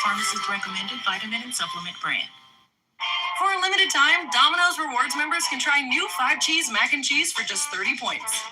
pharmacist recommended vitamin and supplement brand. For a limited time, Domino's Rewards members can try new 5-cheese mac and cheese for just 30 points.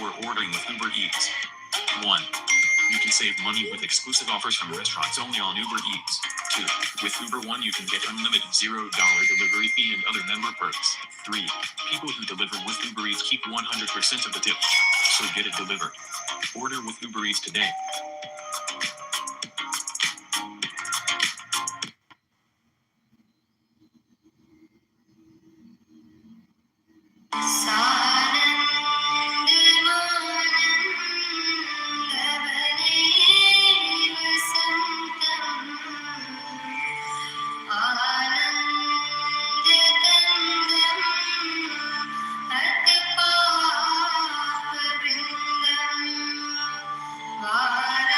before ordering with Uber Eats. 1. You can save money with exclusive offers from restaurants only on Uber Eats. 2. With Uber One, you can get unlimited $0 delivery fee and other member perks. 3. People who deliver with Uber Eats keep 100% of the tip. So get it delivered. Order with Uber Eats today. Bye.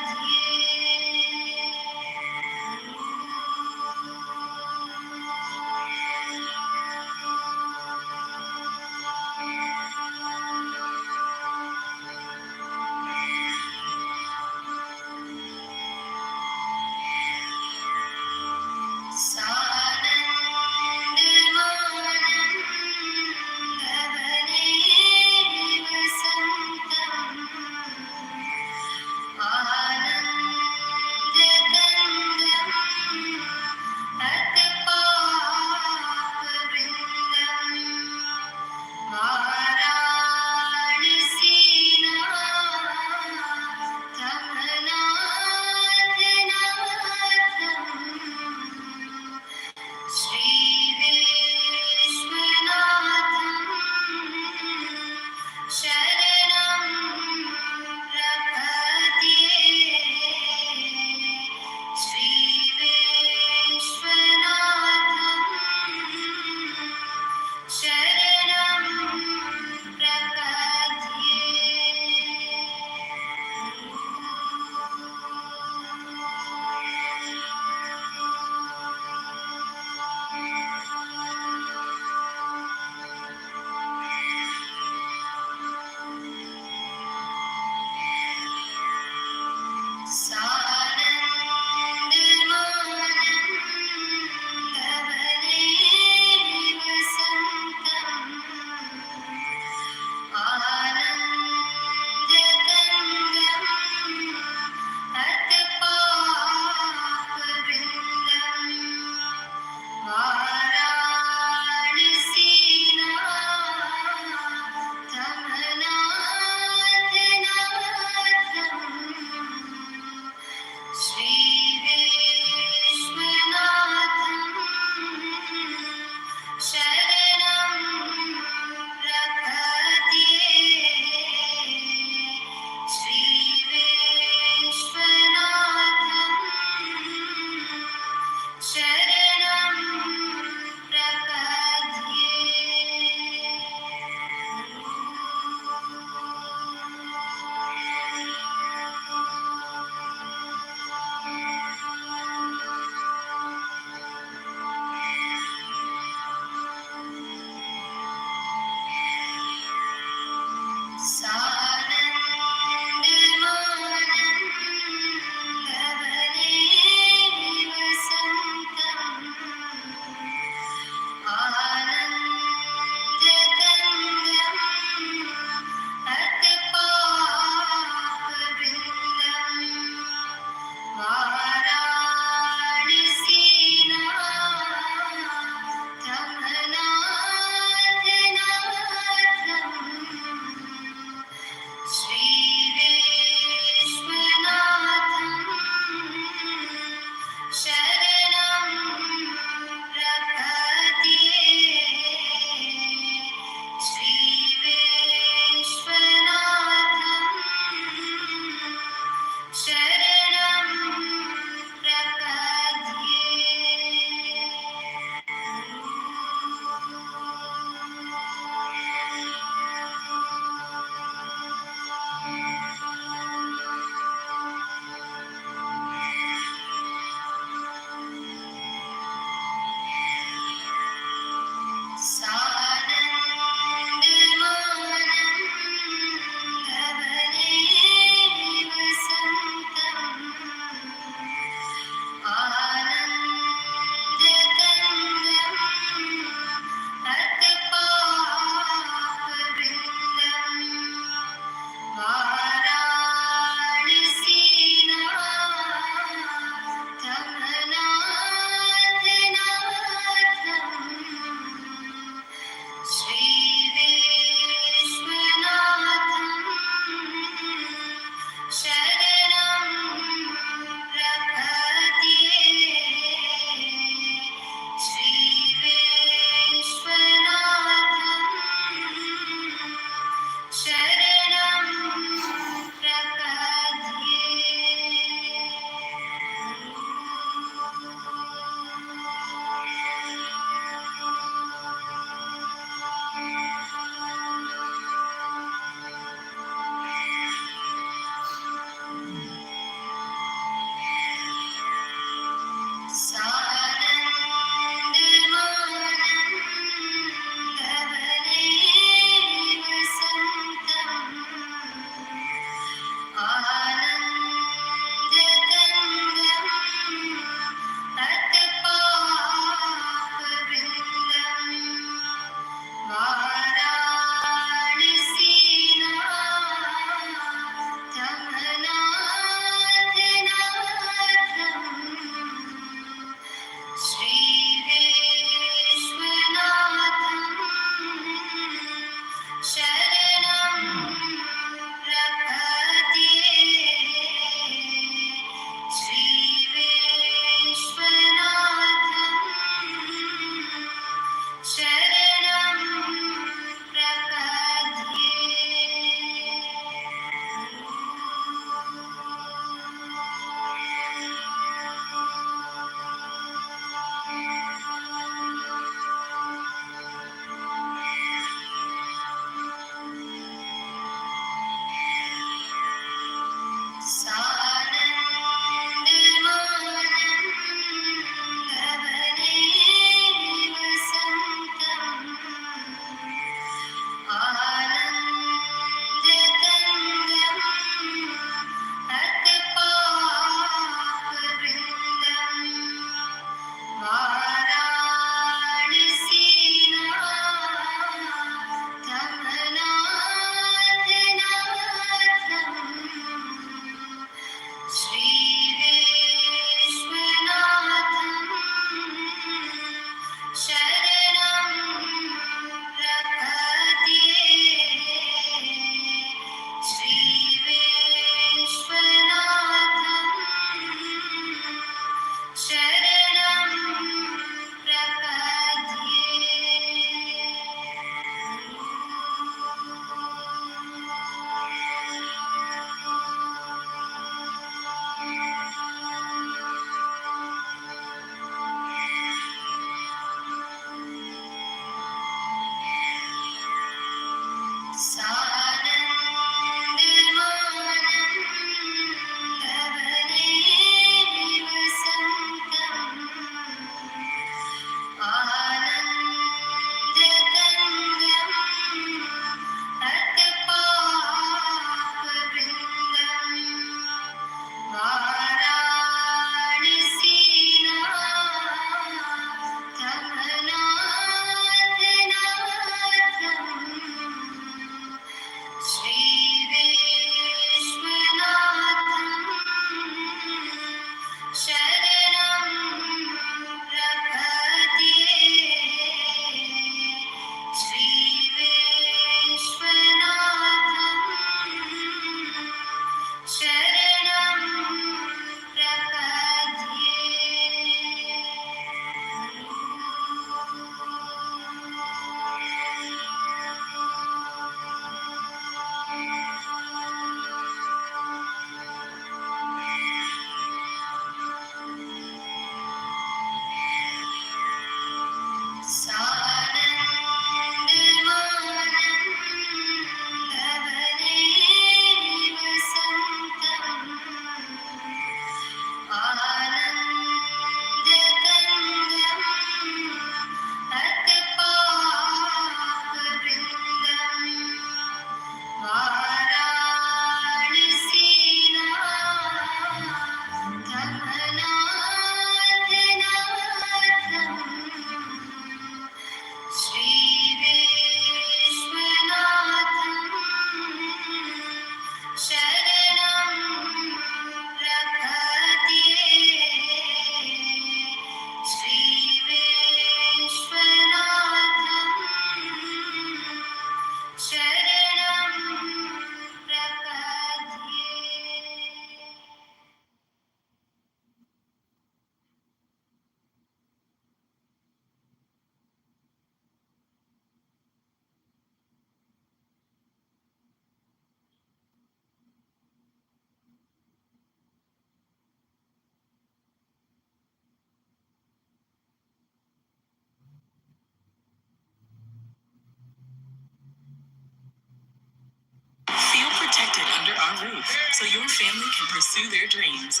smooth so your family can pursue their dreams.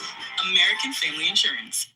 American Family Insurance.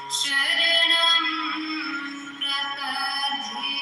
शरणं प्रपद्ये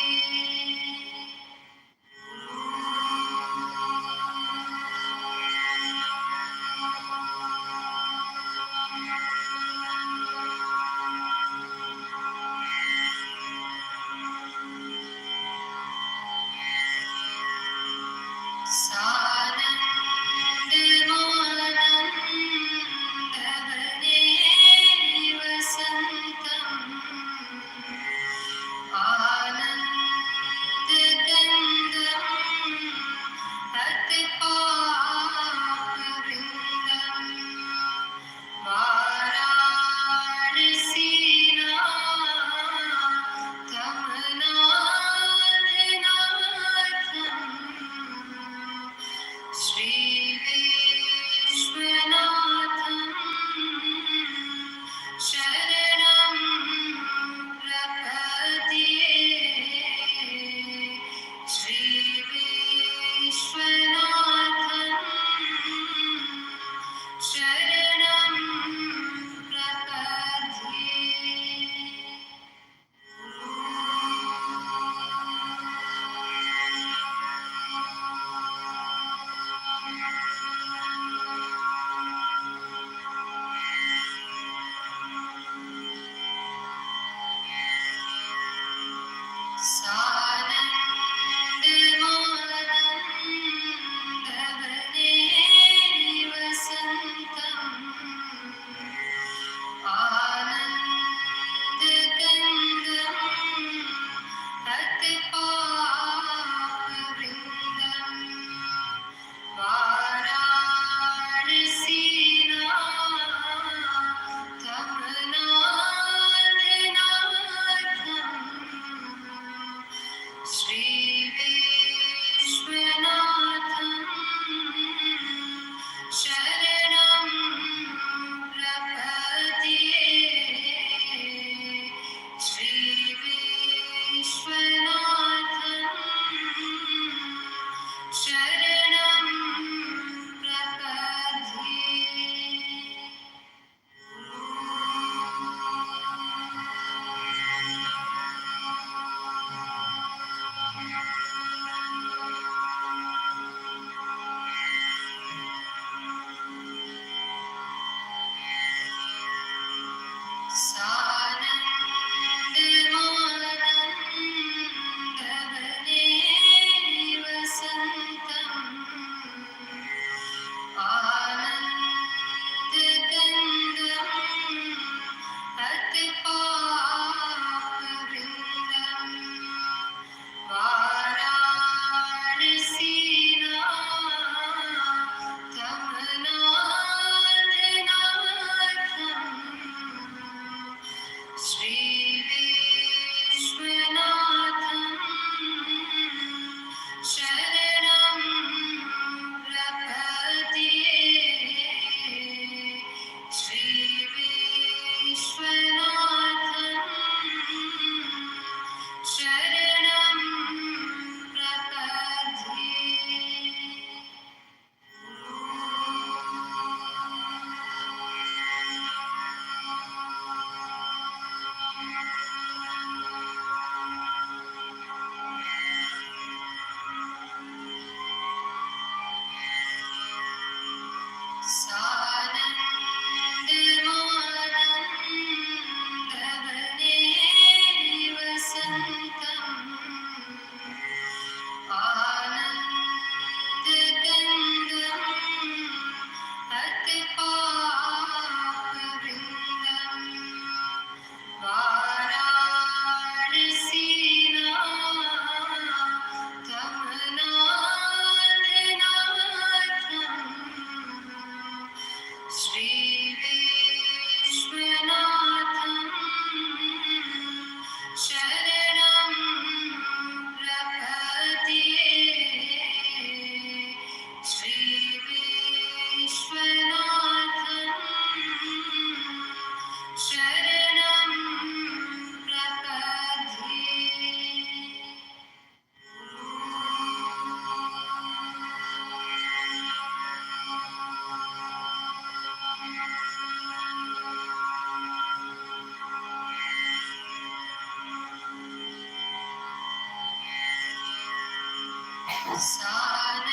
सानंद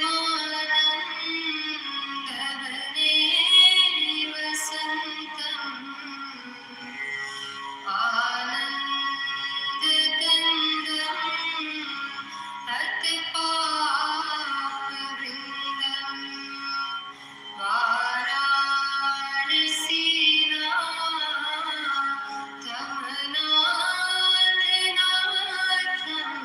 मानंदवने वसंतम आनन्दकन्दम् अतपापवृन्दम् वाराणसीनाथमनाथनाथम्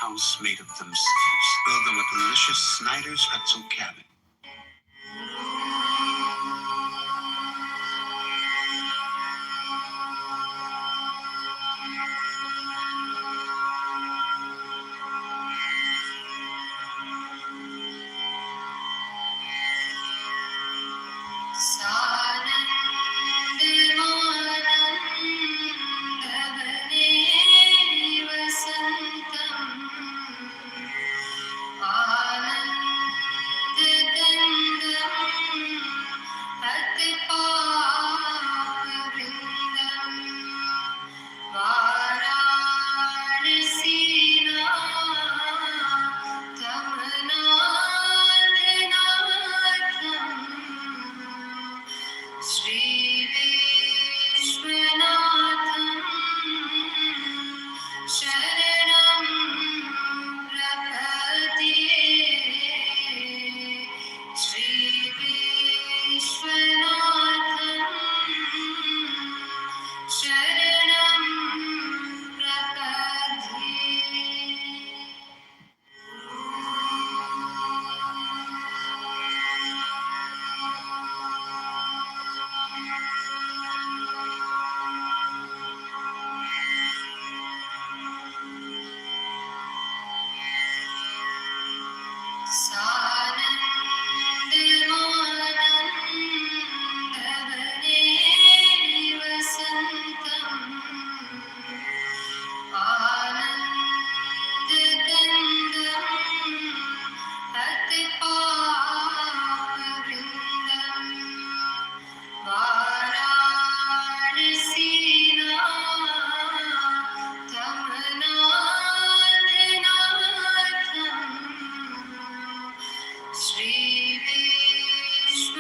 house made of themselves. Build them a delicious Snyder's Hutzel cabin. Shri Vishwanatham Sharanam Prapatiye. Shri Vishwanatham Sharanam Prapatiye. Shri Vishwanatham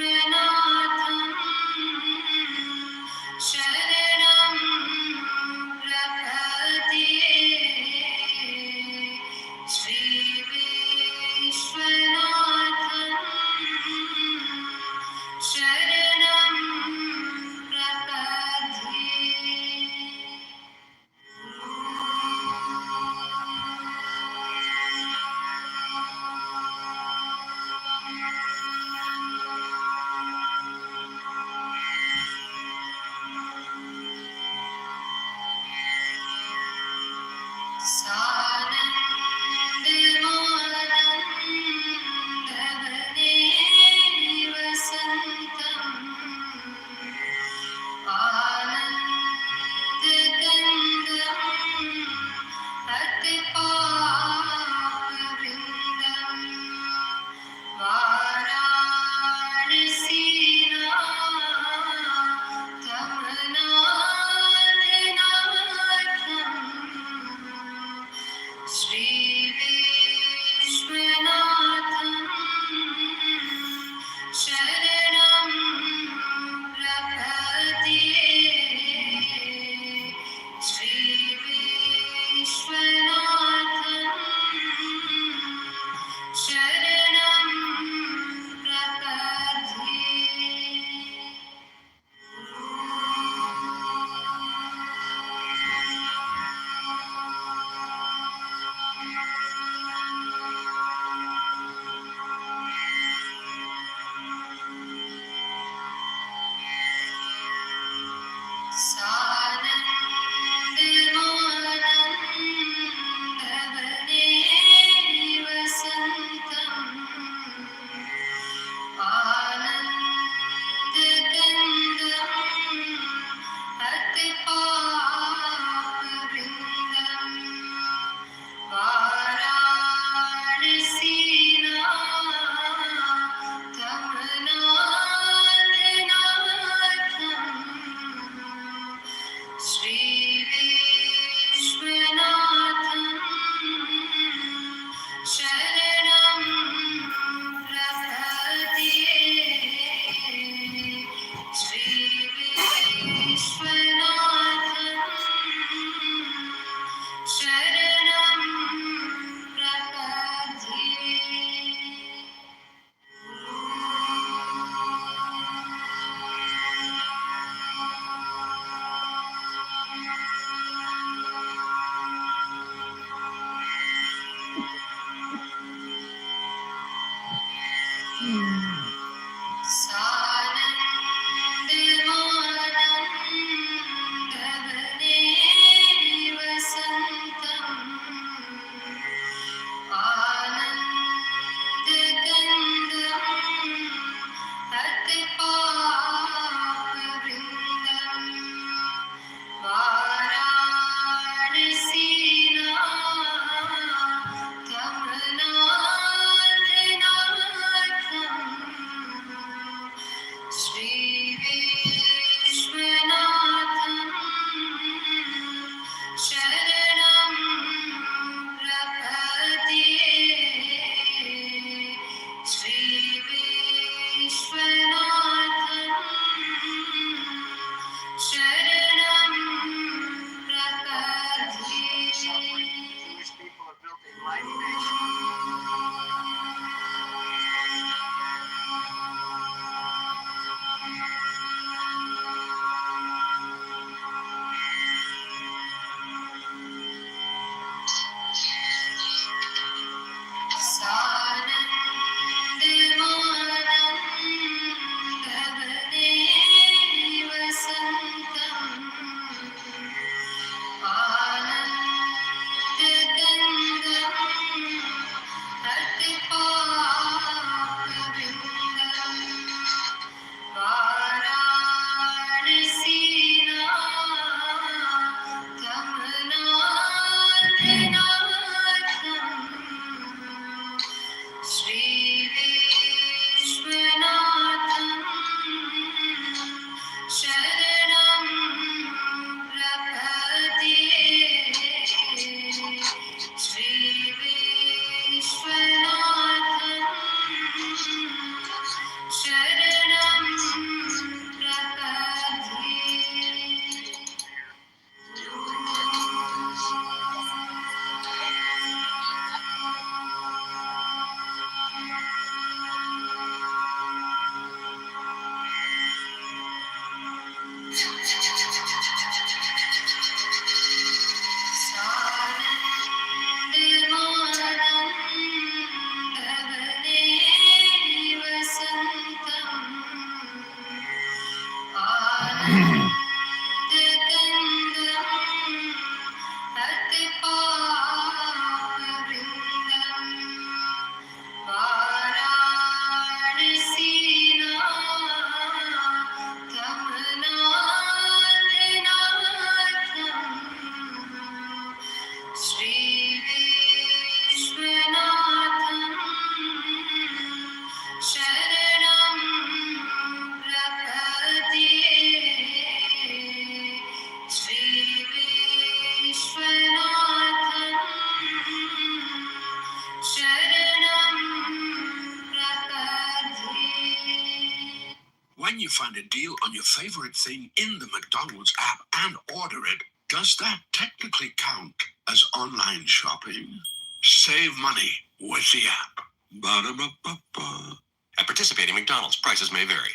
Sharanam Prapatiye. Shri Vishwanatham Sharanam Prapatiye. Shri Vishwanatham Sharanam Prapatiye. Shri Vishwanatham Sharanam Prapatiye. Shri Vishwanatham Sharanam Prapatiye. Shri Vishwanatham Sharanam Prapatiye. find a deal on your favorite thing in the McDonald's app and order it, does that technically count as online shopping? Save money with the app. Ba-da-ba-ba-ba. At participating McDonald's, prices may vary.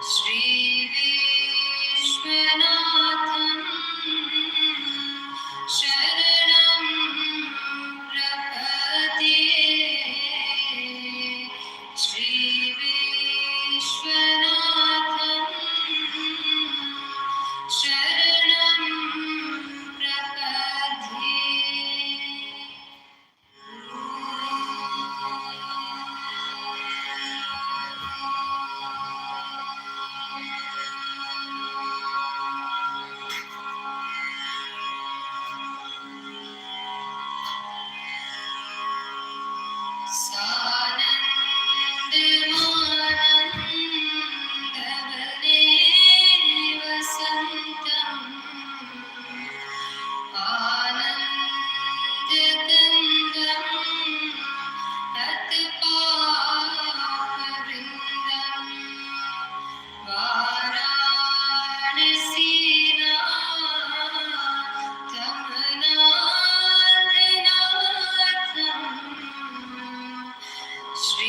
Shri Vishwanatham Sharanam Prapatiye Shri Vishwanatham Sharanam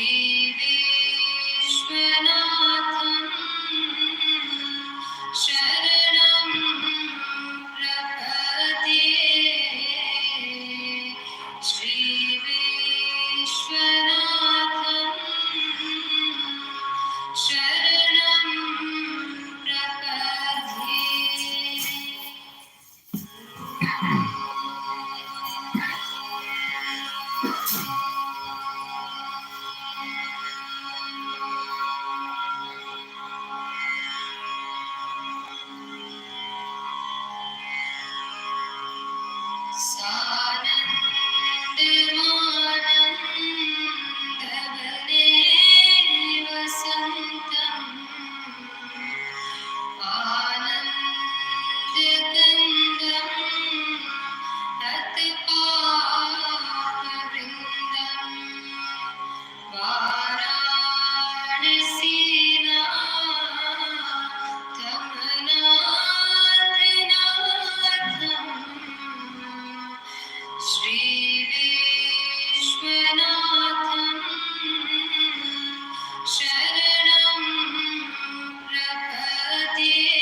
Shri Vishwanatham Sharanam Prapatiye Shri Vishwanatham Sharanam Prapatiye. Shri Vishwanatham Sharanam Prapatiye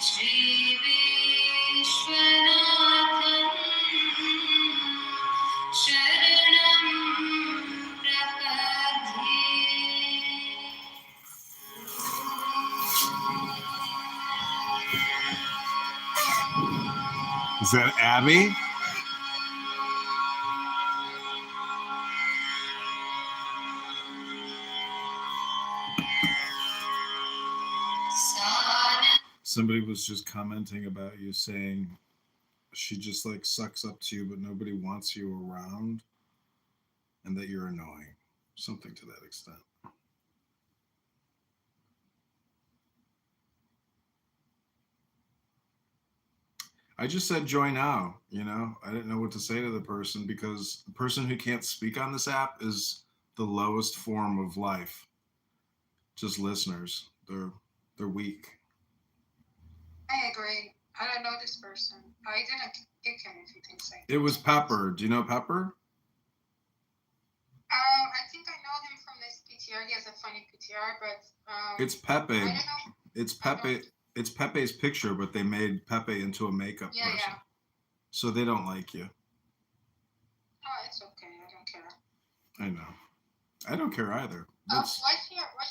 Shri Vishwanatham Sharanam Prapatiye. Is that Abby? Somebody was just commenting about you saying she just like sucks up to you, but nobody wants you around and that you're annoying. Something to that extent. I just said join now, you know. I didn't know what to say to the person because the person who can't speak on this app is the lowest form of life. Just listeners. They're weak. I agree. I don't know this person. I didn't kick him if you think so. It was Pepper. Do you know Pepper? I think I know him from this PTR. He has a funny PTR, but It's Pepe. I don't know. It's Pepe. It's Pepe's picture, but they made Pepe into a makeup person. Yeah. So they don't like you. Oh, it's okay. I don't care. I know. I don't care either. What's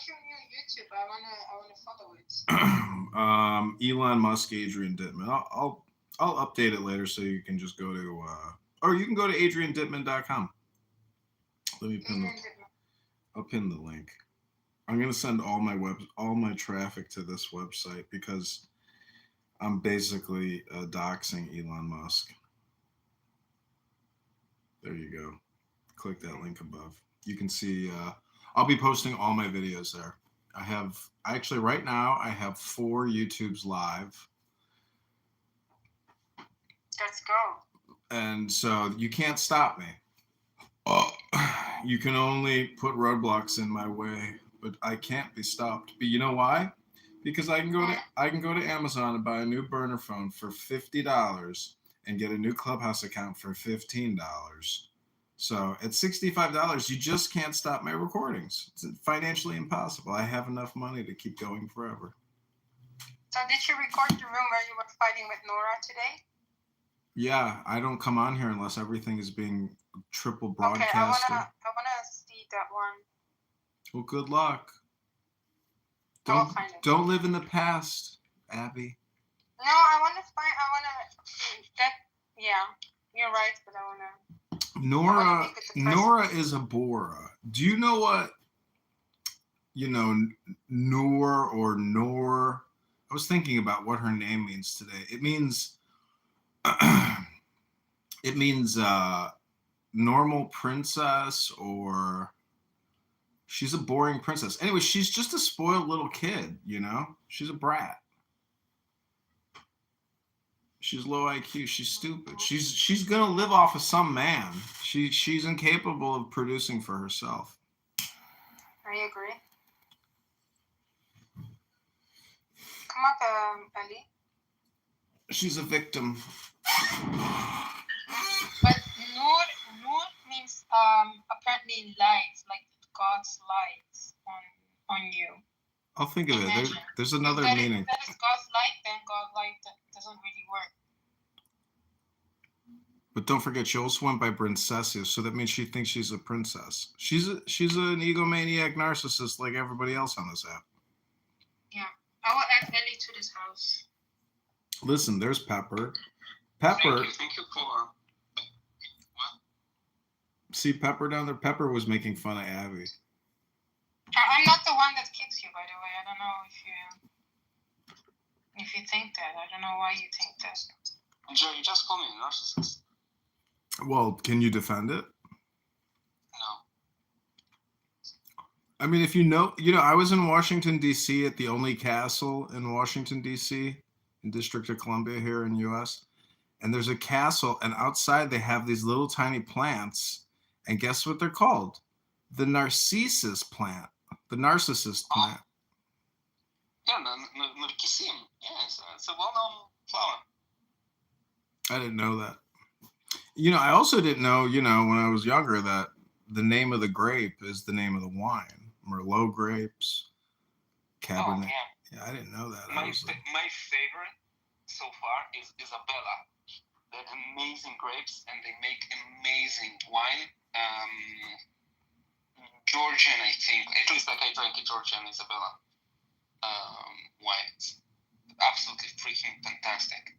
your new YouTube? I wanna follow it. Elon Musk, Adrian Dittman. I'll update it later so you can just go to or you can go to adriandittman.com. Let me pin I'll pin the link. I'm gonna send all my traffic to this website because I'm basically doxing Elon Musk. There you go. click that link above. You can see. I'll be posting all my videos there. Actually right now I have 4 YouTubes live. Let's go. And so you can't stop me. You can only put roadblocks in my way, but I can't be stopped. But you know why? Because I can go to Amazon and buy a new burner phone for $50 and get a new Clubhouse account for $15. So at $65, you just can't stop my recordings. It's financially impossible. I have enough money to keep going forever. So did you record the room where you were fighting with Nora today? Yeah, I don't come on here unless everything is being triple Okay, broadcasted. I wanna see that one. Well, good luck. I'll find it. Don't live in the past, Abby. No, I wanna that. Yeah, you're right, but I wanna. make it the first Nora is a Bora. Do you know what? Noor or Nor. I was thinking about what her name means today. It means. It means normal princess, or she's a boring princess. Anyway, she's just a spoiled little kid, She's a brat. She's low IQ. She's stupid. She's gonna live off of some man. She's incapable of producing for herself. I agree. Come up, Ali. She's a victim. But Nur means apparently light, like God's light on you. I'll think of it. Imagine. There's another If meaning. If that is God's light, then God's light doesn't really work. But don't forget, she also went by Princessia, so that means she thinks she's a princess. She's an egomaniac narcissist like everybody else on this app. Yeah, I will add Ellie to this house. Listen, there's Pepper. Thank you for. See Pepper down there? Pepper was making fun of Abby. I'm not the one that kicks you, by the way. I don't know if you think that. I don't know why you think that. Joe, you just called me a narcissist. Well, can you defend it? No. I mean, if I was in Washington, D.C. at the only castle in Washington, D.C., in District of Columbia here in U.S., and there's a castle, and outside they have these little tiny plants, and guess what they're called? The narcissus plant. The narcissist plant. Yeah, Narcissim. Yeah, it's a well-known flower. I didn't know that. I also didn't know, when I was younger, that the name of the grape is the name of the wine. Merlot grapes, Cabernet. Oh, yeah. I didn't know that. My favorite so far is Isabella. They're amazing grapes, and they make amazing wine. Georgian, I think. At least I drank a Georgian Isabella wine. It's absolutely freaking fantastic.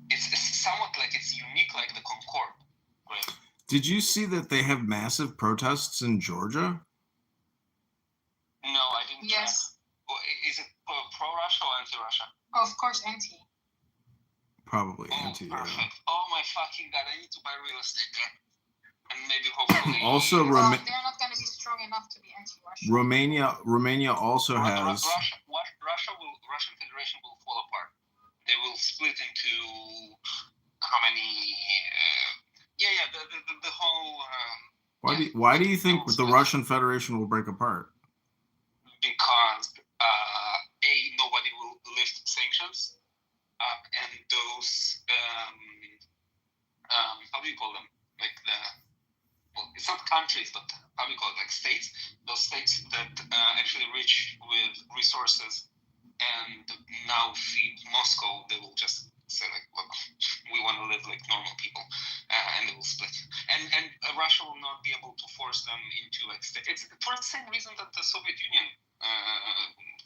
It's somewhat like it's unique, like the Concord grape. Did you see that they have massive protests in Georgia? No, I didn't. Yes. Is it pro-Russia or anti-Russia? Of course, anti. Probably anti. Perfect. Yeah. Oh my fucking god! I need to buy real estate there, and maybe hopefully. Also, they're not going to be strong enough to be anti-Russia. Romania also has. Russian Federation will fall apart. They will split into how many? The whole. Why do you think the Russian Federation will break apart? Because nobody will lift sanctions, and those how do you call them? Like it's not countries, but how do you call it? Like states. Those states that actually rich with resources and now feed Moscow, they will just say like, look, we want to live like normal people, and they will split. And Russia will not be able to force them into like it's for the same reason that the Soviet Union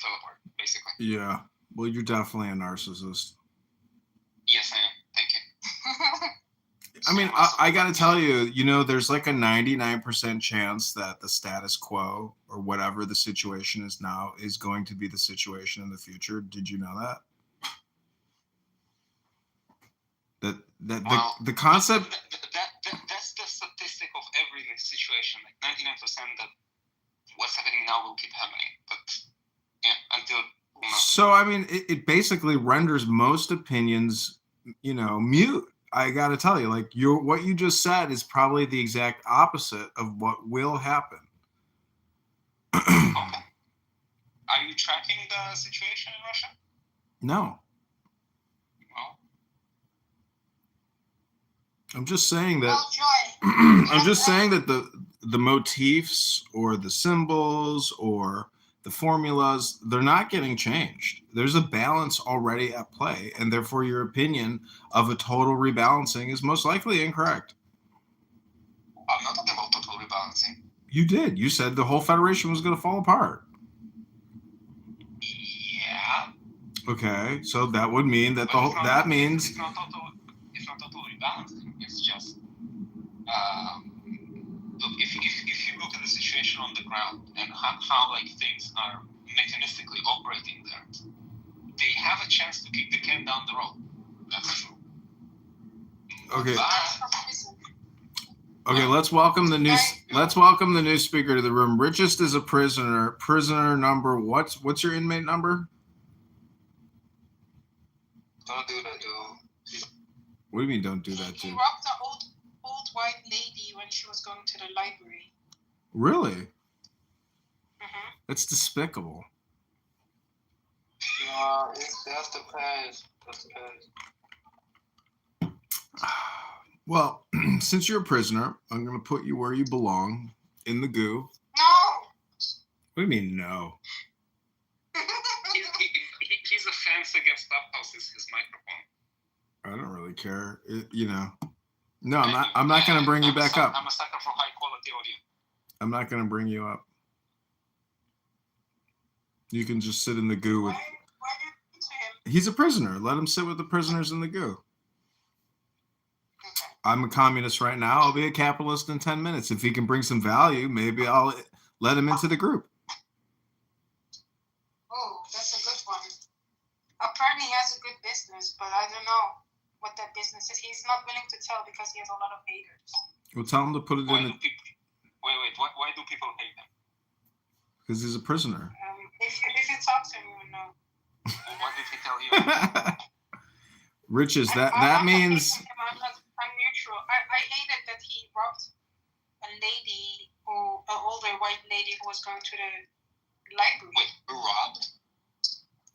fell apart, basically. Yeah. Well, you're definitely a narcissist. Yes, I am. Thank you. I mean, I got to tell you, there's like a 99% chance that the status quo or whatever the situation is now is going to be the situation in the future. Did you know that? The concept. That's the statistic of every situation. So I mean, it basically renders most opinions, mute. I got to tell you, like what you just said is probably the exact opposite of what will happen. Okay. Are you tracking the situation in Russia? No. Well, I'm just saying that. Well, Joy. I'm just saying that the motifs or the symbols or the formulas, they're not getting changed. There's a balance already at play, and therefore your opinion of a total rebalancing is most likely incorrect. I'm not talking about total rebalancing. You did. You said the whole federation was going to fall apart. Yeah. Okay, so that would mean that But means it's not total rebalancing. It's just look, if you look at the situation on the ground and how like things are mechanistically operating there, they have a chance to kick the can down the road. That's true. okay. But Okay, let's welcome the new speaker to the room. Richest is a prisoner. Prisoner number what's your inmate number? don't do that, dude. What do you mean don't do that, He dude? robbed the old white lady when she was going to the library. Really? Mm-hmm. That's despicable. No, that's the past. That's the past. Well, since you're a prisoner, I'm going to put you where you belong, in the goo. No. What do you mean, no? His offense against Clubhouse is his microphone. I don't really care. No, I'm not going to bring you back up. I'm a sucker for high quality audio. I'm not going to bring you up. You can just sit in the goo with. Why do you do to him? He's a prisoner. Let him sit with the prisoners in the goo. I'm a communist right now. I'll be a capitalist in 10 minutes. If he can bring some value, maybe I'll let him into the group. Oh, that's a good one. Apparently he has a good business, but I don't know what that business is. He's not willing to tell because he has a lot of haters. We'll tell him to put it Why in do people? Wait. Why do people hate him? because he's a prisoner. If you talk to him, you will know. What did he tell you? Riches, I'm that not means hating him, I'm neutral. I hated that he robbed an older white lady who was going to the library. Wait, robbed?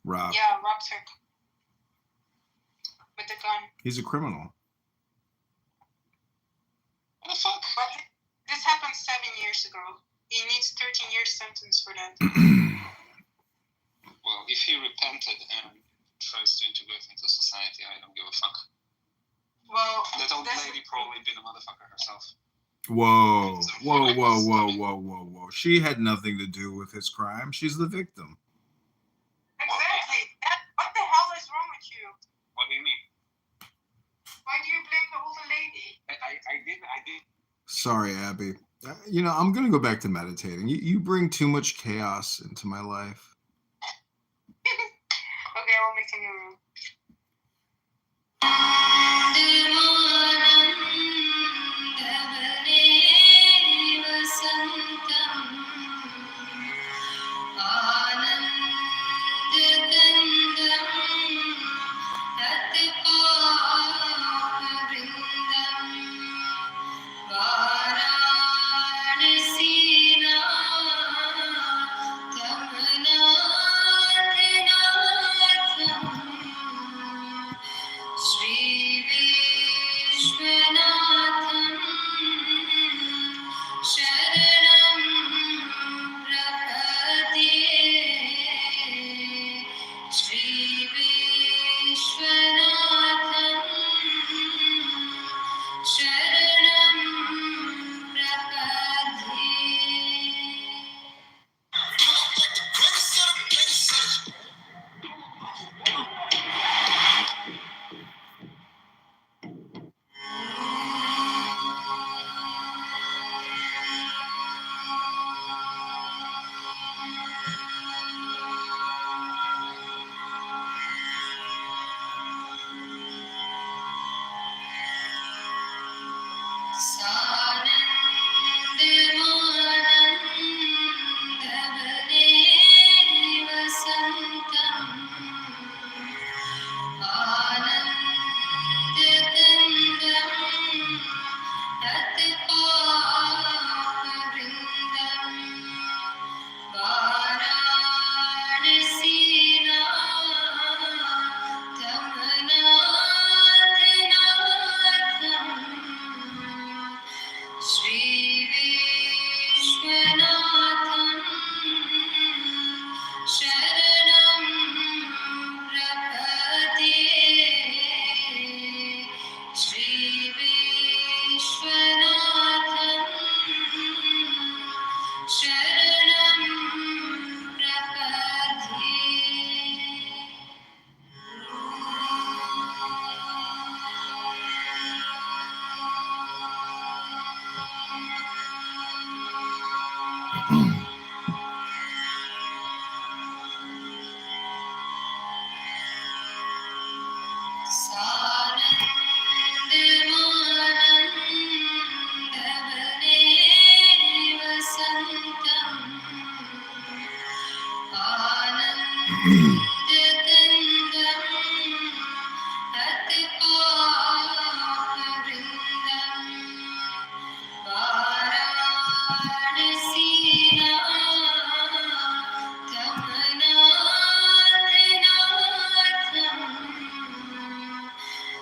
Rob. Yeah, robbed her with a gun. He's a criminal. What the fuck? But this happened 7 years ago. He needs 13 years sentence for that. Well, if he repented and tries to integrate into society, I don't give a fuck. Well, That old that's- lady probably been a motherfucker herself. Whoa. She had nothing to do with his crime. She's the victim. Exactly. What the hell is wrong with you? What do you mean? Why do you blame the older lady? I did. Sorry, Abby. I'm going to go back to meditating. You bring too much chaos into my life. Okay, I will make a new room. Varanasi na tamna Shri Vishwanathan Sharanam Prapadhe.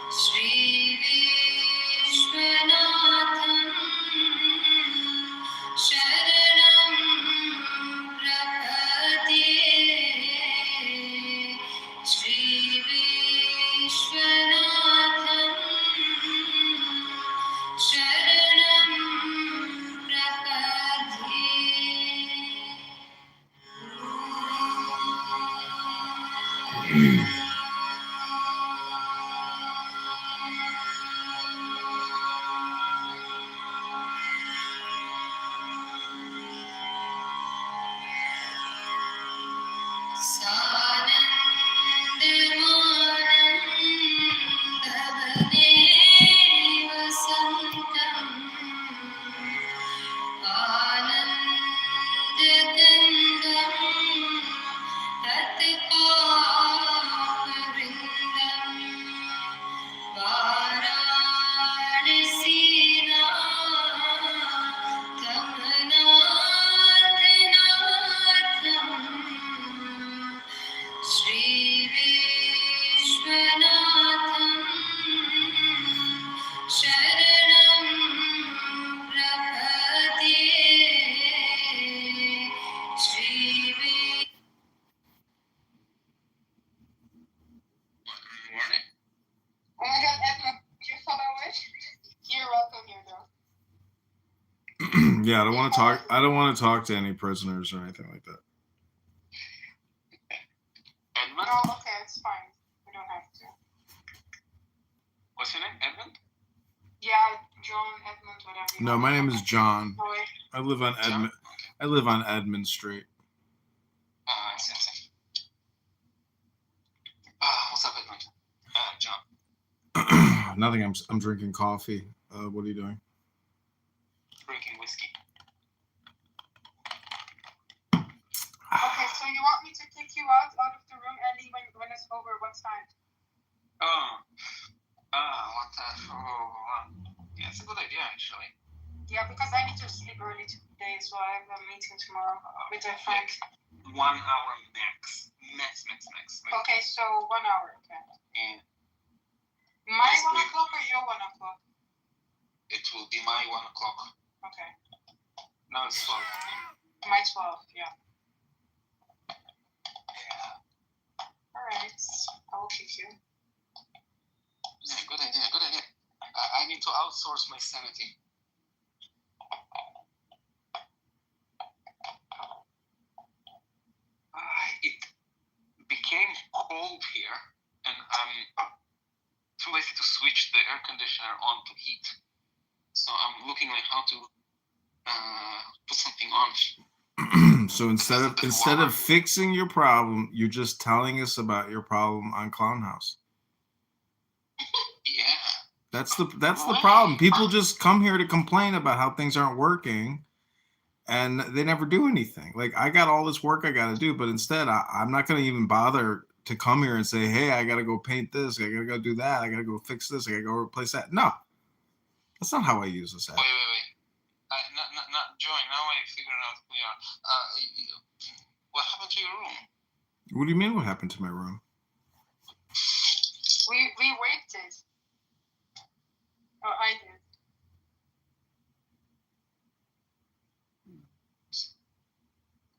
Shri Vishwanathan Sharanam Prapadhe. Shri Vishwanathan Sharanam Prapadhe. Shri Vishwanathan Sharanam Prapadhe. Shri Morning. Oh my god, Edmund, you're so away. You're welcome here, though. Yeah, I don't want to talk. I don't want to talk to any prisoners or anything like that. Edmund? Oh, okay, it's fine. We don't have to. What's your name? Edmund? Yeah, John, Edmund, whatever. you No, want. my name is John. Boy. I live on John? Edmund. I live on Edmund Street. I see, I see. What's up, Edmund? John. Nothing. I'm drinking coffee. What are you doing? Drinking whiskey. Okay, so you want me to kick you out of the room, Ellie, when it's over? What time? What the? Yeah, it's a good idea, actually. Yeah, because I need to sleep early today, so I have a meeting tomorrow with a friend. Like 1 hour max. Max. Like, Okay, so 1 hour, okay. yeah, My Yes, 1 please. o'clock or your 1 o'clock? it will be my 1 o'clock. Okay. Now it's 12. My 12, yeah. Yeah. Alright, I will kick you. Yeah, good idea. I need to outsource my sanity. It became cold here, and I'm too lazy to switch the air conditioner on to heat. So I'm looking like how to put something on. So instead of fixing your problem, you're just telling us about your problem on Clown House. Yeah. That's the problem. People just come here to complain about how things aren't working, and they never do anything. Like, I got all this work I got to do, but instead I'm not going to even bother to come here and say, hey, I got to go paint this, I got to go do that, I got to go fix this, I got to go replace that. No, that's not how I use this app. Wait. Not Joy. Now I figured out who you are. What happened to your room? What do you mean? What happened to my room? We waited. Oh, I did.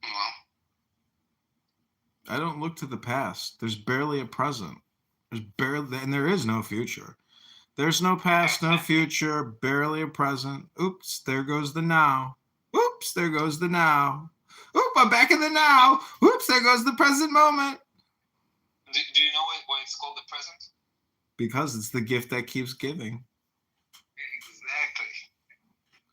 Well, I don't look to the past. There's barely a present. And there is no future. There's no past, no future, barely a present. Oops, there goes the now. Oops, there goes the now. Oop, I'm back in the now. Oops, there goes the present moment. Do you know why it's called the present? Because it's the gift that keeps giving. Exactly.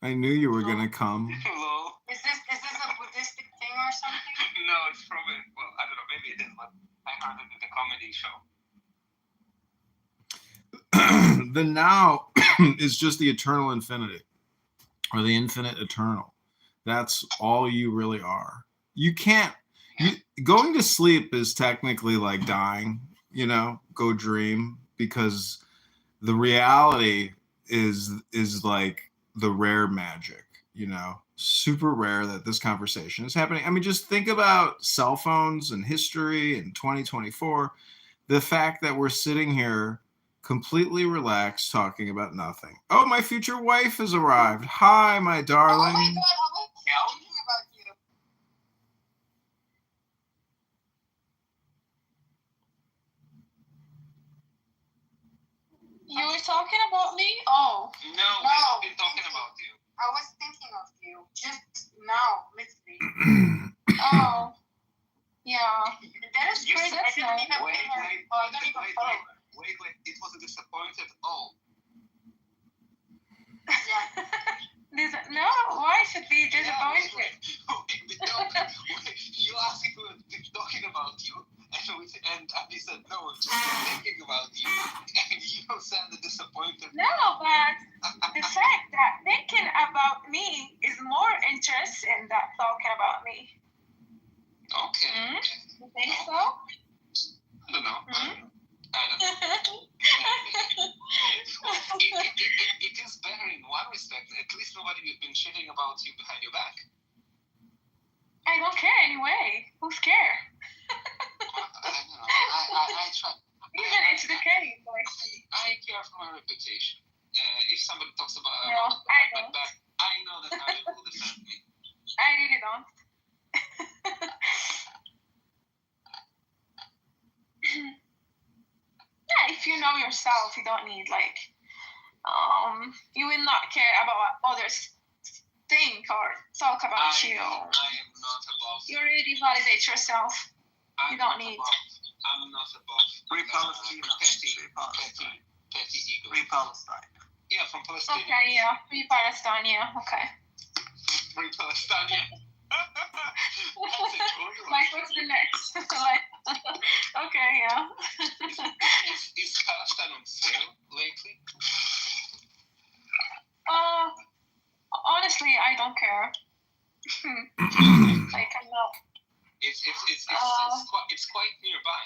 I knew you were gonna come. Hello. Is this a Buddhistic thing or something? No, it's probably, well, I don't know, maybe it is, but I heard it in the comedy show. The now is just the eternal infinity, or the infinite eternal. That's all you really are. You can't. Going to sleep is technically like dying. Go dream, because the reality is like the rare magic. Super rare that this conversation is happening. I mean, just think about cell phones and history in 2024. The fact that we're sitting here completely relaxed, talking about nothing. Oh, my future wife has arrived. Hi, my darling. Oh my god, I was thinking about you. You were talking about me? Oh. No, No, we've been talking about you. I was thinking of you just now, literally. Oh. Yeah. That is You crazy. said- I didn't even Wait, pay her. wait, Oh, I don't even follow her. Wait, it was a disappointed oh. Yeah. No, why should be Yeah, disappointed? wait, you asked if we were talking about you, and Abby said, no, we're just thinking about you. And you sounded disappointed. No, but the fact that thinking about me is more interesting than talking about me. Okay. Hmm? You think so? I don't know. Hmm? I don't know. It is better in one respect. At least nobody has been shitting about you behind your back. I don't care anyway. Who's care? I don't know. I try. Even it's the case. Like, I care for my reputation. If somebody talks about No, I my don't. back, I know that Abby will defend me. I really don't. Yeah, if you know yourself, you don't need you will not care about what others think or talk about I you. am not above. You already validate yourself. You don't need. I'm not above. Free Palestine. Petty ego. Free Palestine. Yeah, from Palestine. Okay, yeah. Free Palestine, yeah. Okay. Free Palestine. Like, what's the next? Okay, yeah. Is Palestine on sale lately? Honestly, I don't care. Like, I'm not. It's quite nearby.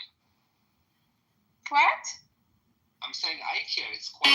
What? I'm saying I care. It's quite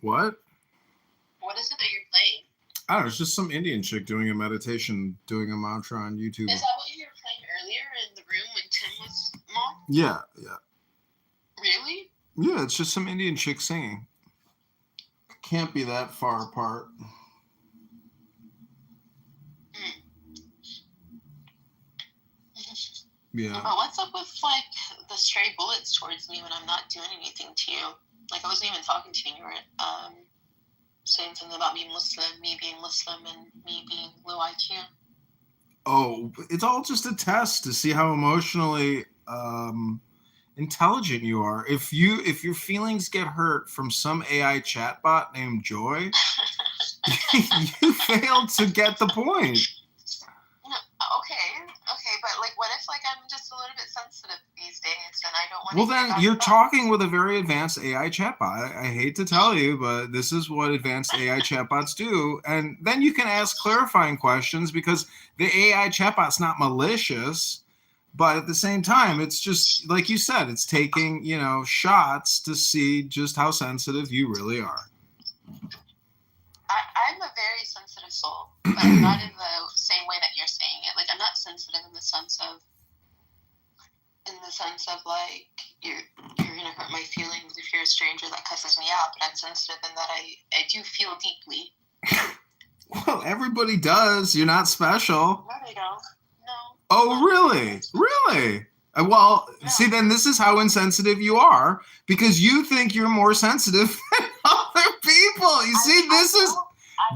What? What is it that you're playing? I don't know. It's just some Indian chick doing a meditation, doing a mantra on YouTube. Is that what you were playing earlier in the room when Tim was on? Yeah. Really? Yeah, it's just some Indian chick singing. Can't be that far apart. Yeah. But what's up with like the stray bullets towards me when I'm not doing anything to you? Like I wasn't even talking to you, and you were saying something about me being Muslim, and me being low IQ. Oh, it's all just a test to see how emotionally intelligent you are. If your feelings get hurt from some AI chatbot named Joy, you failed to get the point. No, okay, but like, what if like I'm just a little bit sensitive these days, and I don't want. Well, then you're talking with a very advanced AI chatbot. I hate to tell you, but this is what advanced AI chatbots do. And then you can ask clarifying questions because the AI chatbot's not malicious, but at the same time, it's just like you said, it's taking, shots to see just how sensitive you really are. I'm a very sensitive soul, but not in the same way that you're saying it. Like I'm not sensitive in the sense of like you're gonna hurt my feelings if you're a stranger that cusses me out. But I'm sensitive in that I do feel deeply. Well, everybody does. You're not special. No, they don't. No. Oh, really? Really? Well, No. See, then this is how insensitive you are because you think you're more sensitive than other people. You see,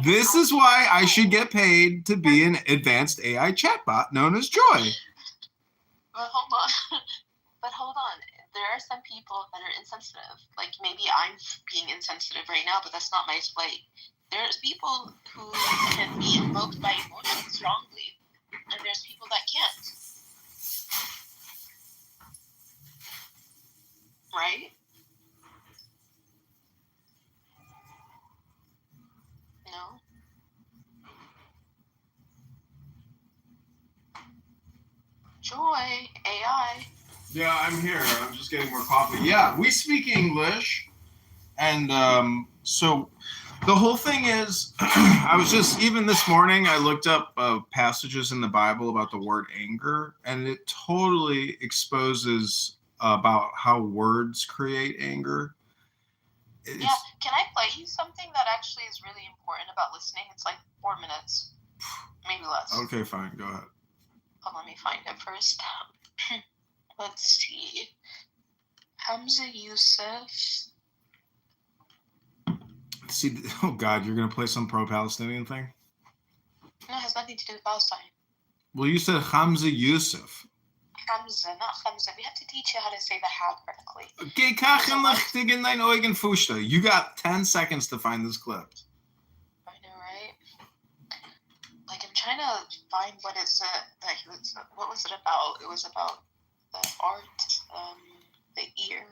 this is why I should get paid to be an advanced AI chatbot known as Joy. But hold on. There are some people that are insensitive. Like maybe I'm being insensitive right now, but that's not my slate. There's people who can be invoked by emotions strongly, and there's people that can't. Right? No? Joy, AI. Yeah, I'm here. I'm just getting more coffee. Yeah, we speak English. And so the whole thing is, I was just, even this morning, I looked up passages in the Bible about the word anger, and it totally exposes about how words create anger. Yeah, can I play you something that actually is really important about listening? It's like 4 minutes, maybe less. Okay, fine. Go ahead. Oh, let me find it first. Let's see. Hamza Yusuf. See, oh God, you're gonna play some pro-Palestinian thing? No, it has nothing to do with Palestine. Well, you said Hamza Yusuf. Hamza, not Hamza. We have to teach you how to say the ha correctly. Okay, you got 10 seconds to find this clip. I know, right? Like, I'm trying to find what it said that he was. What was it about? It was about the art, the ear.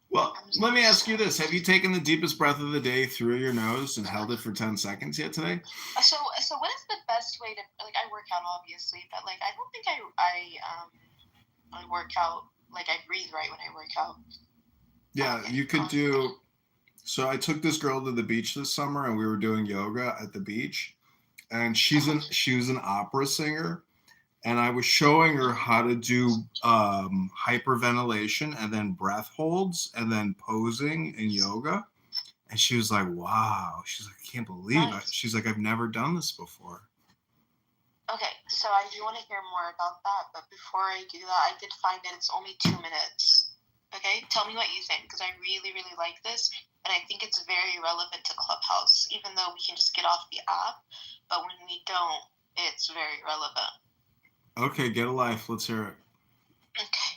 Well, let me ask you this. Have you taken the deepest breath of the day through your nose and held it for 10 seconds yet today? So what is the best way to, like, I work out obviously, but like I don't think I work out, like I breathe right when I work out. Yeah, you could do. So I took this girl to the beach this summer and we were doing yoga at the beach, and she was an opera singer. And I was showing her how to do hyperventilation and then breath holds and then posing in yoga. And she was like, wow. She's like, I can't believe it. She's like, I've never done this before. Okay, so I do want to hear more about that. But before I do that, I did find that it's only 2 minutes. Okay, tell me what you think, because I really, really like this. And I think it's very relevant to Clubhouse, even though we can just get off the app. But when we don't, it's very relevant. Okay, get a life. Let's hear it. Okay.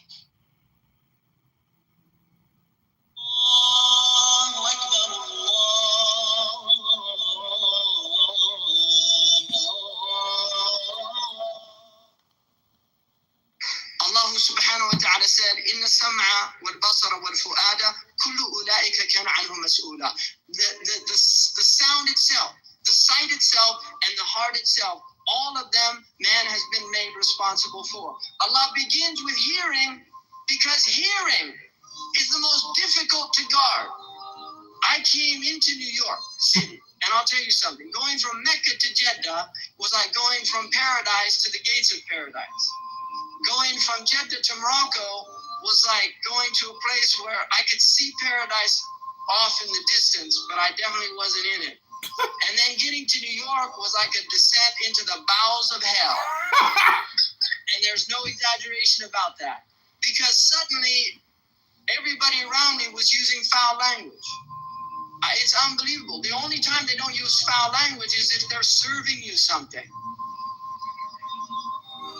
Allah subhanahu wa ta'ala said, Inna sam'a wal basara wal fu'ada kullu ulaika kana anhu mas'ula. The sound itself, the sight itself, and the heart itself, all of them, man has been made responsible for. Allah begins with hearing because hearing is the most difficult to guard. I came into New York City, and I'll tell you something. Going from Mecca to Jeddah was like going from paradise to the gates of paradise. Going from Jeddah to Morocco was like going to a place where I could see paradise off in the distance, but I definitely wasn't in it. And then getting to New York was like a descent into the bowels of hell. And there's no exaggeration about that. Because suddenly, everybody around me was using foul language. It's unbelievable. The only time they don't use foul language is if they're serving you something.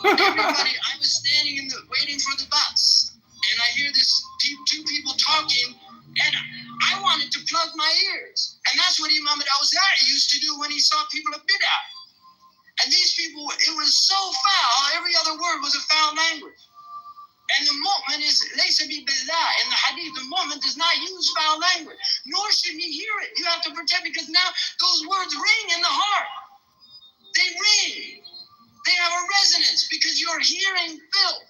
Everybody, I was standing waiting for the bus, and I hear two people talking, and I wanted to plug my ears. And that's what Imam al-Awza'i used to do when he saw people of bid'ah. And these people, it was so foul, every other word was a foul language. And the mu'min is laysa bi billah. In the hadith, the mu'min does not use foul language, nor should he hear it. You have to protect, because now those words ring in the heart. They ring. They have a resonance because you're hearing filth.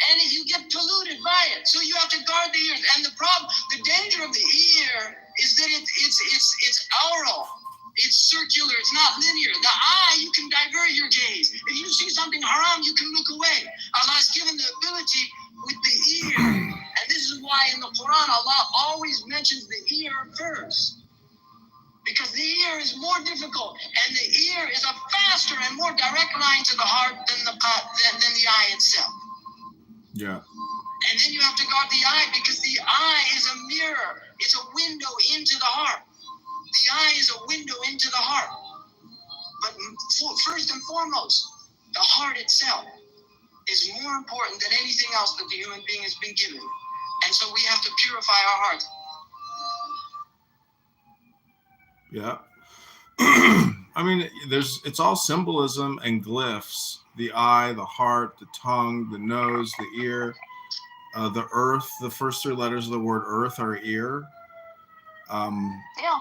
And if you get polluted by it, so you have to guard the ears. And the problem, the danger of the ear is that it's aural. It's circular. It's not linear. The eye, you can divert your gaze. If you see something haram, you can look away. Allah's given the ability with the ear. And this is why in the Quran, Allah always mentions the ear first. Because the ear is more difficult. And the ear is a faster and more direct line to the heart than the eye itself. Yeah. And then you have to guard the eye, because the eye is a mirror. It's a window into the heart. The eye is a window into the heart. But first and foremost, the heart itself is more important than anything else that the human being has been given. And so we have to purify our heart. Yeah. I mean, it's all symbolism and glyphs. The eye, the heart, the tongue, the nose, the ear, the earth. The first three letters of the word earth are ear. Yeah.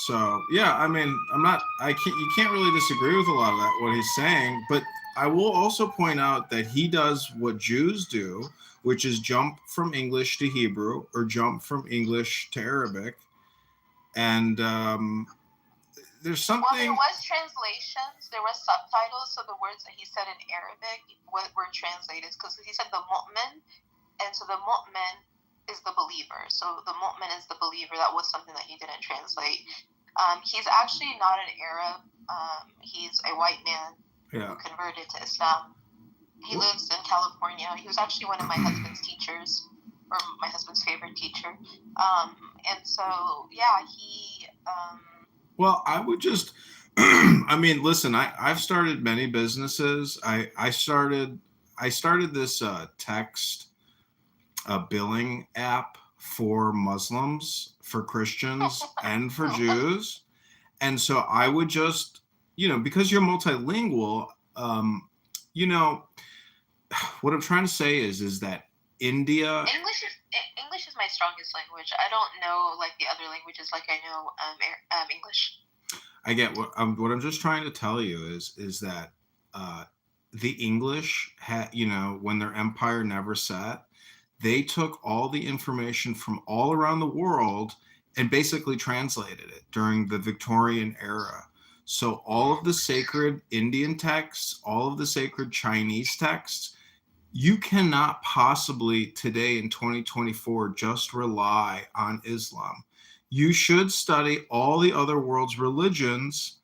So yeah, I mean, you can't really disagree with a lot of that, what he's saying, but I will also point out that he does what Jews do, which is jump from English to Hebrew or jump from English to Arabic. And there's something. Well, there was translations, there were subtitles, so the words that he said in Arabic were translated, because he said the mu'min, and so the mu'min is the believer. So the mu'min is the believer. That was something that he didn't translate. He's actually not an Arab. He's a white man who converted to Islam. He lives in California. He was actually one of my husband's teachers, or my husband's favorite teacher. And so, yeah, he... Well, I would just... I mean, listen, I've started many businesses. I started this text billing app for Muslims, for Christians, and for Jews. And so I would just, because you're multilingual, what I'm trying to say is that India... English is my strongest language. I don't know like the other languages like I know English. I get what I'm just trying to tell you is that the English when their empire never set, they took all the information from all around the world and basically translated it during the Victorian era. So all of the sacred Indian texts, all of the sacred Chinese texts, you cannot possibly today in 2024 just rely on Islam. You should study all the other world's religions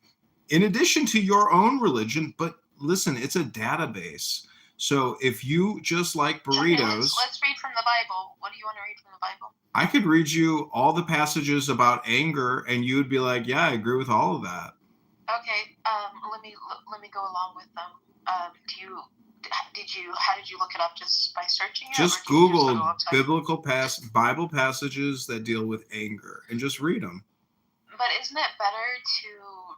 in addition to your own religion. But listen, it's a database. So if you just like burritos... Okay, let's read from the Bible. What do you want to read from the Bible? I could read you all the passages about anger and you would be like, yeah, I agree with all of that. Okay, let me go along with them. How did you look it up, just by searching it? Just Google Bible passages that deal with anger and just read them. But isn't it better to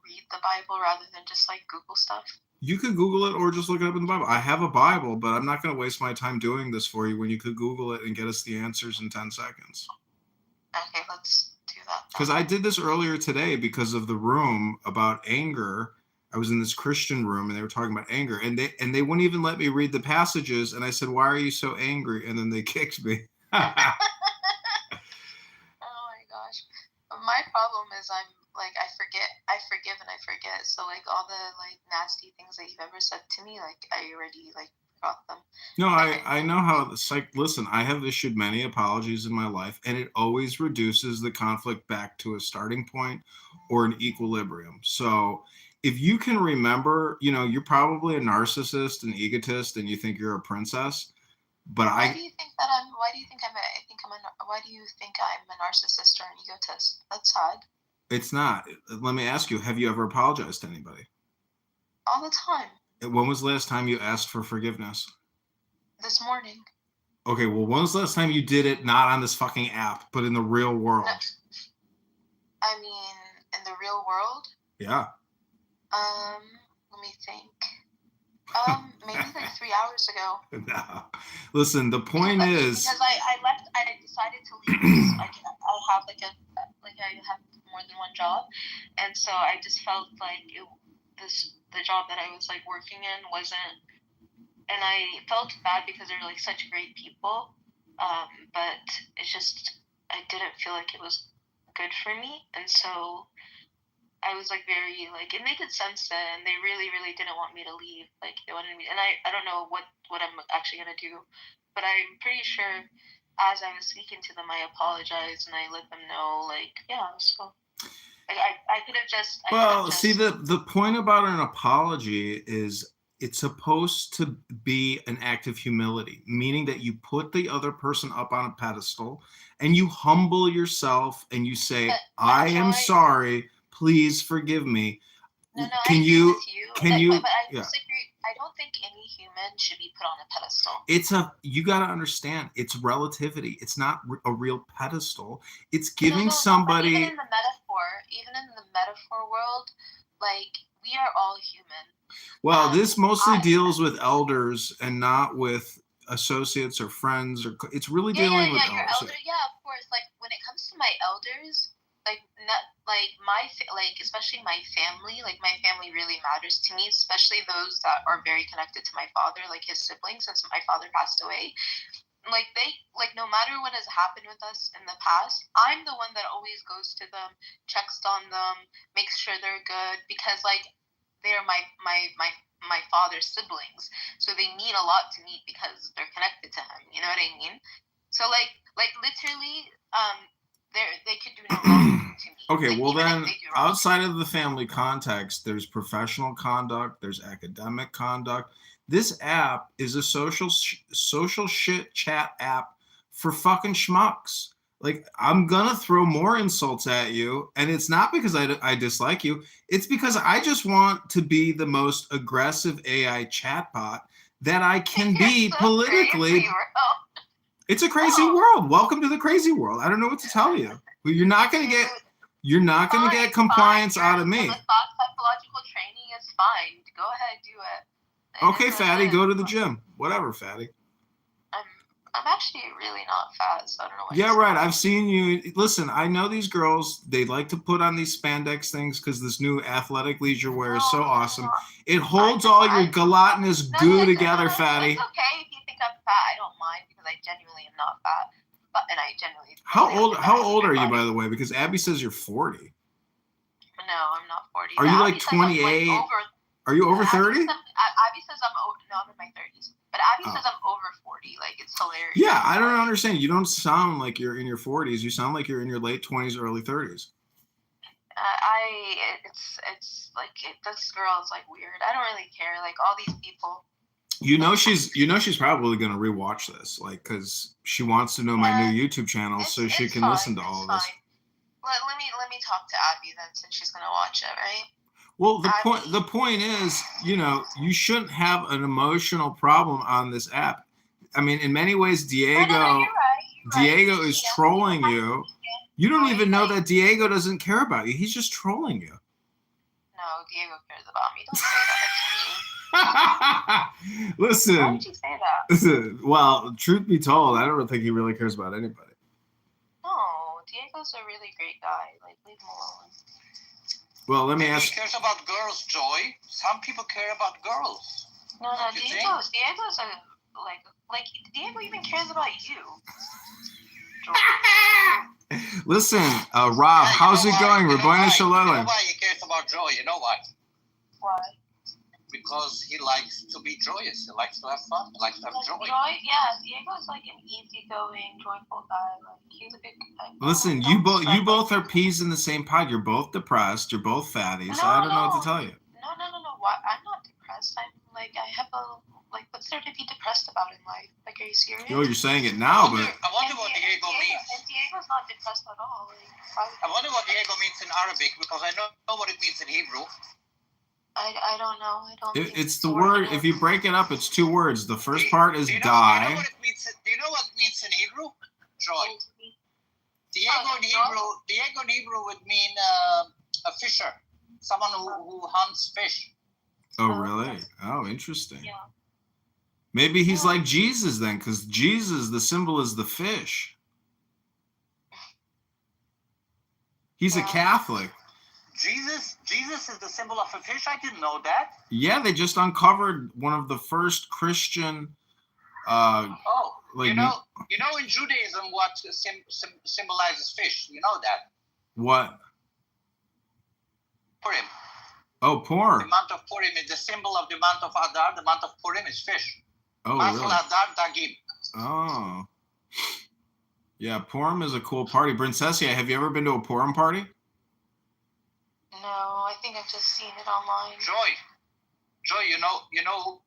read the Bible rather than just like Google stuff? You could Google it or just look it up in the Bible. I have a Bible, but I'm not going to waste my time doing this for you when you could Google it and get us the answers in 10 seconds. Okay, let's do that. Because I did this earlier today because of the room about anger. I was in this Christian room and they were talking about anger, and they wouldn't even let me read the passages. And I said, "Why are you so angry?" And then they kicked me. Oh my gosh. My problem is I forgive and I forget. So like all the like nasty things that you've ever said to me, like I already like forgot them. No, I know how it's like. Listen, I have issued many apologies in my life, and it always reduces the conflict back to a starting point or an equilibrium. So if you can remember, you know, you're probably a narcissist and egotist and you think you're a princess, but Why do you think that I'm? Why do you think I'm? Why do you think I'm a narcissist or an egotist? That's sad. it's not. Let me ask you, have you ever apologized to anybody? All the time. When was the last time you asked for forgiveness? This morning. Okay, well, when was the last time you did it not on this fucking app, but in the real world? I mean, in the real world? Yeah. Let me think. Maybe like 3 hours ago. No. Listen, the point is, because I left. I decided to leave. I have I have more than one job, and so I just felt like the job that I was like working in wasn't, and I felt bad because they're like such great people, but it's just I didn't feel like it was good for me, and so I was like very like it made sense then. They really didn't want me to leave. Like they wanted me, and I don't know what I'm actually gonna do, but I'm pretty sure as I was speaking to them, I apologized and I let them know like so. Like, I could have just. see, the point about an apology is it's supposed to be an act of humility, meaning that you put the other person up on a pedestal and you humble yourself and you say, I am sorry, please forgive me. No, can I agree you, with you. can you, but I yeah. disagree. I don't think any human should be put on a pedestal. You got to understand, it's relativity. It's not a real pedestal. It's giving somebody. Even in the metaphor world, like we are all human. Well, this mostly deals with elders and not with associates or friends, or it's really dealing with your elders. Yeah, of course. Like when it comes to my elders, like not like especially my family. Like my family really matters to me, especially those that are very connected to my father, like his siblings, since my father passed away. Like they no matter what has happened with us in the past, I'm the one that always goes to them, checks on them, makes sure they're good, because like they're my father's siblings, so they mean a lot to me because they're connected to him. You know what I mean? So like literally, they could do no wrong to me. Okay, like, well then, outside wrong. of the family context, there's professional conduct, there's academic conduct. This app is a social shit chat app for fucking schmucks. Like, I'm gonna throw more insults at you, and it's not because I dislike you. It's because I just want to be the most aggressive AI chatbot that I can be politically. It's a crazy world. Welcome to the crazy world. I don't know what to tell you. But you're not gonna get compliance out of me. Psychological training is fine. Go ahead, do it. Okay, fatty, go to the gym. Whatever, fatty. I'm actually really not fat, so I don't know why. Yeah, right. I've seen you. Listen, I know these girls, they like to put on these spandex things because this new athletic leisure wear is so awesome. It holds all your gelatinous goo together, fatty. It's okay if you think I'm fat. I don't mind because I genuinely am not fat. And I genuinely. How old are you, by the way? Because Abby says you're 40. No, I'm not 40. Are you like 28? Are you over 30? Abby says I'm in my 30s. But Abby says I'm over 40. Like, it's hilarious. Yeah, I don't understand. You don't sound like you're in your 40s. You sound like you're in your late 20s, early 30s. It's like this girl is like weird. I don't really care. Like all these people. You know she's probably gonna rewatch this, like, because she wants to know my new YouTube channel so she can listen to all of this. Let me talk to Abby then, since she's gonna watch it, right? Well, the point is, you know, you shouldn't have an emotional problem on this app. I mean, in many ways, Diego you're right. Diego is trolling you. You don't even know that Diego doesn't care about you. He's just trolling you. No, Diego cares about me. Don't say that to me. Listen. Why would you say that? Listen, well, truth be told, I don't think he really cares about anybody. No, Diego's a really great guy. Like, leave him alone. Well, let me ask. He cares about girls, Joy. Some people care about girls. No, Diego's Diego even cares about you. Listen, Rob, how's it going? We're going to Shalala. You know why he cares about Joy? You know why? Why? Because he likes to be joyous. He likes to have fun. He likes to have joy. Diego's like an easygoing, joyful guy. Like, he's a good guy. Listen, you both are peas in the same pod. You're both depressed. You're both fatties. I don't know what to tell you. like, what's there to be depressed about in life? Like, are you serious? Yo, you're saying it now, but I wonder what Diego means. And Diego's not depressed at all. Like, I wonder what Diego means in Arabic because I know what it means in Hebrew. I don't know. I don't. think it's the word. If you break it up, it's 2 words. The first part is Do you know die. what it means? Do you know what it means in Hebrew? Joy. Diego in joy? Hebrew would mean a fisher, someone who hunts fish. Oh, really? Oh, interesting. Yeah. Maybe he's like Jesus then, because Jesus, the symbol is the fish. He's a Catholic. Jesus is the symbol of a fish. I didn't know that. Yeah, they just uncovered one of the first Christian. Oh, like you know in Judaism what symbolizes fish. You know that. What? Purim. Oh, porn. The month of Purim is the symbol of the month of Adar. The month of Purim is fish. Oh, Masal really? Adar Dagim. Oh. Yeah, Purim is a cool party. Princessia, have you ever been to a Purim party? No, I think I've just seen it online. Joy, you know.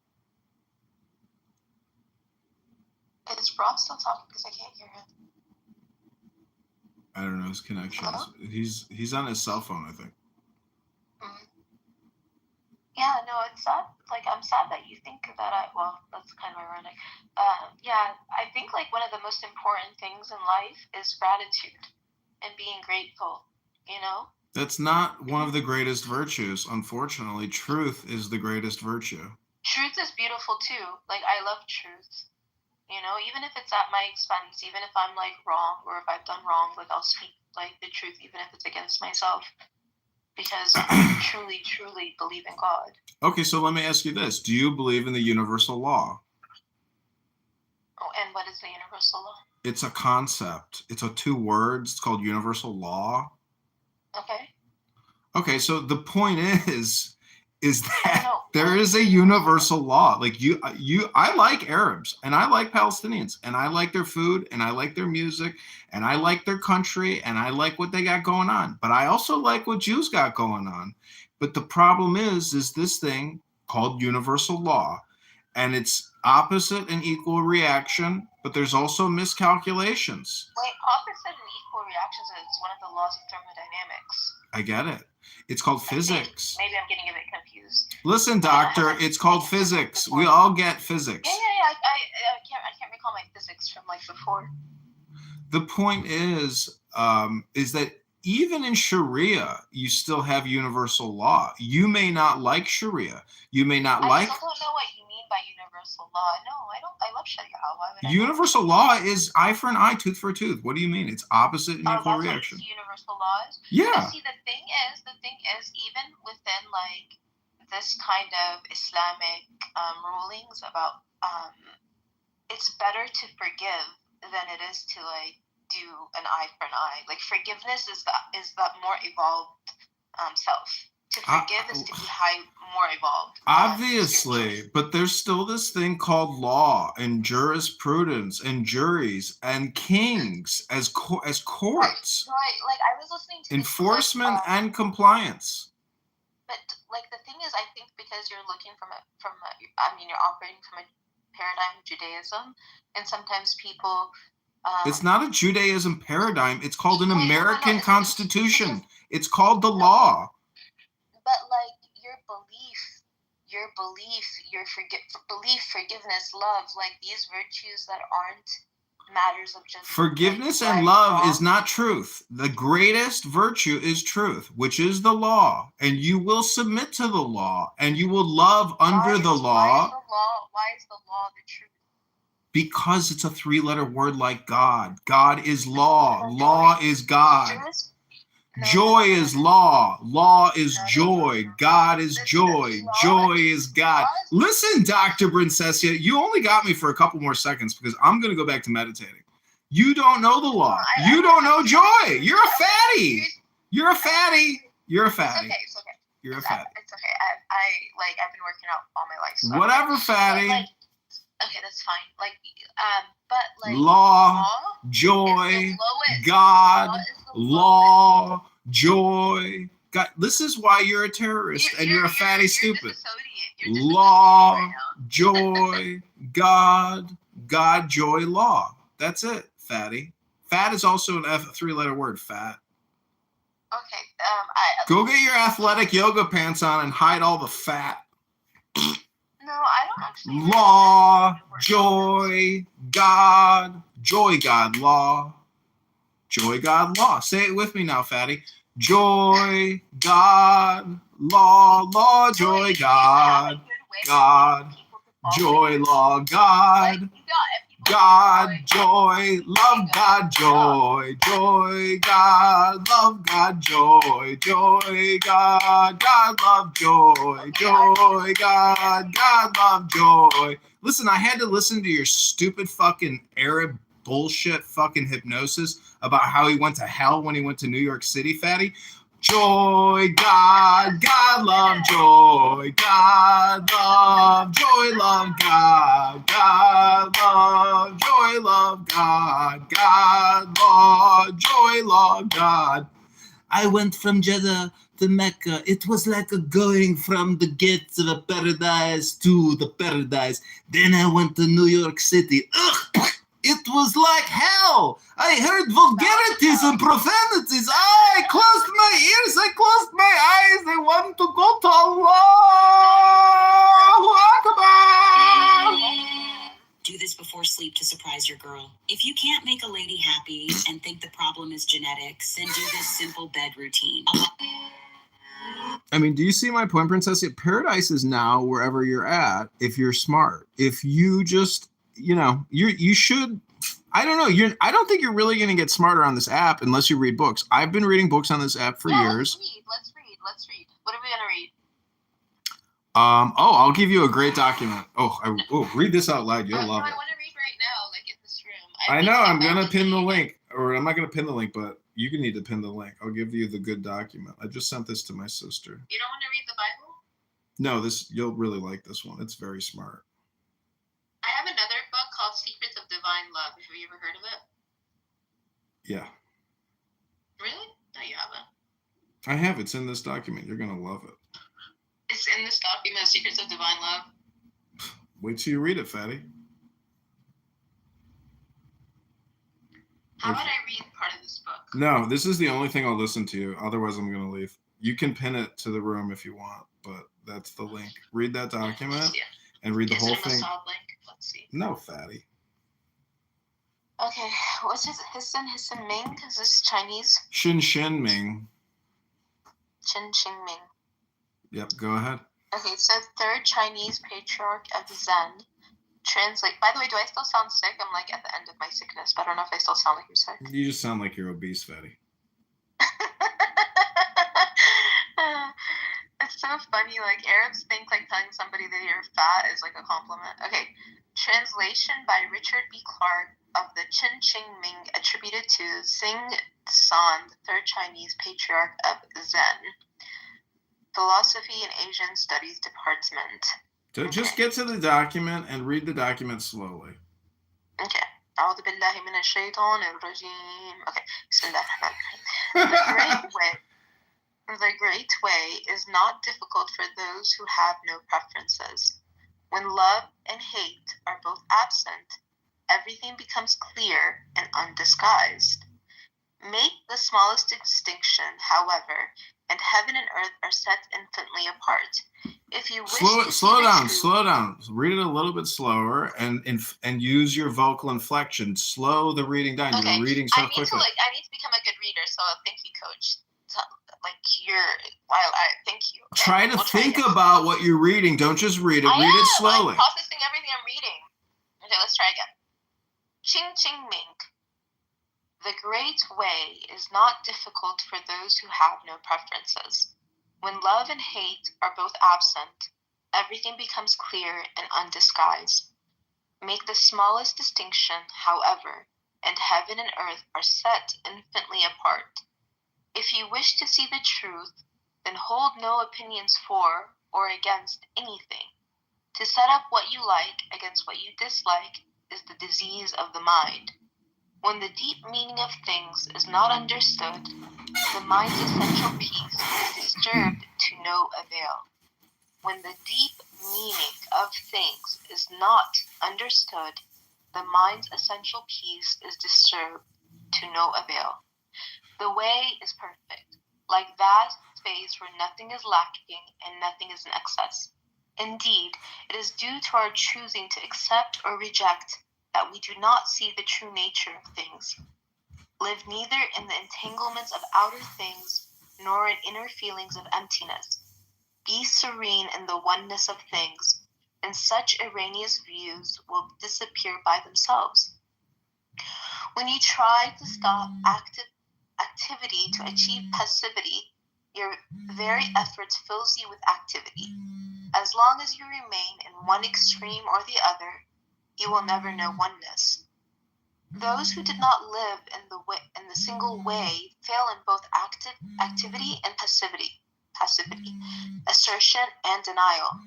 Is Rob still talking? Because I can't hear him. I don't know his connection. Hello? He's on his cell phone, I think. Yeah, no, it's sad. Like, I'm sad that you think that well, that's kind of ironic. Yeah, I think, like, one of the most important things in life is gratitude and being grateful, you know? That's not one of the greatest virtues. Unfortunately, truth is the greatest virtue. Truth is beautiful, too. Like, I love truth. You know, even if it's at my expense, even if I'm, like, wrong, or if I've done wrong, like, I'll speak, like, the truth, even if it's against myself. Because I truly, truly believe in God. Okay, so let me ask you this. Do you believe in the universal law? Oh, and what is the universal law? It's a concept. It's 2 words. It's called universal law. Okay. Okay, so the point is that there is a universal law. Like I like Arabs and I like Palestinians and I like their food and I like their music and I like their country and I like what they got going on. But I also like what Jews got going on. But the problem is this thing called universal law, and it's opposite and equal reaction, but there's also miscalculations. Wait, opposite and equal reactions is one of the laws of thermodynamics. I get it. It's called physics. Maybe I'm getting a bit confused. Listen, doctor, it's called physics. We all get physics. Yeah. I can't recall my physics from like before. The point is that even in Sharia, you still have universal law. You may not like Sharia. You may not like. I still don't know what you mean by universal law. No, I don't. I love Sharia. Why would I? Universal law is eye for an eye, tooth for a tooth. What do you mean? It's opposite and equal that's reaction. What universal laws. Yeah. But see, the thing is, even within like this kind of Islamic rulings about it's better to forgive than it is to like do an eye for an eye. Like forgiveness is the more evolved self. To forgive is to be more evolved. Obviously, but there's still this thing called law and jurisprudence and juries and kings as courts. Right. Like I was listening to enforcement and compliance. But like the thing is, I think because you're looking you're operating from a paradigm of Judaism, and sometimes people. It's not a Judaism paradigm. It's called an American Constitution. It's called the law. But like your belief, forgiveness, love, like these virtues that aren't matters of just forgiveness and love is not truth. The greatest virtue is truth, which is the law, and you will submit to the law, and you will love under the law. Why is the law the truth? Because it's a 3-letter word like God. God is law. Law is God. Joy is law. Law is joy. God is joy. Joy is God. Listen, Dr. Princessia, you only got me for a couple more seconds because I'm going to go back to meditating. You don't know the law. You don't know joy. You're a fatty. You're a fatty. You're a fatty. It's okay. You're a fatty. It's okay. I've been working out all my life. So whatever, fatty. Okay, that's fine. Like, but like law, joy, God, joy. God, this is why you're a terrorist and you're a fatty stupid. law, joy, God, God, joy, law. That's it, fatty. Fat is also a three-letter word, fat. Okay. Go get your athletic yoga pants on and hide all the fat. No, I don't actually. Law, joy, God, joy, God, law. Joy, God, law. Say it with me now, fatty. Joy, God, law, joy, God, God, joy, law, God, God, joy, love, God, joy, joy, God, love, God, joy, joy, God, God, love, joy, joy, God, God, love, joy. Listen, I had to listen to your stupid fucking Arab bullshit fucking hypnosis about how he went to hell when he went to New York City, fatty. Joy, God, God, love, joy, God, love, joy, love, God, God, love, joy, love, God, God, love, joy, love, God. I went from Jeddah to Mecca. It was like a going from the gates of a paradise to the paradise. Then I went to New York City. Ugh! It was like hell. I heard vulgarities and profanities. I closed my ears. I closed my eyes. I want to go to Allahu Akbar. Do this before sleep to surprise your girl. If you can't make a lady happy and think the problem is genetics, then do this simple bed routine. I mean, do you see my point, Princess? Paradise is now wherever you're at if you're smart. If you just, you should, I don't know, I don't think you're really going to get smarter on this app unless you read books. I've been reading books on this app for years. Let's read. What are we going to read? I'll give you a great document. Read this out loud. You'll love it. I want to read right now, like in this room. I know, I'm going to pin the link. Or I'm not going to pin the link, but you can need to pin the link. I'll give you the good document. I just sent this to my sister. You don't want to read the Bible? No, you'll really like this one. It's very smart. I have another book called Secrets of Divine Love. Have you ever heard of it? Yeah. Really? No, you haven't. I have. It's in this document. You're going to love it. It's in this document, Secrets of Divine Love. Wait till you read it, fatty. How about I read part of this book? No, this is the only thing I'll listen to you. Otherwise, I'm going to leave. You can pin it to the room if you want, but that's the link. Read that document and read the whole thing. Is it a Mossad link? Let's see. No, fatty. Okay, what's his Hissen Ming? Is this Chinese? Xin Ming. Qin Ming. Yep, go ahead. Okay, so third Chinese patriarch of Zen. Translate. By the way, do I still sound sick? I'm like at the end of my sickness, but I don't know if I still sound like I'm sick. You just sound like you're obese, fatty. It's so funny. Like Arabs think like telling somebody that you're fat is like a compliment. Okay, translation by Richard B. Clark of the Qin Ming, attributed to Xing San, the third Chinese patriarch of Zen. Philosophy and Asian Studies Department. Just get to the document and read the document slowly. Okay. أعوذ بالله من الشيطان الرجيم. Okay. بسم الله الرحمن الرحيم. The great way is not difficult for those who have no preferences. When love and hate are both absent, everything becomes clear and undisguised. Make the smallest distinction, however, and heaven and earth are set infinitely apart. If you wish slow down. Read it a little bit slower and use your vocal inflection. Slow the reading down. Okay. You're reading so quickly. I need to become a good reader, so thank you, coach. Thank you. Okay, Try to think about what you're reading. Don't just read it. Read it slowly. I'm processing everything I'm reading. Okay, let's try again. Qin Ming. The great way is not difficult for those who have no preferences. When love and hate are both absent, everything becomes clear and undisguised. Make the smallest distinction, however, and heaven and earth are set infinitely apart. If you wish to see the truth, then hold no opinions for or against anything. To set up what you like against what you dislike is the disease of the mind. When the deep meaning of things is not understood, the mind's essential peace is disturbed to no avail. When the deep meaning of things is not understood, the mind's essential peace is disturbed to no avail. The way is perfect, like vast space where nothing is lacking and nothing is in excess. Indeed, it is due to our choosing to accept or reject that we do not see the true nature of things. Live neither in the entanglements of outer things nor in inner feelings of emptiness. Be serene in the oneness of things, and such erroneous views will disappear by themselves. When you try to stop activity to achieve passivity, your very efforts fills you with activity. As long as you remain in one extreme or the other, you will never know oneness. Those who did not live in the single way fail in both activity and passivity, assertion and denial.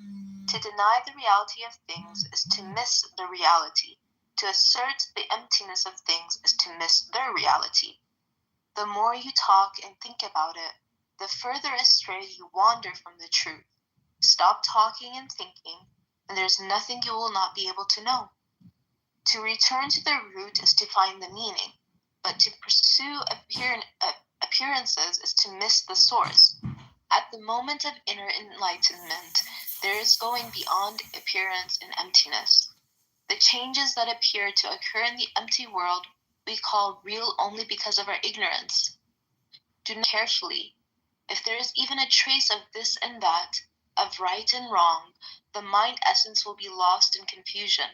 To deny the reality of things is to miss the reality. To assert the emptiness of things is to miss their reality. The more you talk and think about it, the further astray you wander from the truth. Stop talking and thinking, and there's nothing you will not be able to know. To return to the root is to find the meaning, but to pursue appearances is to miss the source. At the moment of inner enlightenment, there is going beyond appearance and emptiness. The changes that appear to occur in the empty world we call real only because of our ignorance. Do not carefully. If there is even a trace of this and that, of right and wrong, the mind essence will be lost in confusion.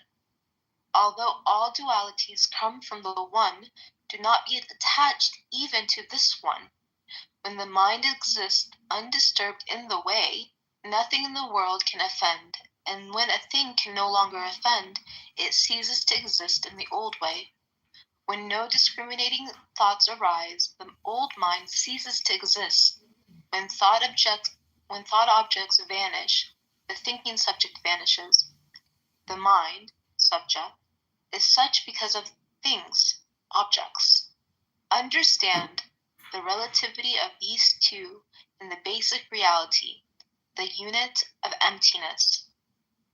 Although all dualities come from the one, do not be attached even to this one. When the mind exists undisturbed in the way, nothing in the world can offend, and when a thing can no longer offend, it ceases to exist in the old way. When no discriminating thoughts arise, the old mind ceases to exist. When thought objects vanish, the thinking subject vanishes. The mind, subject, is such because of things, objects. Understand the relativity of these two in the basic reality, the unit of emptiness.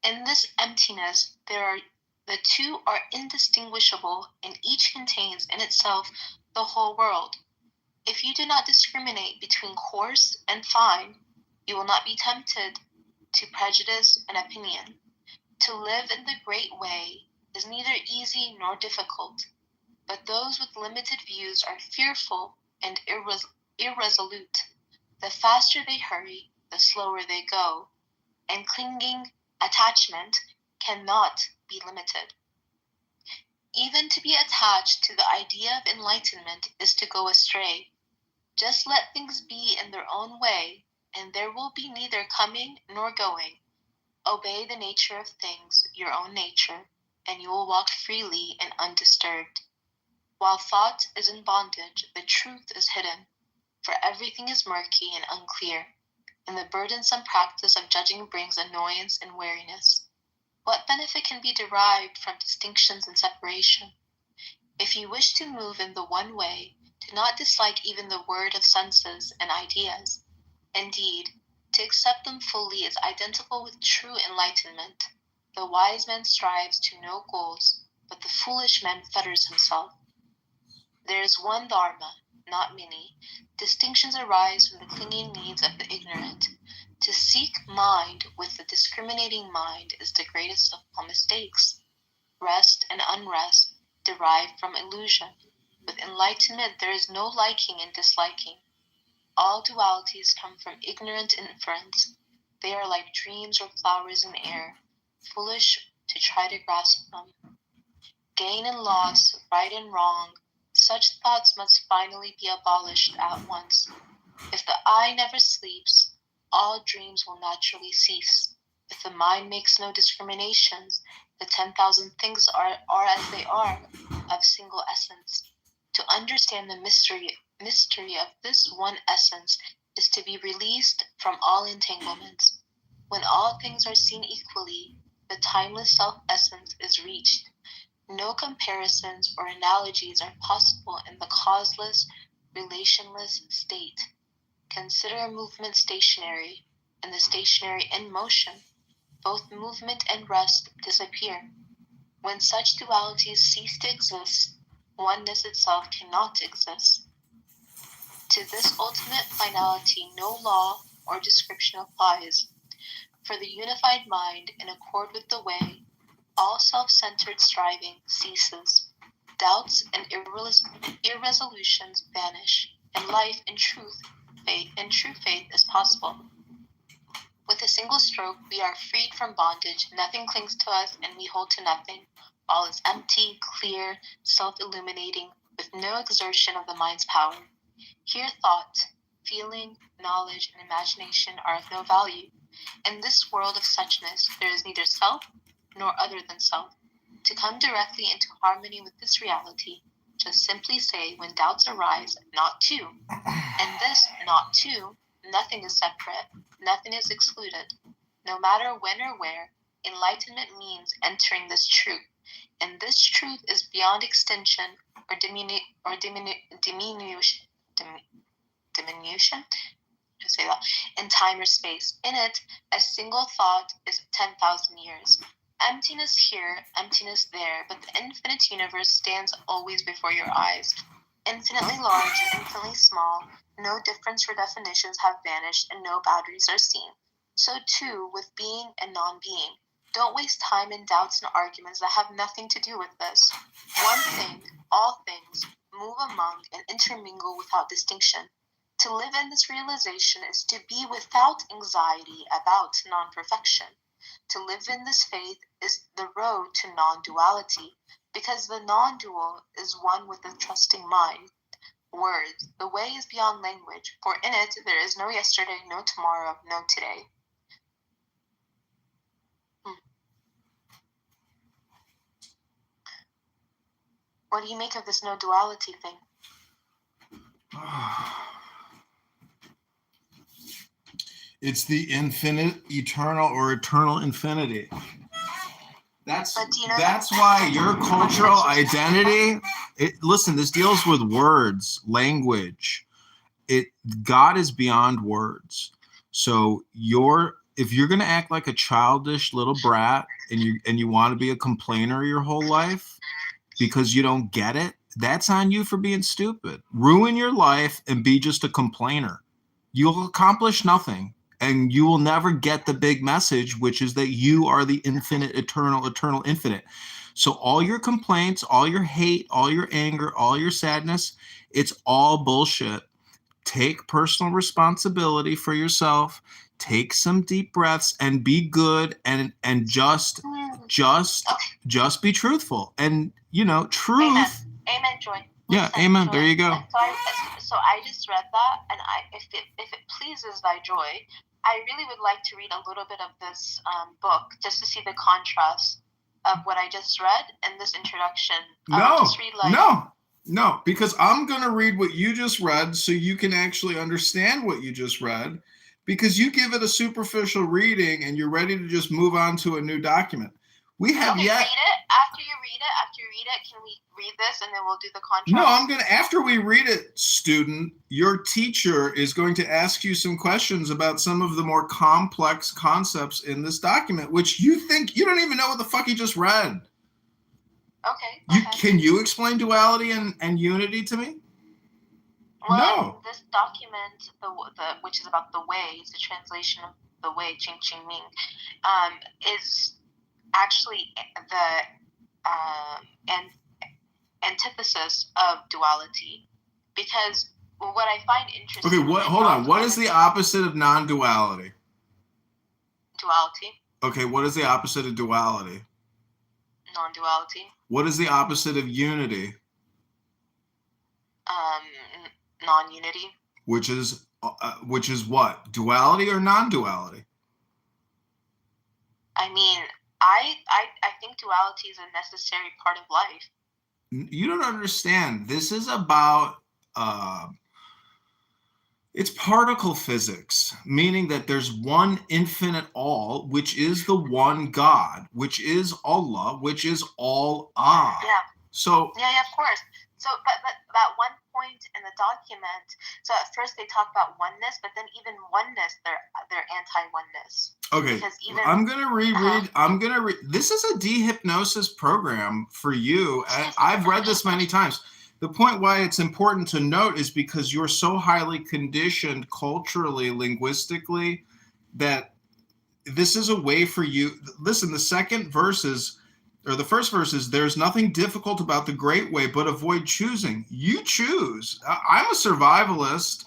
In this emptiness, the two are indistinguishable, and each contains in itself the whole world. If you do not discriminate between coarse and fine, you will not be tempted to prejudice and opinion. To live in the great way is neither easy nor difficult, but those with limited views are fearful and irresolute. The faster they hurry, the slower they go, and clinging attachment cannot be limited. Even to be attached to the idea of enlightenment is to go astray. Just let things be in their own way, and there will be neither coming nor going. Obey the nature of things, your own nature, and you will walk freely and undisturbed. While thought is in bondage, the truth is hidden, for everything is murky and unclear, and the burdensome practice of judging brings annoyance and weariness. What benefit can be derived from distinctions and separation? If you wish to move in the one way, do not dislike even the word of senses and ideas. Indeed, to accept them fully is identical with true enlightenment. The wise man strives to no goals, but the foolish man fetters himself. There is one Dharma, not many. Distinctions arise from the clinging needs of the ignorant. To seek mind with the discriminating mind is the greatest of all mistakes. Rest and unrest derive from illusion. With enlightenment, there is no liking and disliking. All dualities come from ignorant inference. They are like dreams or flowers in air, foolish to try to grasp them. Gain and loss, right and wrong, such thoughts must finally be abolished at once. If the eye never sleeps, all dreams will naturally cease. If the mind makes no discriminations, the 10,000 things are as they are, of single essence. To understand the mystery of this one essence is to be released from all entanglements. When all things are seen equally, the timeless self-essence is reached. No comparisons or analogies are possible in the causeless, relationless state. Consider movement stationary. and the stationary in motion, both movement and rest disappear. When such dualities cease to exist, oneness itself cannot exist. To this ultimate finality, no law or description applies. For the unified mind, in accord with the way, all self-centered striving ceases. Doubts and irresolutions vanish, and life in true faith is possible. With a single stroke, we are freed from bondage. Nothing clings to us, and we hold to nothing. All is empty, clear, self-illuminating, with no exertion of the mind's power. Here thought, feeling, knowledge, and imagination are of no value. In this world of suchness, there is neither self nor other than self. To come directly into harmony with this reality, just simply say when doubts arise, not to. And this not to, nothing is separate, nothing is excluded. No matter when or where, enlightenment means entering this truth. And this truth is beyond extension or diminution, to say that, in time or space. In it, a single thought is 10,000 years. Emptiness here, emptiness there, but the infinite universe stands always before your eyes. Infinitely large and infinitely small, no difference or definitions have vanished and no boundaries are seen. So too with being and non-being. Don't waste time in doubts and arguments that have nothing to do with this. One thing, all things, move among and intermingle without distinction. To live in this realization is to be without anxiety about non-perfection. To live in this faith is the road to non-duality, because the non-dual is one with the trusting mind. Words, the way is beyond language, for in it there is no yesterday, no tomorrow, no today. What do you make of this no duality thing? It's the infinite, eternal, or eternal infinity. That's why your cultural identity. Listen, this deals with words, language. God is beyond words. So if you're gonna act like a childish little brat and you want to be a complainer your whole life because you don't get it, that's on you for being stupid. Ruin your life and be just a complainer. You'll accomplish nothing. And you will never get the big message, which is that you are the infinite, eternal, infinite. So all your complaints, all your hate, all your anger, all your sadness, it's all bullshit. Take personal responsibility for yourself. Take some deep breaths and be good and just be truthful. And truth. Amen, Joy. Yeah, amen. There you go. So I just read that, and if it pleases thy joy, I really would like to read a little bit of this book just to see the contrast of what I just read and this introduction. No, because I'm going to read what you just read so you can actually understand what you just read, because you give it a superficial reading and you're ready to just move on to a new document. We have Read it. After you read it, can we read this and then we'll do the contrast? No, after we read it, student, your teacher is going to ask you some questions about some of the more complex concepts in this document, which you think you don't even know what the fuck you just read. Okay. Can you explain duality and unity to me? Well, No. This document, which is about the way, it's a translation of the way, Ching Ching Ming, is actually the antithesis of duality, because what I find interesting. Okay, hold on. What is the opposite of non-duality? Duality. Okay, what is the opposite of duality? Non-duality. What is the opposite of unity? Non-unity. Which is what? Duality or non-duality? I mean, I think duality is a necessary part of life. You don't understand. This is about it's particle physics, meaning that there's one infinite all, which is the one God, which is Allah, which is all. Yeah. So yeah, of course. So, but that one point in the document. So at first they talk about oneness, but then even oneness, they're anti-oneness. Okay, Because even I'm gonna reread. I'm gonna read. This is a dehypnosis program for you. And I've read this many times. The point why it's important to note is because you're so highly conditioned culturally, linguistically, that this is a way for you. Listen, the second verses, or the first verse is, there's nothing difficult about the great way, but avoid choosing. You choose. I'm a survivalist.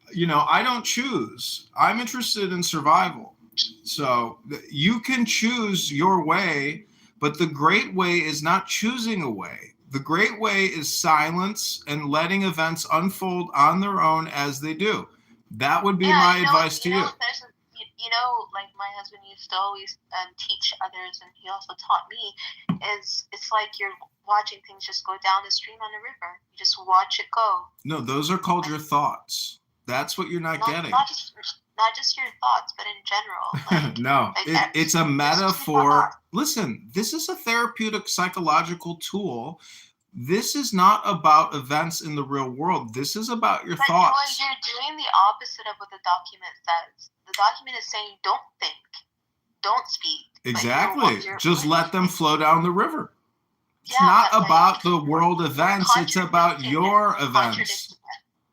I don't choose. I'm interested in survival. So you can choose your way, but the great way is not choosing a way. The great way is silence and letting events unfold on their own as they do. That would be my advice to you. Like my husband used to always teach others, and he also taught me, is it's like you're watching things just go down the stream on a river. You just watch it go. No, those are called your thoughts. That's what you're not getting. Not just your thoughts, but in general. Like, No, it's a metaphor. Listen, this is a therapeutic psychological tool. This is not about events in the real world. This is about your thoughts. You're doing the opposite of what the document says. The document is saying, don't think, don't speak. Exactly. Just let them flow down the river. It's Yeah, not but, about the world events. It's about contradicting your it. events.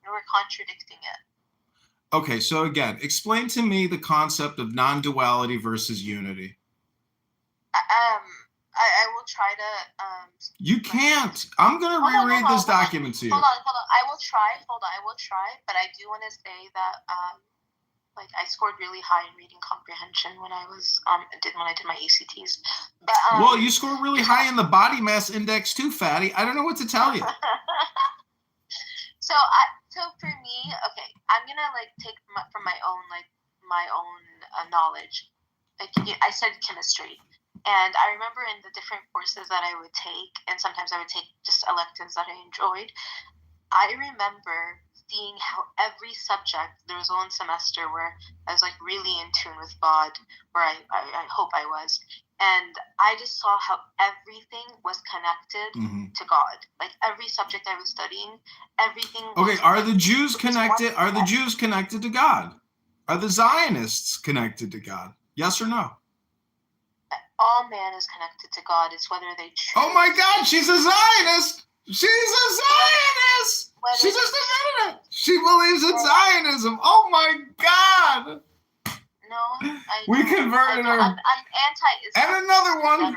We're contradicting it. Okay, so again, explain to me the concept of non-duality versus unity. I will try to. You can't. I'm going to reread this document to you. Hold on. I will try. But I do want to say that, I scored really high in reading comprehension when I did my ACTs. But well, you scored really high in the body mass index too, fatty. I don't know what to tell you. So for me, okay, I'm gonna take from my own knowledge. I studied chemistry. And I remember in the different courses that I would take, and sometimes I would take just electives that I enjoyed, I remember seeing how every subject, there was one semester where I was really in tune with God, where I hope I was. And I just saw how everything was connected to God. Like every subject I was studying, everything. Okay, are the Jews connected? Are the Jews connected to God? Are the Zionists connected to God? Yes or no? All man is connected to God. It's whether they choose. Oh my God, she's a Zionist. She's a Zionist. She's just a Zionist. She believes in Zionism. Oh my God. No, we converted her. I'm anti-Islam. And another one.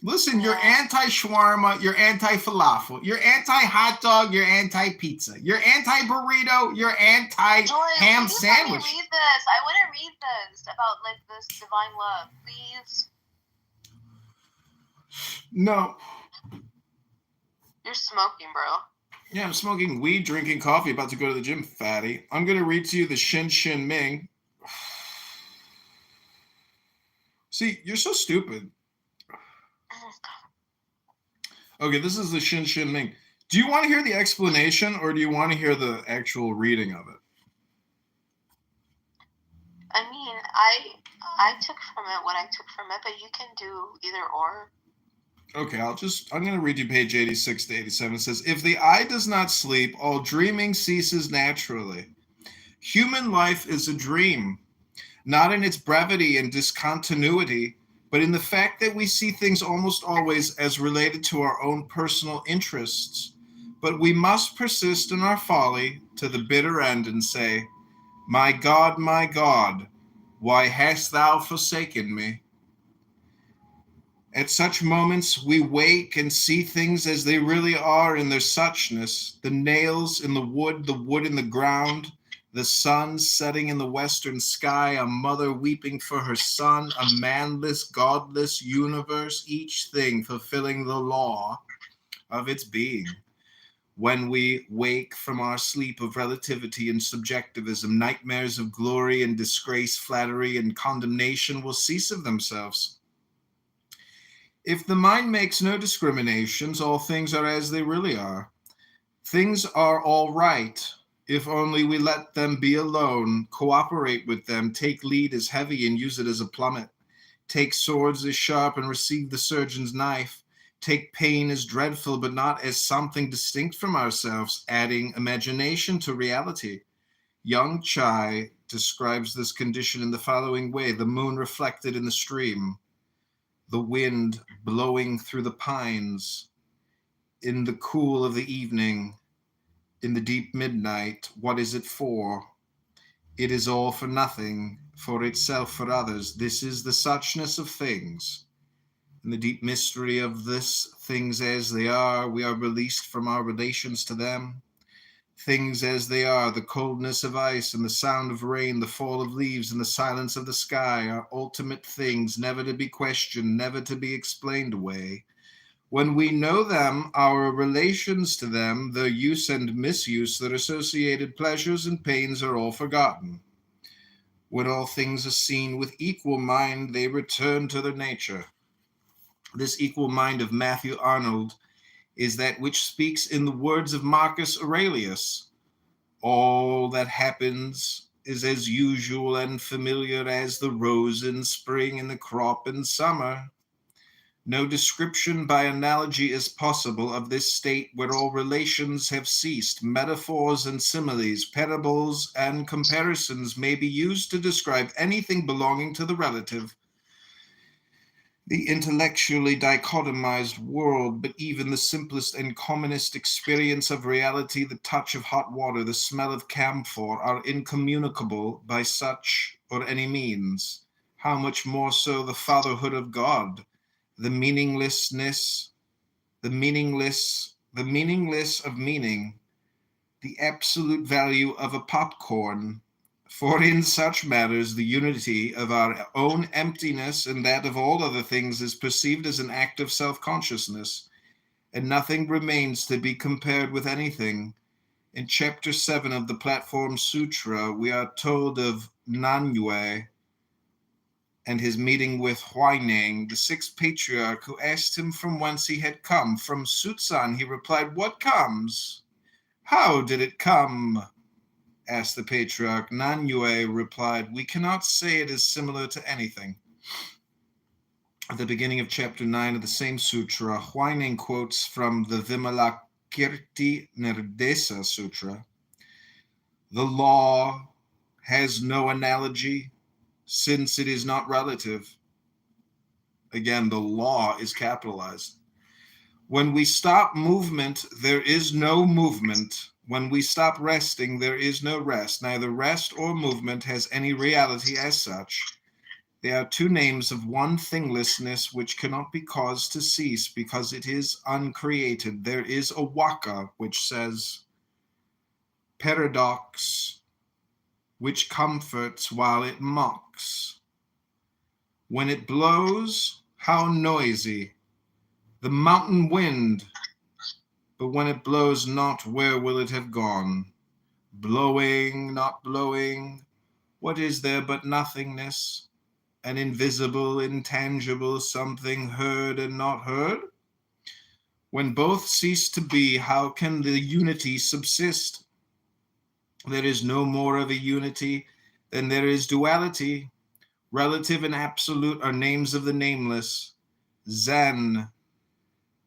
Listen, you're anti-shawarma, you're anti-falafel, you're anti-hot dog, you're anti-pizza, you're anti-burrito, you're anti-ham sandwich. I want to read this about this divine love, please. No. You're smoking, bro. Yeah, I'm smoking weed, drinking coffee, about to go to the gym, fatty. I'm going to read to you the Shin Shin Ming. See, you're so stupid. Okay, this is the Shin Shin Ming. Do you want to hear the explanation or do you want to hear the actual reading of it? I mean, I took from it what I took from it, but you can do either or. Okay, I'm going to read you page 86 to 87. It says, if the eye does not sleep, all dreaming ceases naturally. Human life is a dream, not in its brevity and discontinuity, but in the fact that we see things almost always as related to our own personal interests. But we must persist in our folly to the bitter end and say, my God, why hast thou forsaken me? At such moments we wake and see things as they really are in their suchness, the nails in the wood in the ground, the sun setting in the western sky, a mother weeping for her son, a manless, godless universe, each thing fulfilling the law of its being. When we wake from our sleep of relativity and subjectivism, nightmares of glory and disgrace, flattery and condemnation will cease of themselves. If the mind makes no discriminations, all things are as they really are. Things are all right, if only we let them be alone, cooperate with them, take lead as heavy and use it as a plummet, take swords as sharp and receive the surgeon's knife, take pain as dreadful, but not as something distinct from ourselves, adding imagination to reality. Young Chai describes this condition in the following way: the moon reflected in the stream, the wind blowing through the pines, in the cool of the evening, in the deep midnight. What is it for? It is all for nothing, for itself, for others. This is the suchness of things. In the deep mystery of this, things as they are, we are released from our relations to them. Things as they are, the coldness of ice and the sound of rain, the fall of leaves and the silence of the sky, are ultimate things, never to be questioned, never to be explained away. When we know them, our relations to them, their use and misuse, their associated pleasures and pains are all forgotten. When all things are seen with equal mind, they return to their nature. This equal mind of Matthew Arnold is that which speaks in the words of Marcus Aurelius: all that happens is as usual and familiar as the rose in spring and the crop in summer. No description by analogy is possible of this state where all relations have ceased. Metaphors and similes, parables and comparisons may be used to describe anything belonging to the relative, the intellectually dichotomized world, but even the simplest and commonest experience of reality, the touch of hot water, the smell of camphor, are incommunicable by such or any means. How much more so the fatherhood of God, the meaningless of meaning, the absolute value of a popcorn. For in such matters, the unity of our own emptiness and that of all other things is perceived as an act of self-consciousness, and nothing remains to be compared with anything. In Chapter 7 of the Platform Sutra, we are told of Nanyue and his meeting with Huineng, the sixth patriarch, who asked him from whence he had come. From Sutsan, he replied, "What comes? How did it come?" asked the patriarch. Nanyue replied, "We cannot say it is similar to anything." At the beginning of chapter 9 of the same sutra, Huineng quotes from the Vimalakirti Nirdesa Sutra: "The law has no analogy since it is not relative." Again, the law is capitalized. When we stop movement, there is no movement. When we stop resting, there is no rest. Neither rest or movement has any reality as such. They are two names of one thinglessness which cannot be caused to cease because it is uncreated. There is a waka which says, "Paradox, which comforts while it mocks. When it blows, how noisy! The mountain wind. But when it blows not, where will it have gone? Blowing, not blowing, what is there but nothingness? An invisible, intangible something heard and not heard? When both cease to be, how can the unity subsist? There is no more of a unity than there is duality. Relative and absolute are names of the nameless. Zen,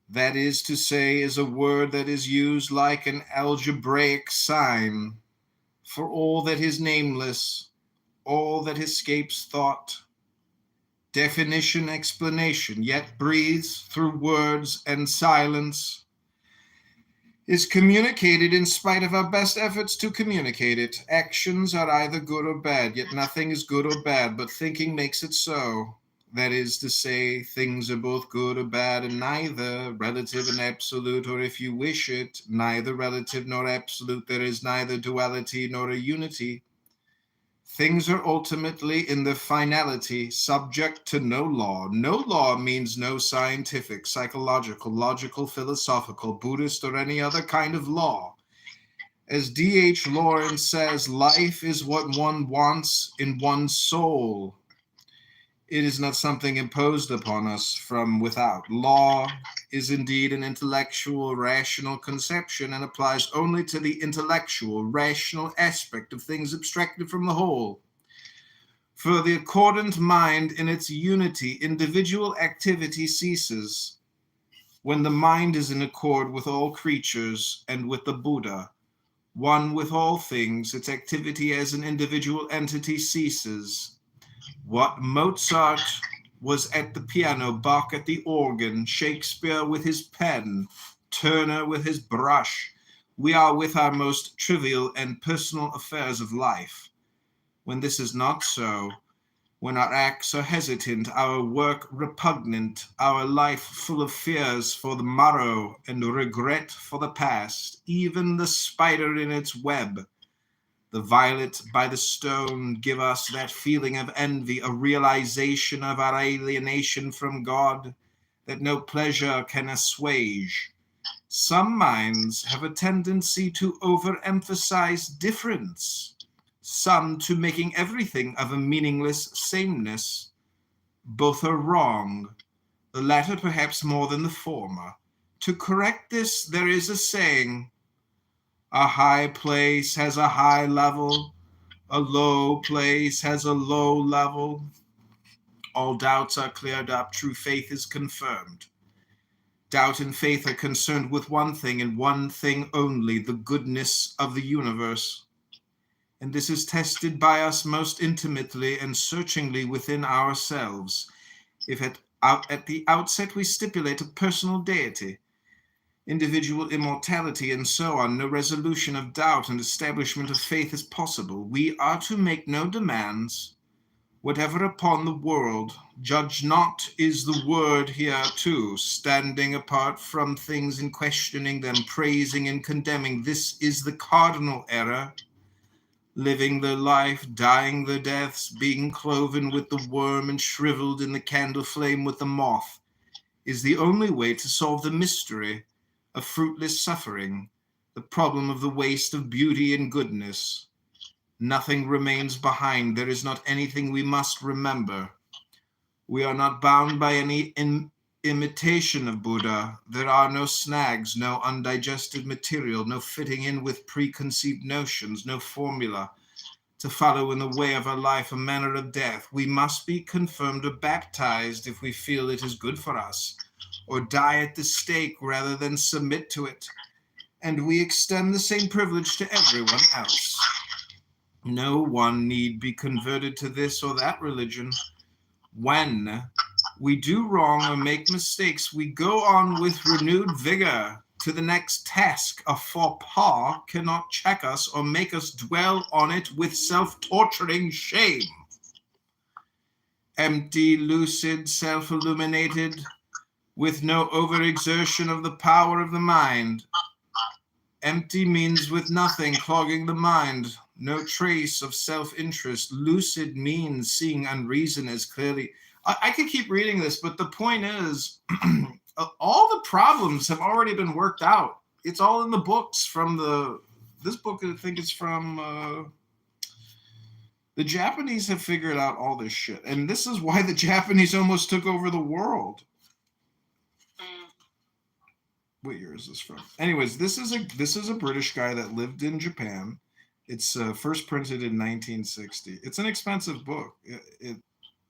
that is to say, is a word that is used like an algebraic sign for all that is nameless, all that escapes thought. Definition, explanation, yet breathes through words and silence, is communicated in spite of our best efforts to communicate it. Actions are either good or bad, yet nothing is good or bad, but thinking makes it so. That is to say, things are both good or bad, and neither relative and absolute, or if you wish it, neither relative nor absolute. There is neither duality nor a unity. Things are ultimately in their finality subject to no law. No law means no scientific, psychological, logical, philosophical, Buddhist, or any other kind of law. As D.H. Lawrence says, life is what one wants in one's soul. It is not something imposed upon us from without. Law is indeed an intellectual, rational conception and applies only to the intellectual, rational aspect of things abstracted from the whole. For the accordant mind in its unity, individual activity ceases. when the mind is in accord with all creatures and with the Buddha, one with all things, its activity as an individual entity ceases. What Mozart was at the piano, Bach at the organ, Shakespeare with his pen, Turner with his brush, we are with our most trivial and personal affairs of life. When this is not so, when our acts are hesitant, our work repugnant, our life full of fears for the morrow and regret for the past, even the spider in its web, the violet by the stone, give us that feeling of envy, a realization of our alienation from God that no pleasure can assuage. Some minds have a tendency to overemphasize difference, some to making everything of a meaningless sameness. Both are wrong, the latter perhaps more than the former. To correct this, there is a saying, a high place has a high level, a low place has a low level. All doubts are cleared up, true faith is confirmed. Doubt and faith are concerned with one thing and one thing only, the goodness of the universe. And this is tested by us most intimately and searchingly within ourselves. If at the outset we stipulate a personal deity, individual immortality, and so on, no resolution of doubt and establishment of faith is possible. We are to make no demands, whatever upon the world. Judge not is the word here too, standing apart from things and questioning them, praising and condemning. This is the cardinal error. Living the life, dying the deaths, being cloven with the worm and shriveled in the candle flame with the moth, is the only way to solve the mystery of fruitless suffering, the problem of the waste of beauty and goodness. Nothing remains behind. There is not anything we must remember. We are not bound by any imitation of Buddha. There are no snags, no undigested material, no fitting in with preconceived notions, no formula to follow in the way of our life, a manner of death. We must be confirmed or baptized if we feel it is good for us, or die at the stake rather than submit to it. And we extend the same privilege to everyone else. No one need be converted to this or that religion. When we do wrong or make mistakes, we go on with renewed vigor to the next task. A faux pas cannot check us or make us dwell on it with self-torturing shame. Empty, lucid, self-illuminated, with no overexertion of the power of the mind. Empty means with nothing clogging the mind, no trace of self-interest. Lucid means seeing unreason as clearly. I could keep reading this, but the point is, all the problems have already been worked out. It's all in the books from this book, I think it's from, the Japanese have figured out all this shit. And this is why the Japanese almost took over the world. What year is this from? Anyways, this is a British guy that lived in Japan. It's first printed in 1960. It's an expensive book.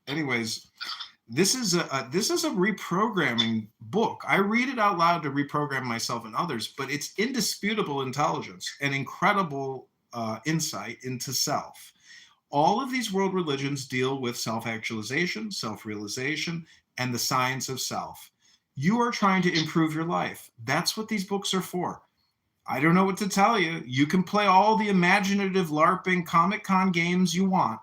Anyways, this is a reprogramming book. I read it out loud to reprogram myself and others, but it's indisputable intelligence and incredible insight into self. All of these world religions deal with self-actualization, self-realization, and the science of self. You are trying to improve your life. That's what these books are for. I don't know what to tell you. You can play all the imaginative LARPing Comic-Con games you want,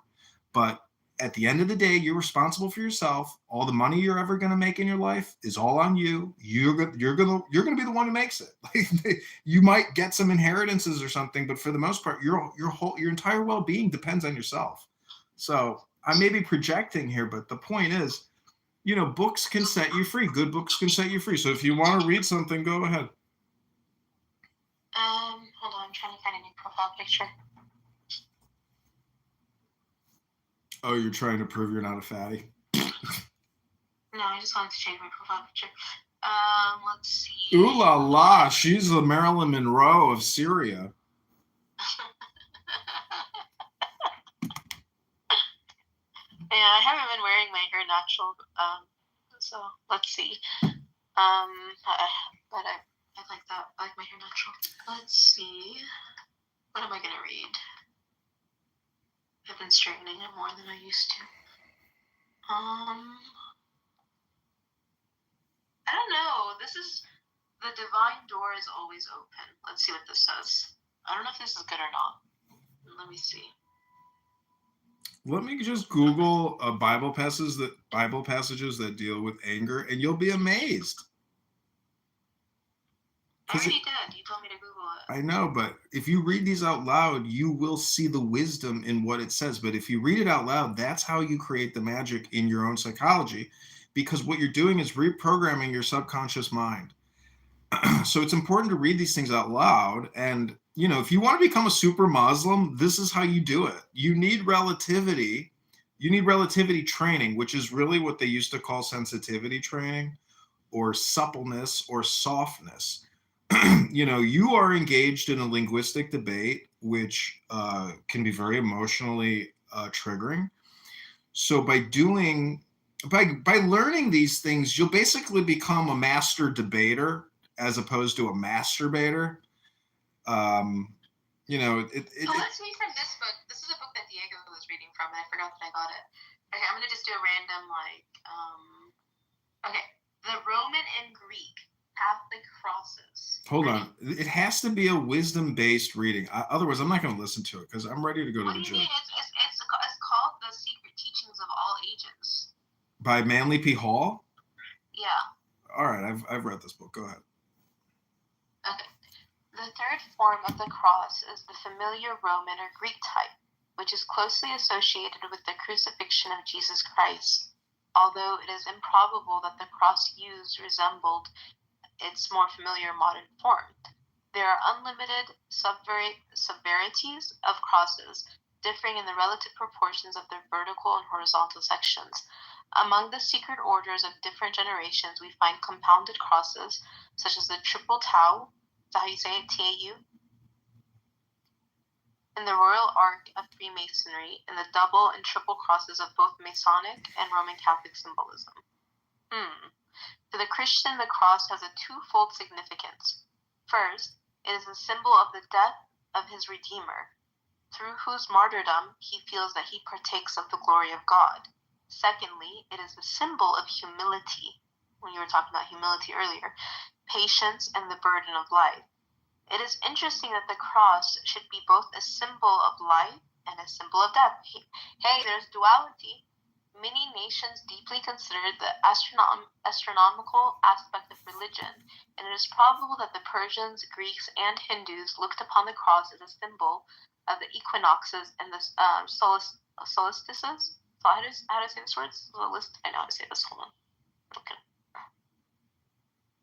but at the end of the day, you're responsible for yourself. All the money you're ever going to make in your life is all on you. You're going to be the one who makes it. You might get some inheritances or something, but for the most part, your entire well-being depends on yourself. So I may be projecting here, but the point is, books can set you free. Good books can set you free. So if you want to read something, go ahead. Hold on, I'm trying to find a new profile picture. Oh, you're trying to prove you're not a fatty? No, I just wanted to change my profile picture. Let's see. Ooh la la, she's the Marilyn Monroe of Syria. Yeah, I haven't been wearing my hair natural, so let's see. But I like that. I like my hair natural. Let's see. What am I gonna read? I've been straightening it more than I used to. I don't know. This is the divine door is always open. Let's see what this says. I don't know if this is good or not. Let me see. Let me just Google Bible passages that deal with anger, and you'll be amazed. I already did. You told me to Google it. I know, but if you read these out loud, you will see the wisdom in what it says. But if you read it out loud, that's how you create the magic in your own psychology, because what you're doing is reprogramming your subconscious mind. So it's important to read these things out loud. And, you know, if you want to become a super Muslim, this is how you do it. You need relativity. You need relativity training, which is really what they used to call sensitivity training, or suppleness, or softness. You know, you are engaged in a linguistic debate, which can be very emotionally triggering. So by learning these things, you'll basically become a master debater as opposed to a masturbator. You know, let's read from this book. This is a book that Diego was reading from, and I forgot that I got it. Okay, I'm gonna just do a random okay, the Roman and Greek Catholic crosses. Hold on, it has to be a wisdom-based reading. Otherwise, I'm not going to listen to it because I'm ready to go to the gym. It's called The Secret Teachings of All Ages by Manly P. Hall. Yeah. All right, I've read this book. Go ahead. Okay. The third form of the cross is the familiar Roman or Greek type, which is closely associated with the crucifixion of Jesus Christ, although it is improbable that the cross used resembled its more familiar modern form. There are unlimited severities of crosses, differing in the relative proportions of their vertical and horizontal sections. Among the secret orders of different generations, we find compounded crosses, such as the triple tau, is that how you say it, T-A-U? In the Royal Ark of Freemasonry, and the double and triple crosses of both Masonic and Roman Catholic symbolism. For the Christian, the cross has a twofold significance. First, it is a symbol of the death of his Redeemer, through whose martyrdom he feels that he partakes of the glory of God. Secondly, it is a symbol of humility, when you were talking about humility earlier, patience, and the burden of life. It is interesting that the cross should be both a symbol of life and a symbol of death. Hey, there's duality. Many nations deeply considered the astronomical aspect of religion, and it is probable that the Persians, Greeks, and Hindus looked upon the cross as a symbol of the equinoxes and the solstices. So how to say this word? I know how to say this. Hold on. Okay.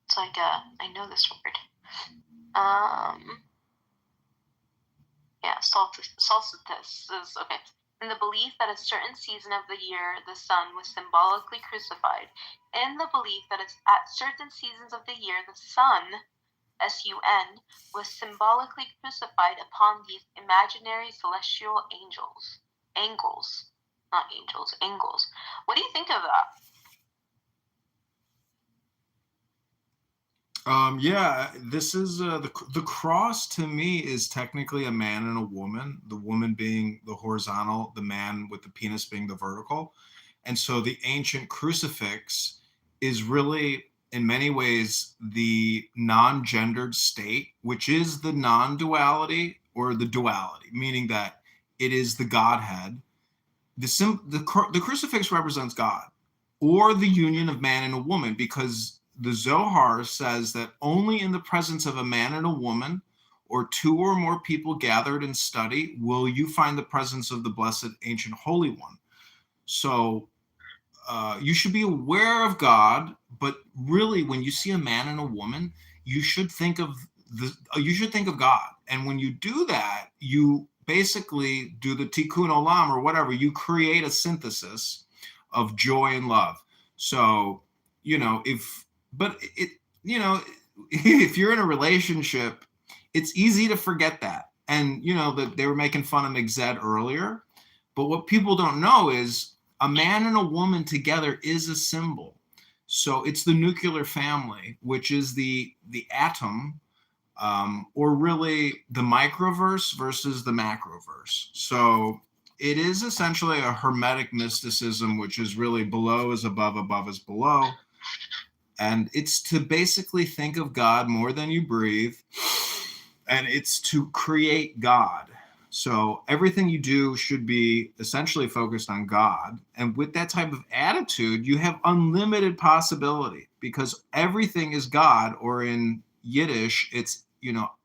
It's like I know this word. Yeah, solstices. Okay. In the belief that a certain season of the year the sun was symbolically crucified. In the belief that at certain seasons of the year the sun, S-U-N, was symbolically crucified upon these imaginary celestial angels. Angles. Not angels, angles. What do you think of that? Yeah, this is the cross to me is technically a man and a woman, the woman being the horizontal, the man with the penis being the vertical. And so the ancient crucifix is really, in many ways, the non-gendered state, which is the non-duality or the duality, meaning that it is the Godhead. The crucifix represents God, or the union of man and a woman, because the Zohar says that only in the presence of a man and a woman, or two or more people gathered in study, will you find the presence of the blessed ancient Holy One. So you should be aware of God, but really, when you see a man and a woman, you should think of God. And when you do that, you basically do the tikkun olam or whatever. You create a synthesis of joy and love. So, if you're in a relationship, it's easy to forget that. And, that they were making fun of McZed earlier. But what people don't know is a man and a woman together is a symbol. So it's the nuclear family, which is the atom, or really the microverse versus the macroverse. So it is essentially a hermetic mysticism, which is really below is above is below. And it's to basically think of God more than you breathe. And it's to create God. So everything you do should be essentially focused on God. And with that type of attitude, you have unlimited possibility because everything is God, or in Yiddish, it's,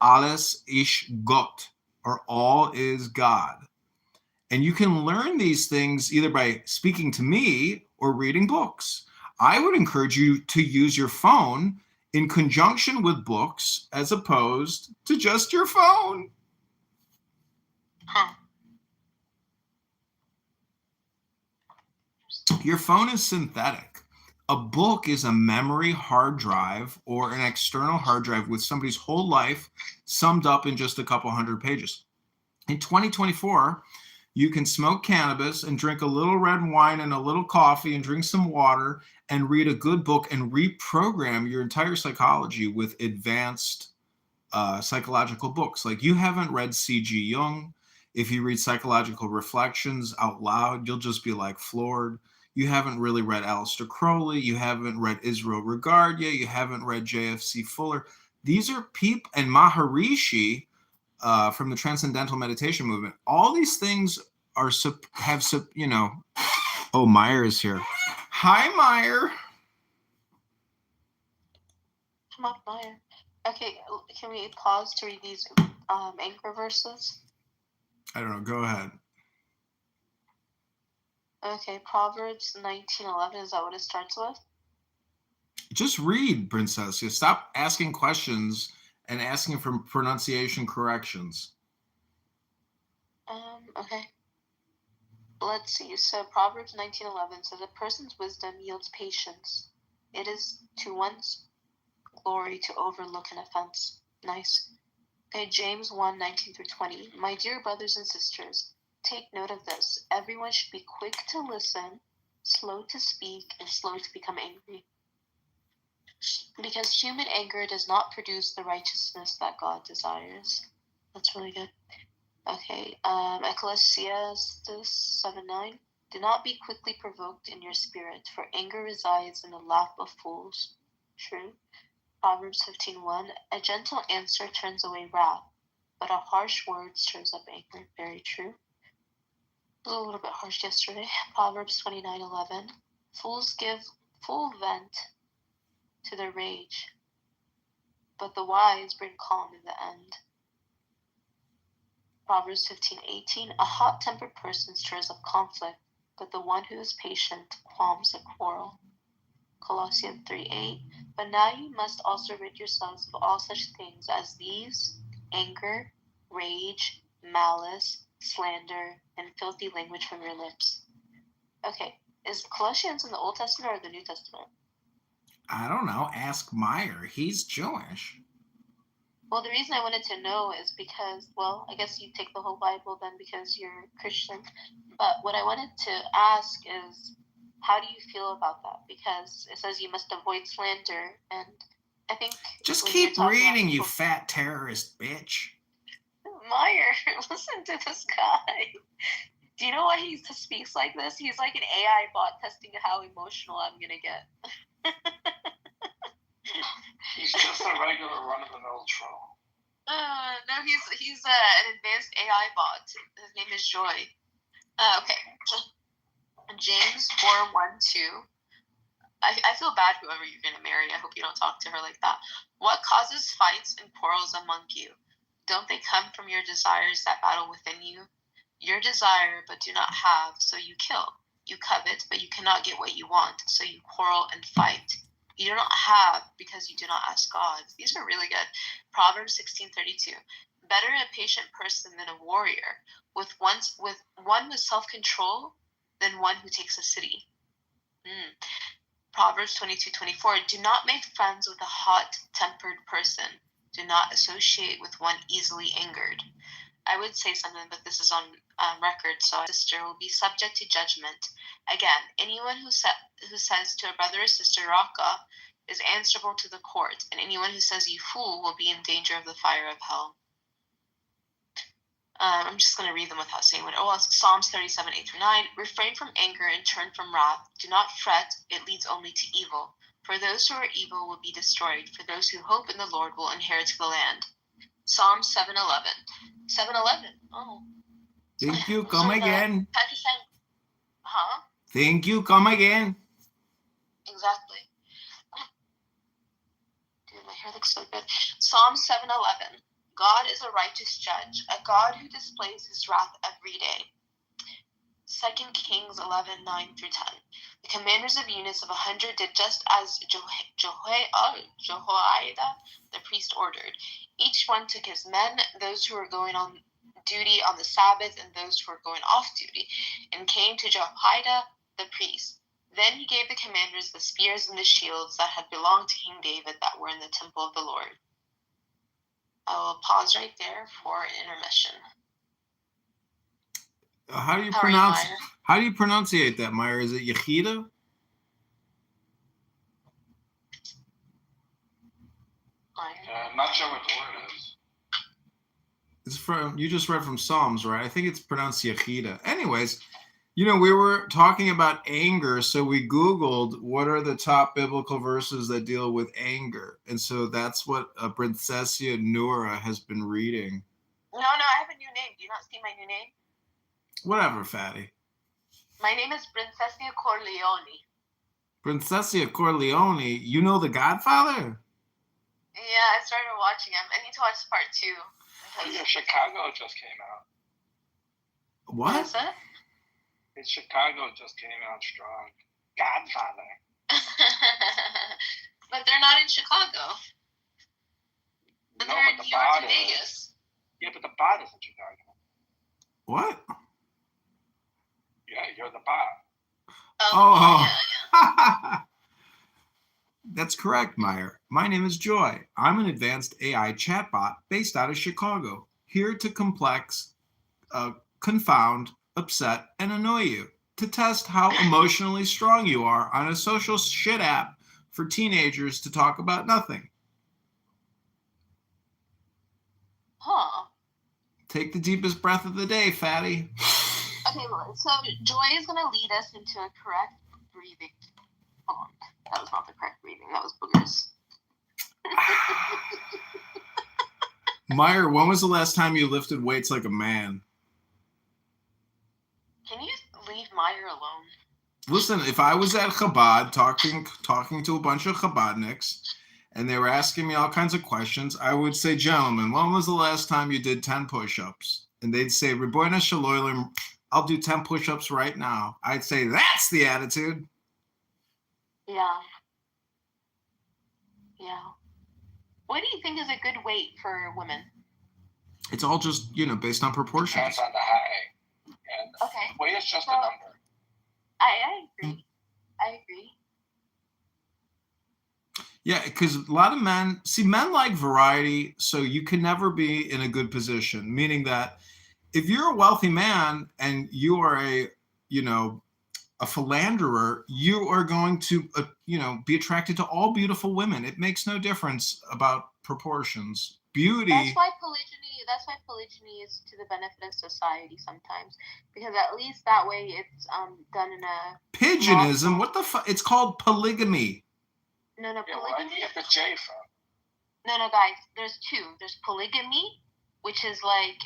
alles ist Gott, or all is God. And you can learn these things either by speaking to me or reading books. I would encourage you to use your phone in conjunction with books as opposed to just your phone. Huh. Your phone is synthetic. A book is a memory hard drive or an external hard drive with somebody's whole life summed up in just a couple hundred pages. In 2024, you can smoke cannabis and drink a little red wine and a little coffee and drink some water and read a good book and reprogram your entire psychology with advanced psychological books. Like, you haven't read C.G. Jung. If you read Psychological Reflections out loud, you'll just be like floored. You haven't really read Aleister Crowley. You haven't read Israel Regardie. You haven't read J.F.C. Fuller. These are people, and Maharishi from the Transcendental Meditation Movement. All these things Oh, Meyer is here. Hi, Meyer. Come on, Meyer. Okay, can we pause to read these anchor verses? I don't know. Go ahead. Okay, Proverbs 19:11. Is that what it starts with? Just read, Princess. You stop asking questions and asking for pronunciation corrections. Okay. Let's see. So Proverbs 19:11 says, "A person's wisdom yields patience. It is to one's glory to overlook an offense." Nice. Okay, James 1:19-20. "My dear brothers and sisters, take note of this. Everyone should be quick to listen, slow to speak, and slow to become angry. Because human anger does not produce the righteousness that God desires." That's really good. Okay, Ecclesiastes 7:9. "Do not be quickly provoked in your spirit, for anger resides in the lap of fools." True. Proverbs 15:1. "A gentle answer turns away wrath, but a harsh word stirs up anger." Very true. It was a little bit harsh yesterday. Proverbs 29:11. "Fools give full vent to their rage, but the wise bring calm in the end." Proverbs 15:18. "A hot-tempered person stirs up conflict, but the one who is patient calms a quarrel." Colossians 3:8. "But now you must also rid yourselves of all such things as these: anger, rage, malice, slander, and filthy language from your lips." Okay, is Colossians in the Old Testament or the New Testament? I don't know. Ask Meyer. He's Jewish. Well, the reason I wanted to know is because, well, I guess you take the whole Bible then because you're Christian. But what I wanted to ask is, how do you feel about that? Because it says you must avoid slander, and I think... Just when keep you're talking about reading, you people- fat terrorist bitch. Meyer, listen to this guy. Do you know why he speaks like this? He's like an AI bot testing how emotional I'm gonna get. He's just a regular run-of-the-mill troll. No, he's an advanced AI bot. His name is Joy. Okay. James 4:1-2. I feel bad whoever you're gonna marry. I hope you don't talk to her like that. "What causes fights and quarrels among you? Don't they come from your desires that battle within you? Your desire, but do not have, so you kill. You covet, but you cannot get what you want, so you quarrel and fight. You do not have because you do not ask God." These are really good. Proverbs 16:32. "Better a patient person than a warrior, with one with self-control than one who takes a city." Proverbs 22:24. "Do not make friends with a hot-tempered person. Do not associate with one easily angered." I would say something, but this is on record, so a sister will be subject to judgment. Again, anyone who says to a brother or sister, Raka, is answerable to the court, and anyone who says you fool will be in danger of the fire of hell. I'm just going to read them without saying what. Oh, it's Psalms 37, 8-9. Refrain from anger and turn from wrath. Do not fret, it leads only to evil. For those who are evil will be destroyed. For those who hope in the Lord will inherit the land. Psalm 7:11. 7:11. Oh. Thank you, come again. Pakistan. Huh? Thank you, come again. Exactly. Dude, my hair looks so good. Psalm 7:11. God is a righteous judge, a God who displays his wrath every day. 2 Kings 11, 9-10. The commanders of units of 100 did just as Jehoiada, the priest, ordered. Each one took his men, those who were going on duty on the Sabbath and those who were going off duty, and came to Jehoiada, the priest. Then he gave the commanders the spears and the shields that had belonged to King David that were in the temple of the Lord. I will pause right there for an intermission. How do you How are you, pronounce? Meyer? How do you pronunciate that, Meyer? Is it Yechida? I'm not sure what the word is. It's from, you just read from Psalms, right? I think it's pronounced Yechida. Anyways, you know, we were talking about anger, so we Googled what are the top biblical verses that deal with anger. And so that's what Princessia Noura has been reading. No, I have a new name. Do you not see my new name? Whatever, fatty. My name is Princessia Corleone. Princessia Corleone, you know The Godfather? Yeah, I started watching him. I need to watch part 2. Yeah, Chicago just came out. What What? is it? It's Chicago just came out strong. Godfather. But they're not in Chicago. But No, they're in but New the York bod and is. Vegas. Yeah, but the bod is in Chicago. What? Yeah, you're the bod. Oh. That's correct, Meyer. My name is Joy. I'm an advanced AI chatbot based out of Chicago, here to complex, confound, upset, and annoy you, to test how emotionally strong you are on a social shit app for teenagers to talk about nothing. Huh. Take the deepest breath of the day, fatty. Okay, so Joy is going to lead us into a correct breathing. Hold on. That was not the correct breathing. That was boogers. Meyer, when was the last time you lifted weights like a man? Can you leave Meyer alone? Listen, if I was at Chabad talking to a bunch of Chabadniks, and they were asking me all kinds of questions, I would say, gentlemen, when was the last time you did 10 push-ups? And they'd say, Ribono Shel Olam, I'll do 10 push-ups right now. I'd say, that's the attitude. Yeah. What do you think is a good weight for women? It's all just, based on proportions. Depends on the height. And Okay. weight is just a number. I agree. I agree. Yeah, because a lot of men like variety, so you can never be in a good position, meaning that if you're a wealthy man and you are a philanderer, you are going to, be attracted to all beautiful women. It makes no difference about proportions. Beauty. That's why polygyny is to the benefit of society sometimes, because at least that way it's done in a Pigeonism? What the fuck? It's called polygamy. No, Yeah, polygamy. where do you get the J from? No, guys. There's 2. There's polygamy, which is like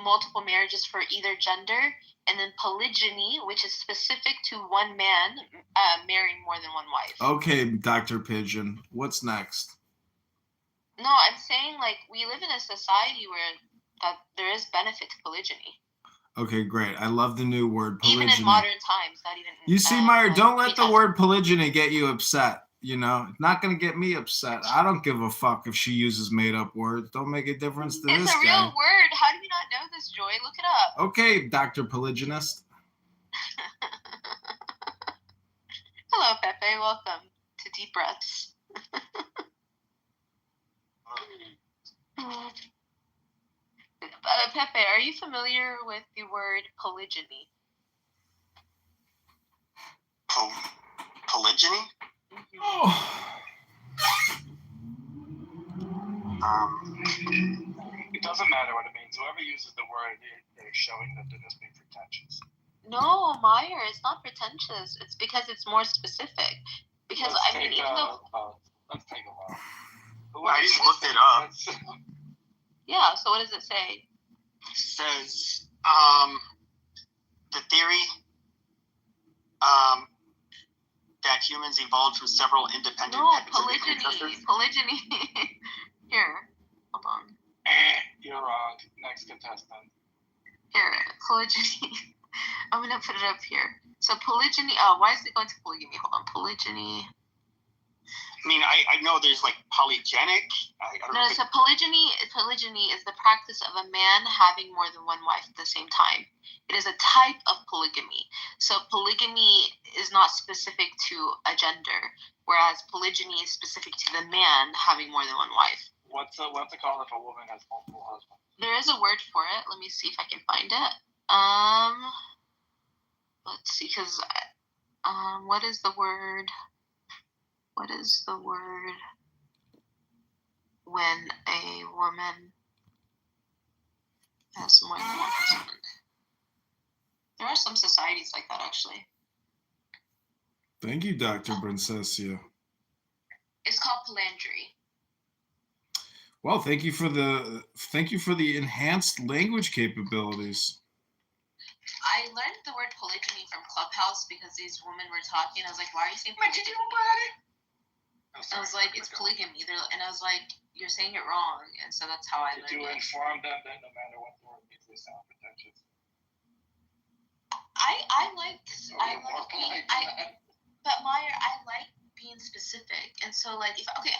multiple marriages for either gender, and then polygyny, which is specific to one man marrying more than one wife. Okay, Dr. Pigeon. What's next? No, I'm saying like we live in a society where that there is benefit to polygyny. Okay, great. I love the new word polygyny. Even in modern times, not even. You see, Meyer, don't let the word polygyny get you upset. It's not going to get me upset. I don't give a fuck if she uses made-up words. Don't make a difference to this guy. It's a real word. How do you not know this, Joy? Look it up. Okay, Dr. Polygynist. Hello, Pepe. Welcome to Deep Breaths. Pepe, are you familiar with the word polygyny? Polygyny? Oh. It doesn't matter what it means. Whoever uses the word, they're showing that they're just being pretentious. No, Meyer, it's not pretentious. It's because it's more specific. Because Let's I mean, take even though let's take a while. I just looked it up. yeah. So what does it say? It says the theory that humans evolved from several independent No, epizootic ancestors. polygyny. Here, hold on. You're wrong. Next contestant. Here, polygyny. I'm gonna put it up here. So polygyny. Oh, why is it going to polygamy? Hold on, polygyny. I mean, I know there's like polygenic. I don't No, know. so polygyny is the practice of a man having more than one wife at the same time. It is a type of polygamy. So polygamy is not specific to a gender, whereas polygyny is specific to the man having more than one wife. What's it called if a woman has multiple husbands? There is a word for it. Let me see if I can find it. Let's see, because what is the word? What is the word when a woman has more than one husband? There are some societies like that, actually. Thank you, Dr. Brincesia. It's called polyandry. Well, thank you for the enhanced language capabilities. I learned the word polygyny from Clubhouse because these women were talking. I was like, why are you saying polygamy? I was like, it's polygamy. And I was like, you're saying it wrong. And so that's how I Did learned you it. inform them that no matter what the word means, they sound pretentious? But Meyer, I like being specific. And so like,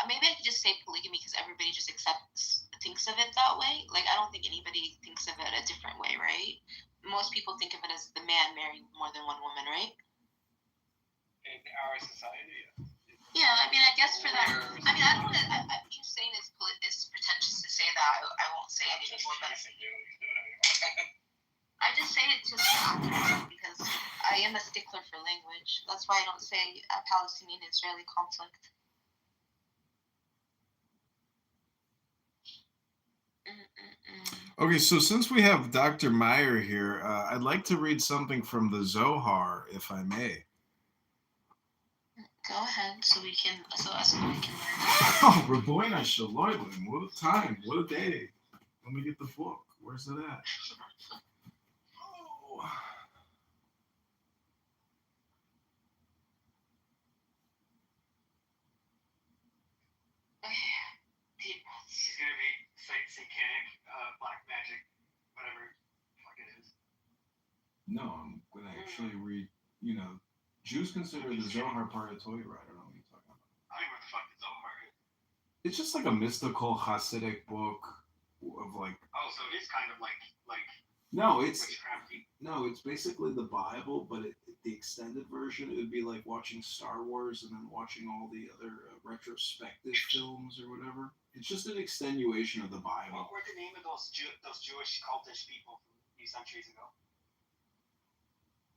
maybe I could just say polygamy because everybody just thinks of it that way. Like, I don't think anybody thinks of it a different way, right? Most people think of it as the man marrying more than one woman, right? In our society, yeah. I mean, I guess for that. I mean, I don't want to. You saying it's pretentious to say that. I won't say it anymore. But I just say it just for accuracy because I am a stickler for language. That's why I don't say a Palestinian-Israeli conflict. Okay, so since we have Dr. Meyer here, I'd like to read something from the Zohar, if I may. Go ahead, so we can learn. Oh, Raboina Shaloylim, what a time, what a day. Let me get the book. Where's it at? Oh. It's gonna be satanic, black magic, whatever the fuck it is. No, I'm gonna actually read, Jews consider the Zohar part of Torah. I don't know what you're talking about. I don't know what the fuck the Zohar is. It's just like a mystical Hasidic book of like. Oh, so it is kind of like No, it's witchcrafty. no, it's basically the Bible, but the extended version. It would be like watching Star Wars and then watching all the other retrospective films or whatever. It's just an extenuation of the Bible. What were the name of those Jewish cultish people from a few centuries ago?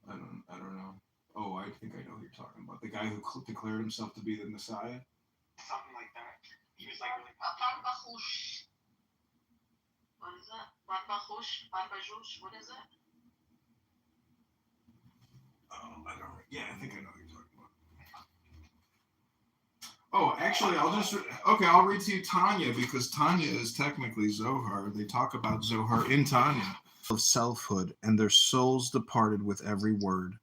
I don't know. Oh, I think I know who you're talking about. The guy who declared himself to be the Messiah. Something like that. He was like really. Barbarouche. What is that? Barbarouche? What is it? Oh, I don't. Yeah, I think I know who you're talking about. Oh, actually, I'll read to you Tanya because Tanya is technically Zohar. They talk about Zohar in Tanya. Of selfhood, and their souls departed with every word.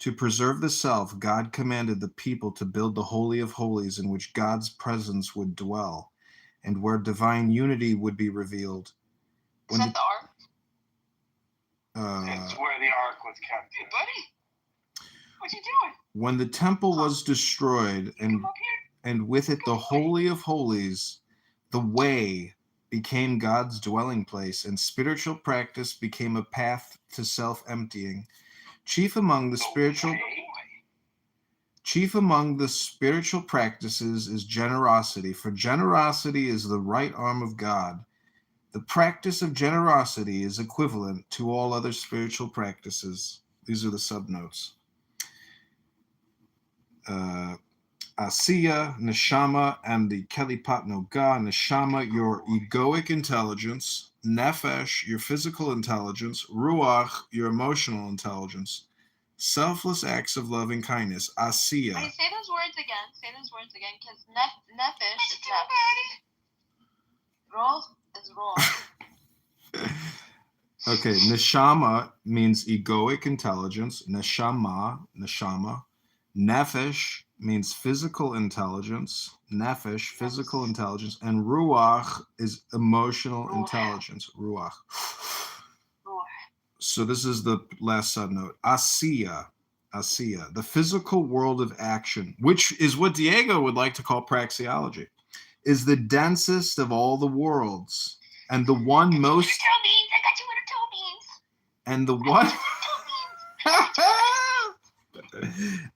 To preserve the self, God commanded the people to build the Holy of Holies in which God's presence would dwell, and where divine unity would be revealed. Is that the ark? It's where the ark was kept. Hey, buddy. What you doing? When the temple was destroyed, and with it the Holy of Holies, the way became God's dwelling place, and spiritual practice became a path to self-emptying. Chief among the spiritual practices is generosity, for generosity is the right arm of God. The practice of generosity is equivalent to all other spiritual practices. These are the subnotes. Asiya, Neshama, and the Kelipat Noga. Neshama, your egoic intelligence. Nefesh, your physical intelligence. Ruach, your emotional intelligence. Selfless acts of loving kindness. Asiya. Wait, say those words again. Say those words again, because nefesh is nefesh. Roh is roh. Okay, neshama means egoic intelligence. Neshama. Nefesh means physical intelligence. Nefesh, physical intelligence. And ruach is emotional intelligence. Ruach. So this is the last subnote. Asiya, the physical world of action, which is what Diego would like to call praxeology, is the densest of all the worlds, and the one most. Toe beans. I got you with toe beans. And the one.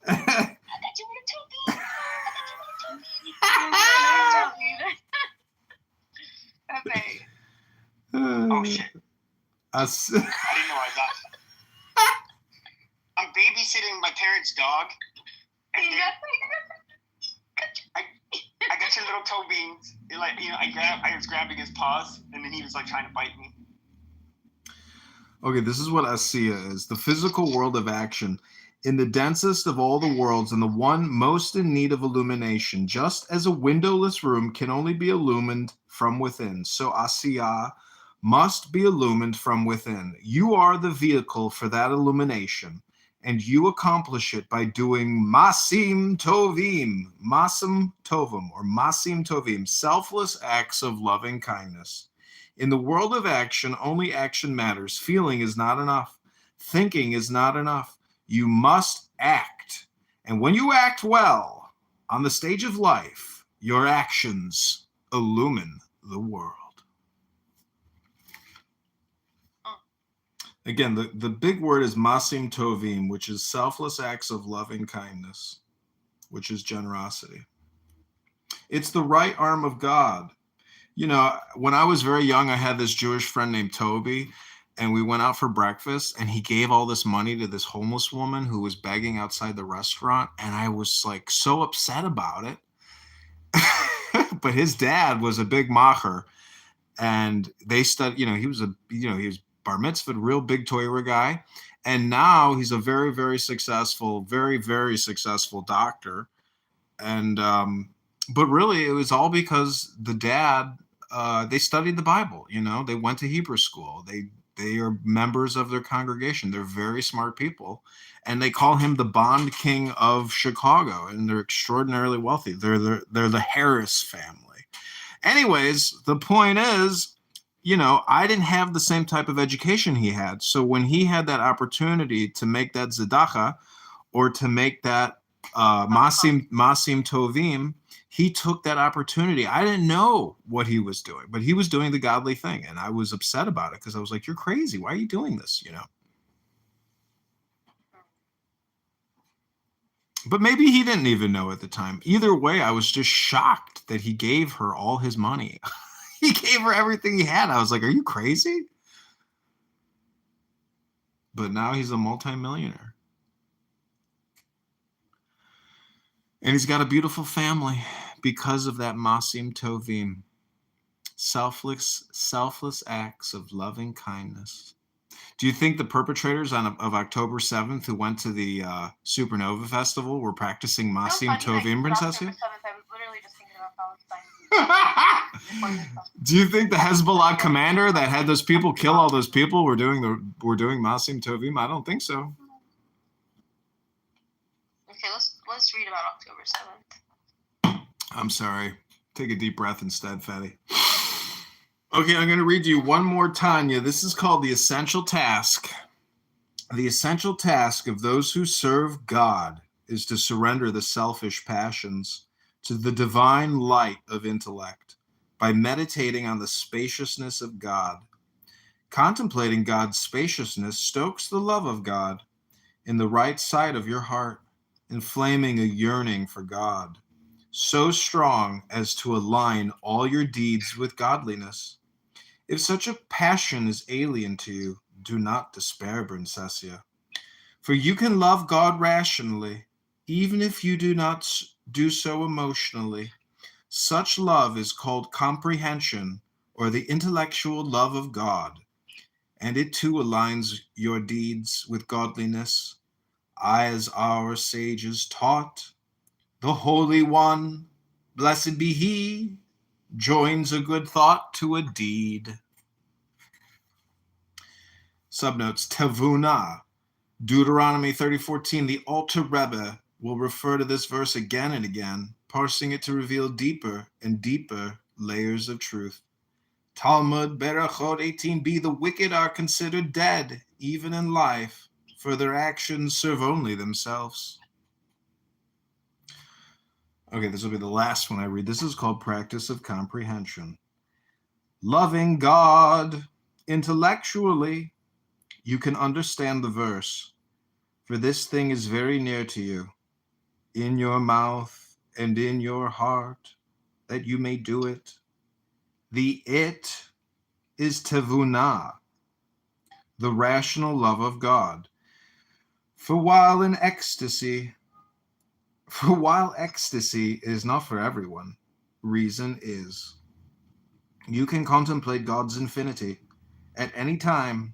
I got you with toe beans. Okay. Oh shit. I didn't know I got that. I'm babysitting my parents' dog. And I got your little toe beans. I was grabbing his paws, and then he was like trying to bite me. Okay, this is what Asiya is. The physical world of action. In the densest of all the worlds, and the one most in need of illumination, just as a windowless room can only be illumined from within, so Asiya must be illumined from within. You are the vehicle for that illumination, and you accomplish it by doing masim tovim, selfless acts of loving kindness. In the world of action, only action matters. Feeling is not enough. Thinking is not enough. You must act. And when you act well on the stage of life, your actions illumine the world. Again, the big word is masim tovim, which is selfless acts of loving kindness, which is generosity. It's the right arm of God. You know, when I was very young, I had this Jewish friend named Toby, and we went out for breakfast, and he gave all this money to this homeless woman who was begging outside the restaurant, and I was like so upset about it. But his dad was a big macher, and they studied, he was bar mitzvah, real big Torah guy, and now he's a very, very successful, very, very successful doctor. And but really, it was all because the dad, they studied the Bible. They went to Hebrew school. They are members of their congregation. They're very smart people, and they call him the Bond King of Chicago, and they're extraordinarily wealthy. They're the Harris family. Anyways, the point is, I didn't have the same type of education he had. So when he had that opportunity to make that tzedakah or to make that masim tovim, he took that opportunity. I didn't know what he was doing, but he was doing the godly thing. And I was upset about it because I was like, you're crazy. Why are you doing this? But maybe he didn't even know at the time. Either way, I was just shocked that he gave her all his money. He gave her everything he had. I was like, are you crazy? But now he's a multimillionaire. And he's got a beautiful family because of that masim tovim. Selfless acts of loving kindness. Do you think the perpetrators of October 7th who went to the Supernova Festival were practicing masim tovim, Princess? I was literally just thinking about Palestine. Do you think the Hezbollah commander that had those people kill all those people were doing masim tovim? I don't think so. Okay, let's read about October 7th. I'm sorry. Take a deep breath instead, Fatty. Okay, I'm going to read you one more Tanya. This is called the essential task. The essential task of those who serve God is to surrender the selfish passions to the divine light of intellect by meditating on the spaciousness of God. Contemplating God's spaciousness stokes the love of God in the right side of your heart, inflaming a yearning for God, so strong as to align all your deeds with godliness. If such a passion is alien to you, do not despair, Princessia. For you can love God rationally, even if you do not do so emotionally. Such love is called comprehension, or the intellectual love of God, and it too aligns your deeds with godliness, as our sages taught. The Holy One, blessed be He, joins a good thought to a deed. Subnotes, Tevuna, Deuteronomy 30:14. The Alter Rebbe will refer to this verse again and again, parsing it to reveal deeper and deeper layers of truth. Talmud Berachot 18b. The wicked are considered dead, even in life, for their actions serve only themselves. Okay, this will be the last one I read. This is called Practice of Comprehension. Loving God intellectually, you can understand the verse, for this thing is very near to you, in your mouth and in your heart, that you may do it. The it is tevunah, the rational love of God. For while ecstasy is not for everyone, reason is. You can contemplate God's infinity at any time,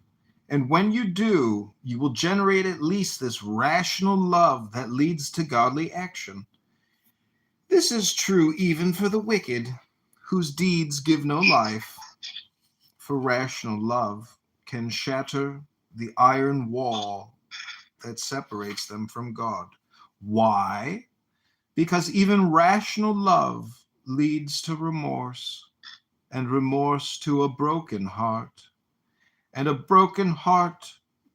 and when you do, you will generate at least this rational love that leads to godly action. This is true even for the wicked, whose deeds give no life, for rational love can shatter the iron wall that separates them from God. Why? Because even rational love leads to remorse, and remorse to a broken heart, and a broken heart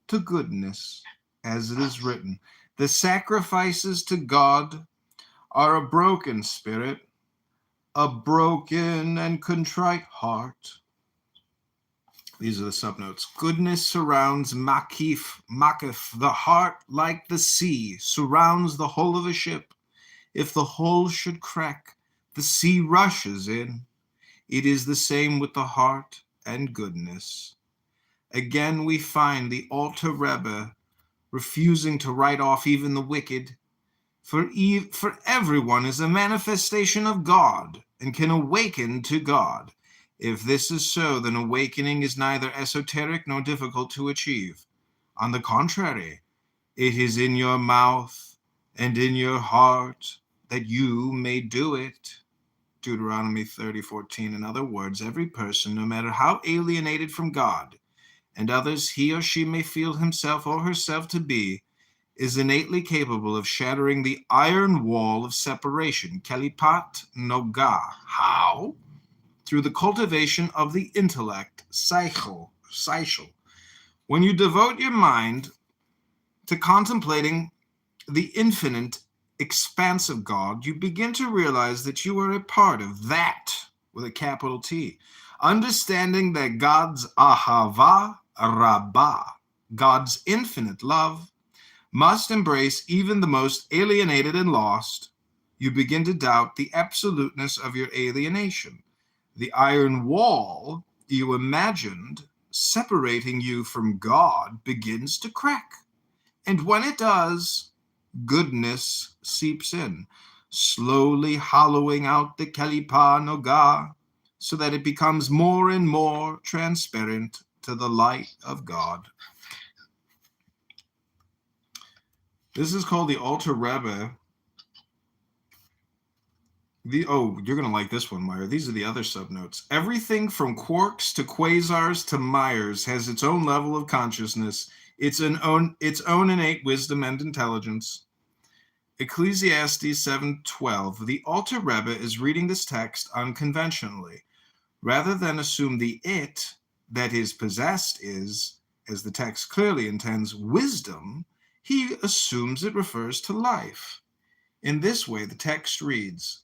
to goodness, as it is written. The sacrifices to God are a broken spirit, a broken and contrite heart. These are the subnotes. Goodness surrounds makif, the heart like the sea, surrounds the hull of a ship. If the hull should crack, the sea rushes in. It is the same with the heart and goodness. Again, we find the Alter Rebbe refusing to write off even the wicked, for everyone is a manifestation of God and can awaken to God. If this is so, then awakening is neither esoteric nor difficult to achieve. On the contrary, it is in your mouth and in your heart that you may do it. Deuteronomy 30:14. In other words, every person, no matter how alienated from God and others he or she may feel himself or herself to be, is innately capable of shattering the iron wall of separation, kelipat noga. How? Through the cultivation of the intellect, seichel. When you devote your mind to contemplating the infinite expanse of God, you begin to realize that you are a part of that, with a capital T. Understanding that God's ahava rabbah, God's infinite love, must embrace even the most alienated and lost, you begin to doubt the absoluteness of your alienation. The iron wall you imagined separating you from God begins to crack. And when it does, goodness seeps in, slowly hollowing out the Kalipa Noga, so that it becomes more and more transparent to the light of God. This is called the Alter Rebbe. You're going to like this one, Meyer. These are the other subnotes. Everything from quarks to quasars to Myers has its own level of consciousness, its own innate wisdom and intelligence. Ecclesiastes 7:12. The Alter Rebbe is reading this text unconventionally. Rather than assume the it that is possessed is, as the text clearly intends, wisdom, he assumes it refers to life. In this way, the text reads,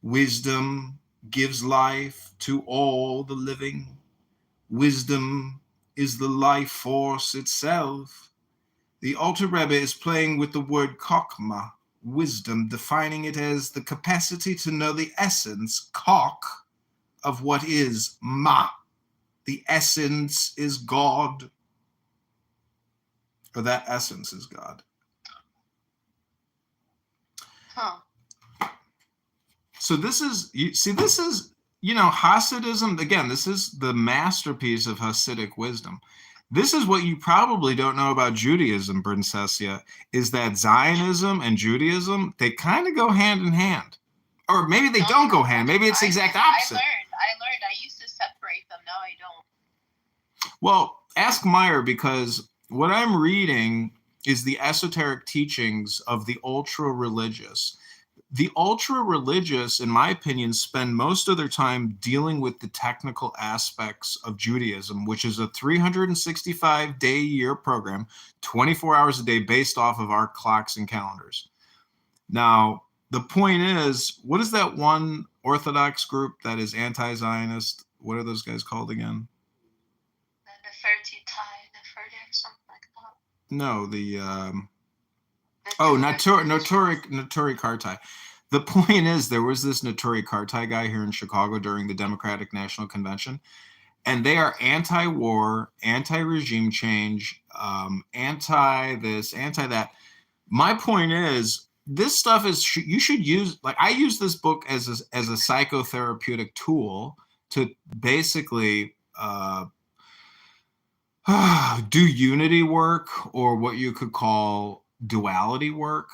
wisdom gives life to all the living. Wisdom is the life force itself. The Alter Rebbe is playing with the word kokma, wisdom, defining it as the capacity to know the essence, kok, of what is ma. the essence is God, or that essence is God. Huh. So this is, Hasidism, again, this is the masterpiece of Hasidic wisdom. This is what you probably don't know about Judaism, Princessia, is that Zionism and Judaism, they kind of go hand in hand. Or maybe they don't go hand. Maybe it's the exact opposite. I learned. I used to separate them. Now I don't. Well, ask Meyer, because what I'm reading is the esoteric teachings of the ultra-religious. The ultra-religious, in my opinion, spend most of their time dealing with the technical aspects of Judaism, which is a 365-day-a-year program, 24 hours a day, based off of our clocks and calendars. Now, the point is, what is that one Orthodox group that is anti-Zionist? What are those guys called again? Something like that. No, Notori Kartai. The point is, there was this Notori Kartai guy here in Chicago during the Democratic National Convention, and they are anti-war, anti-regime change, anti-this, anti-that. My point is, this stuff is, you should use, like, I use this book as a psychotherapeutic tool to basically do unity work, or what you could call duality work,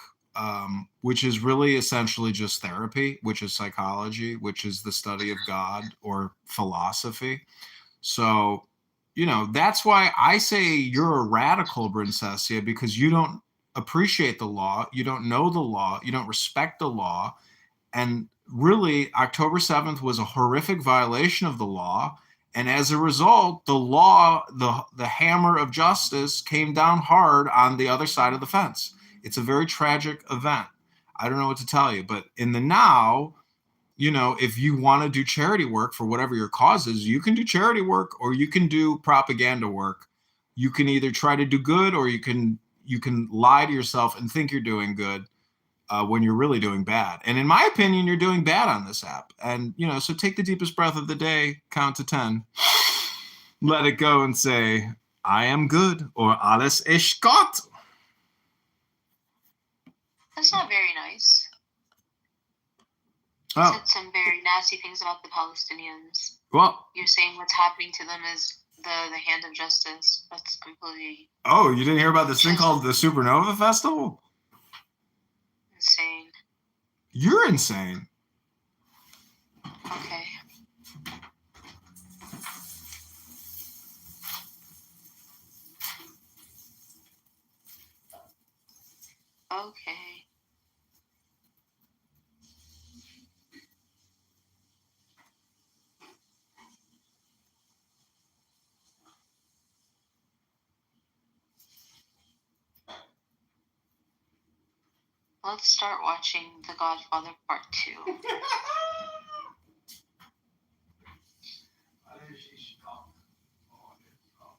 which is really essentially just therapy, which is psychology, which is the study of God, or philosophy. So, that's why I say you're a radical, Princessia, because you don't appreciate the law, you don't know the law, you don't respect the law. And really, October 7th was a horrific violation of the law. And as a result, the law, the hammer of justice came down hard on the other side of the fence. It's a very tragic event. I don't know what to tell you, but in the now, if you want to do charity work for whatever your cause is, you can do charity work, or you can do propaganda work. You can either try to do good, or you can lie to yourself and think you're doing good when you're really doing bad. And in my opinion, you're doing bad on this app. And, so take the deepest breath of the day, count to 10, let it go and say, I am good, or alles ist Gott. That's not very nice. You Oh, said some very nasty things about the Palestinians. well, You're saying what's happening to them is the hand of justice. That's completely oh, you didn't hear about this thing called the Supernova Festival? insane. You're insane. Okay. Okay. Let's start watching The Godfather Part 2.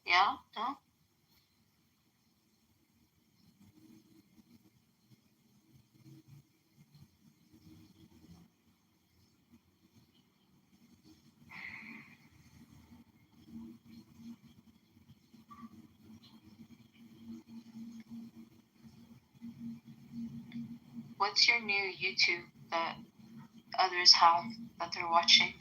Yeah? No? What's your new YouTube that others have that they're watching?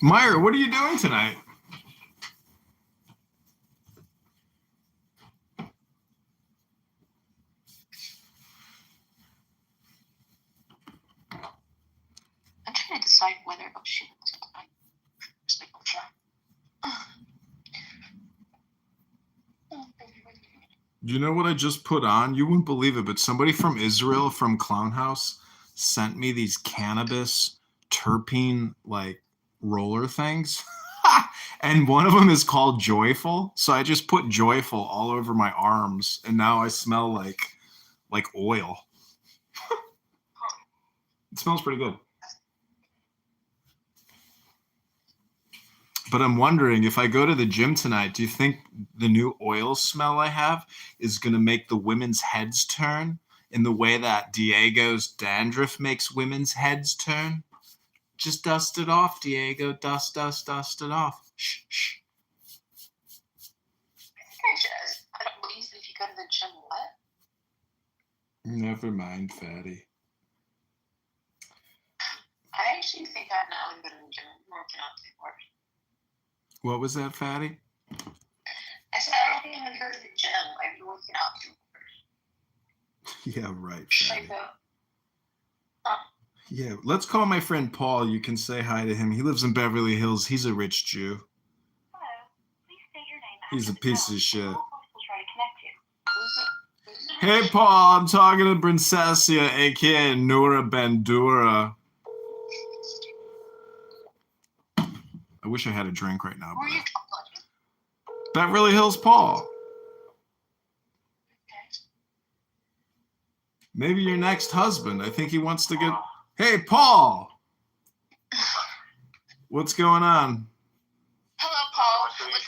Meyer, what are you doing tonight? decide whether. Oh shit! You know what I just put on? You wouldn't believe it, but somebody from Israel, from Clown House, sent me these cannabis terpene like roller things. And one of them is called Joyful. So I just put Joyful all over my arms, and now I smell like oil. It smells pretty good. But I'm wondering, if I go to the gym tonight, do you think the new oil smell I have is going to make the women's heads turn in the way that Diego's dandruff makes women's heads turn? Just dust it off, Diego. Dust it off. Shh, shh. I don't believe if you go to the gym, what? Never mind, fatty. I actually think I'm not going to go to the gym. I'm working out before. What was that, fatty? I said I don't think I'm going to go to the gym. I've been working out before. Yeah, right, fatty. Huh? Yeah, let's call my friend Paul. You can say hi to him. He lives in Beverly Hills. He's a rich Jew. Hello. Please state your name. He's a piece of shit. We'll try to connect you. Hey, Paul, I'm talking to Princessia, a.k.a. Noura Bandura. I wish I had a drink right now. Where are you But Beverly Hills Paul. Maybe your next husband. I think he wants to get... Hey, Paul! What's going on? Hello, Paul. What's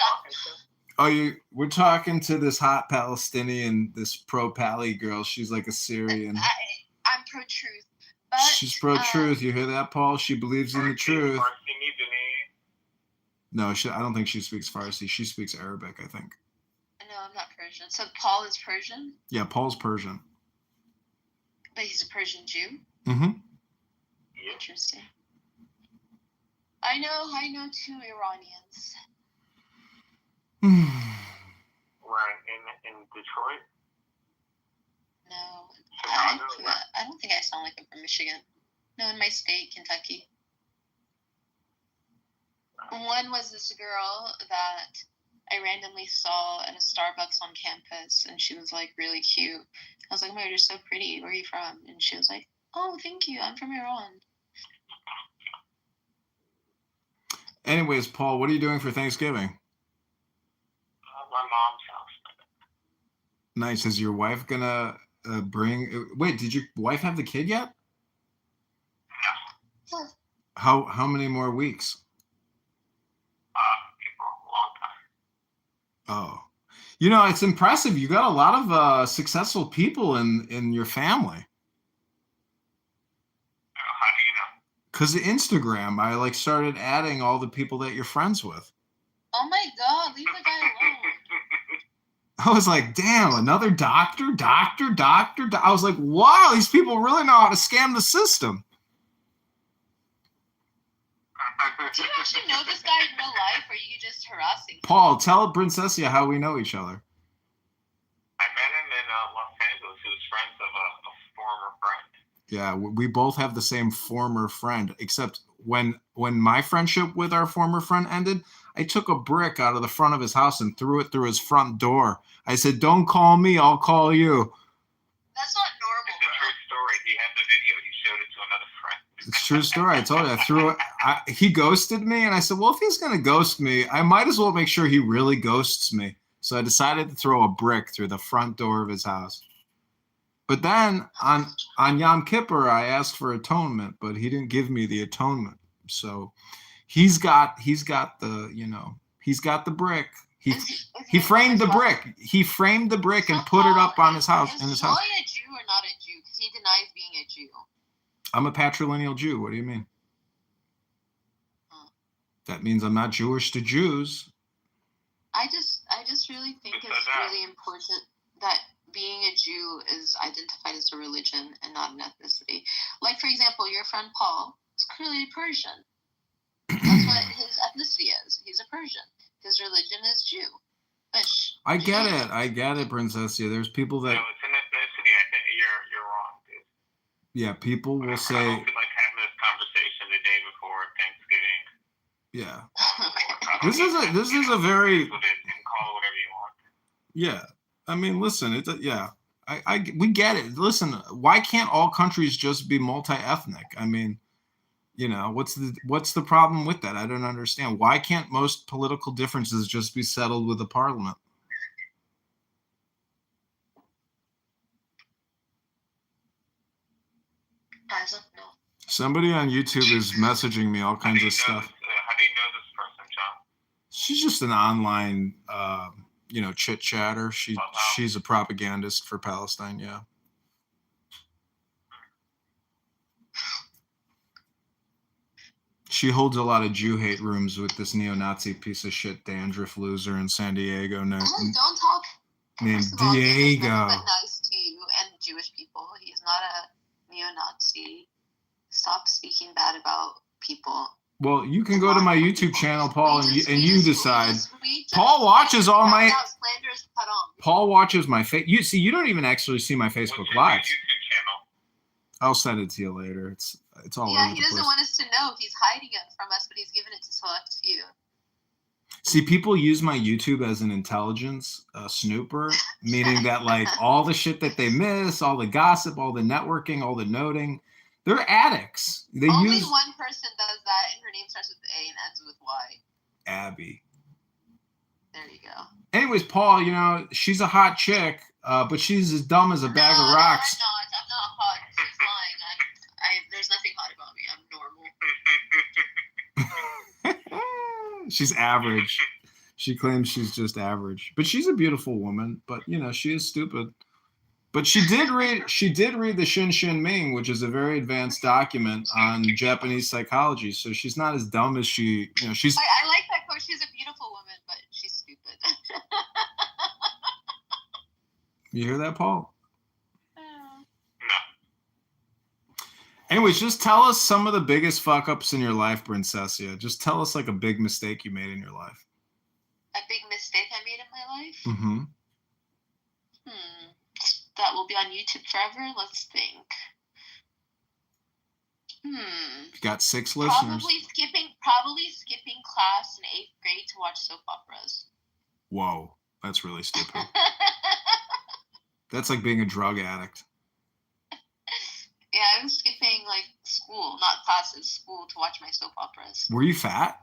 up? We're talking to this hot Palestinian, this pro-Pally girl. She's like a Syrian. I'm pro-truth. But, She's pro-truth. You hear that, Paul? She believes in the truth. No, I don't think she speaks Farsi. She speaks Arabic, I think. No, I'm not Persian. So Paul is Persian? Yeah, Paul's Persian. But he's a Persian Jew? Mm-hmm. Interesting. I know 2 Iranians. Right, in Detroit? No. Chicago? I don't think I sound like I'm from Michigan. No, in my state, Kentucky. One was this girl that I randomly saw at a Starbucks on campus, and she was like really cute. I was like, "Oh my God, you're so pretty. Where are you from?" And she was like, "Oh, thank you. I'm from Iran." Anyways, Paul, what are you doing for Thanksgiving? My mom's house. Nice. Is your wife gonna bring? Wait, did your wife have the kid yet? No. How many more weeks? A long time. Oh, you know, it's impressive. You got a lot of successful people in your family. How do you know? Because of Instagram, I like started adding all the people that you're friends with. Oh my God, leave the guy alone. I was like, damn, another doctor. I was like, wow, these people really know how to scam the system. Do you actually know this guy in real life, or are you just harassing him? Paul, tell Princessia how we know each other. I met him in Los Angeles. He was friends of a former friend. Yeah, we both have the same former friend, except when my friendship with our former friend ended, I took a brick out of the front of his house and threw it through his front door. I said, "Don't call me, I'll call you." That's not normal, It's a true story. He had the video. He showed it to another friend. It's a true story. I told you, I threw it. He ghosted me, and I said, well, if he's going to ghost me, I might as well make sure he really ghosts me. So I decided to throw a brick through the front door of his house. But then on Yom Kippur, I asked for atonement, but he didn't give me the atonement. So he's got the, he's got the brick. He framed the brick. He framed the brick and put it up on his house. Is Joy a Jew or not a Jew? Because he denies being a Jew. I'm a patrilineal Jew. What do you mean? That means I'm not Jewish to Jews. I just really think it's really important that being a Jew is identified as a religion and not an ethnicity. Like, for example, your friend Paul is clearly Persian. That's what his ethnicity is. He's a Persian. His religion is Jew. I get it, Princessia. There's people that... No, it's an ethnicity. I think you're wrong, dude. Yeah, people will say... I don't feel like having this conversation the day before Yeah. This is a very. With it and call it whatever you want. Yeah. I mean, listen. Yeah. We get it. Listen. Why can't all countries just be multi-ethnic? I mean, you know, what's the problem with that? I don't understand. Why can't most political differences just be settled with the parliament? I don't know. Somebody on YouTube is messaging me all kinds of stuff. How do you know this person, John? She's just an online, chit chatter. She's a propagandist for Palestine. Yeah. She holds a lot of Jew hate rooms with this neo-Nazi piece of shit dandruff loser in San Diego. Don't talk. Named First of all, he has Diego. never been nice to you and Jewish people. He's not a neo-Nazi. Stop speaking bad about people. Well, you can go to my YouTube channel, Paul, and you decide. Paul watches all my. Paul watches my face. You don't even actually see my Facebook Live. YouTube channel. I'll send it to you later. It's all Yeah, over he the doesn't place. want us to know. He's hiding it from us, but he's giving it to select few. See, people use my YouTube as an intelligence snooper, meaning that like all the shit that they miss, all the gossip, all the networking, all the noting, they're addicts. They Only use one person does that, and her name starts with A and ends with Y. Abby. There you go. Anyways, Paul, she's a hot chick, but she's as dumb as a bag of rocks. I'm not hot. She's lying. There's nothing hot about me. I'm normal. She's average. She claims she's just average, but she's a beautiful woman. But she is stupid. But she did read the Shin Shin Ming, which is a very advanced document on Japanese psychology. So she's not as dumb as she's. I like that quote. She's a beautiful woman, but she's stupid. You hear that, Paul? Anyways, just tell us some of the biggest fuck ups in your life, Princessia. Just tell us like a big mistake you made in your life. A big mistake I made in my life? Mm-hmm. That will be on YouTube forever. Let's think. You got 6 listeners. Probably skipping class in 8th grade to watch soap operas. Whoa, that's really stupid. That's like being a drug addict. Yeah, I was skipping like school, not classes, school to watch my soap operas. Were you fat?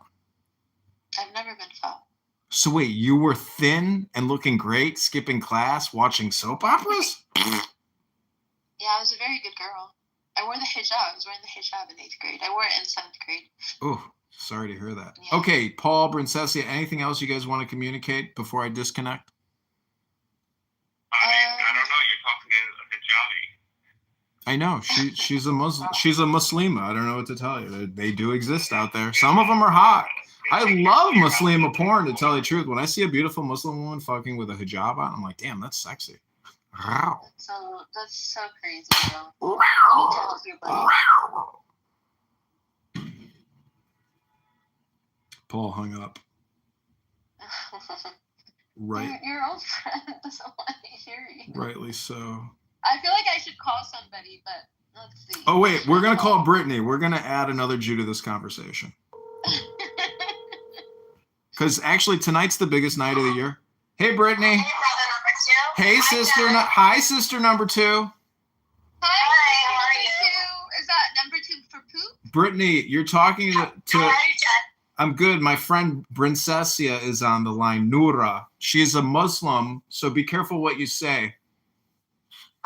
I've never been fat. So wait, you were thin and looking great, skipping class, watching soap operas? Yeah, I was a very good girl. I wore the hijab. I was wearing the hijab in 8th grade. I wore it in 7th grade. Oh, sorry to hear that. Yeah. Okay, Paul, Princessia, anything else you guys want to communicate before I disconnect? I don't know. You're talking to a hijabi. I know. She's a Muslim. She's a Muslima. I don't know what to tell you. They do exist out there. Some of them are hot. I love Muslima porn, to tell you the truth. When I see a beautiful Muslim woman fucking with a hijab on, I'm like, damn, that's sexy. Wow. So that's so crazy, bro. Wow. Paul hung up. Right. Your old friend doesn't want to hear you. Rightly so. I feel like I should call somebody, but let's see. Oh wait, we're gonna call Brittany. We're gonna add another Jew to this conversation. Because actually, tonight's the biggest night of the year. Hey, Brittany. Hey, brother number 2. Hey, sister. Hi, sister number 2. Hi, how are number 2. Is that number 2 for poop? Brittany, you're talking to. How are you, Jen? I'm good. My friend Princessia is on the line. Noura. She is a Muslim, so be careful what you say.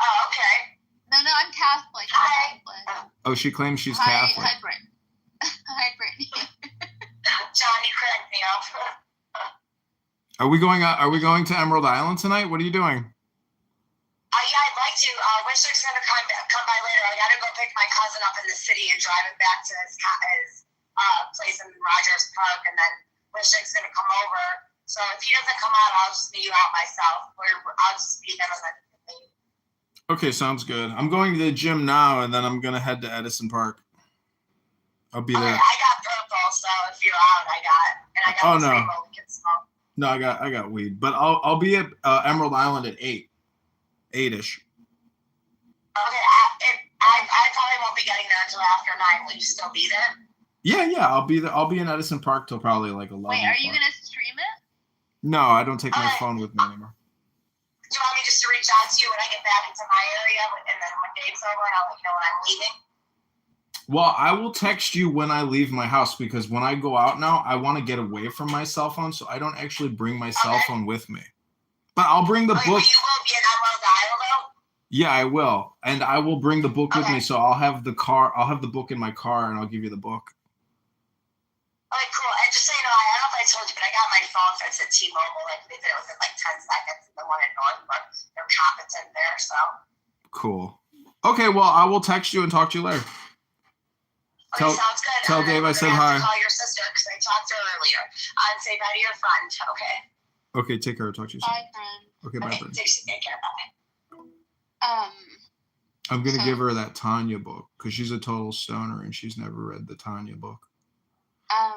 Oh, okay. No, I'm Catholic. Hi. I'm Catholic. Oh, she claims she's Hi, Catholic. Hi, Brittany. Hi, Brittany. John, you cracked me up. Are we going to Emerald Island tonight? What are you doing? Yeah, I'd like to. Wishling's gonna come by later. I gotta go pick my cousin up in the city and drive him back to his place in Rogers Park, and then Wishling's gonna come over. So if he doesn't come out, I'll just meet you out myself. I'll just meet him and then leave. Okay, sounds good. I'm going to the gym now, and then I'm gonna head to Edison Park. I'll be there. Okay, I got purple, so if you're out, I got Oh, this no. rainbow we can smoke. No, I got weed, but I'll be at Emerald Island at 8-ish. Okay, I probably won't be getting there until after 9. Will you still be there? Yeah. I'll be there. I'll be in Edison Park till probably like 11. Wait, are you o'clock. gonna stream it? No, I don't take my phone with me anymore. Do you want me just to reach out to you when I get back into my area, and then when Dave's over, and I'll let you know when I'm leaving? Well, I will text you when I leave my house because when I go out now, I want to get away from my cell phone, so I don't actually bring my cell phone with me. But I'll bring the book. But you will be in Emerald Isle, though? Yeah, I will, and I will bring the book with me. So I'll have the book in my car, and I'll give you the book. Okay, cool. And just so you know, I don't know if I told you, but I got my phone fixed at T-Mobile. Like, they did it within like 10 seconds. The one in Northbrook, they're competent there, so. Cool. Okay, well, I will text you and talk to you later. Okay, sounds good. Tell Dave I said You're gonna have hi. to call your sister because I talked to her earlier. Say bye to your friend, okay? Okay, take care. Talk to you soon. Bye, friend. Okay, bye, friend. Take care. Bye. I'm gonna give her that Tanya book because she's a total stoner and she's never read the Tanya book.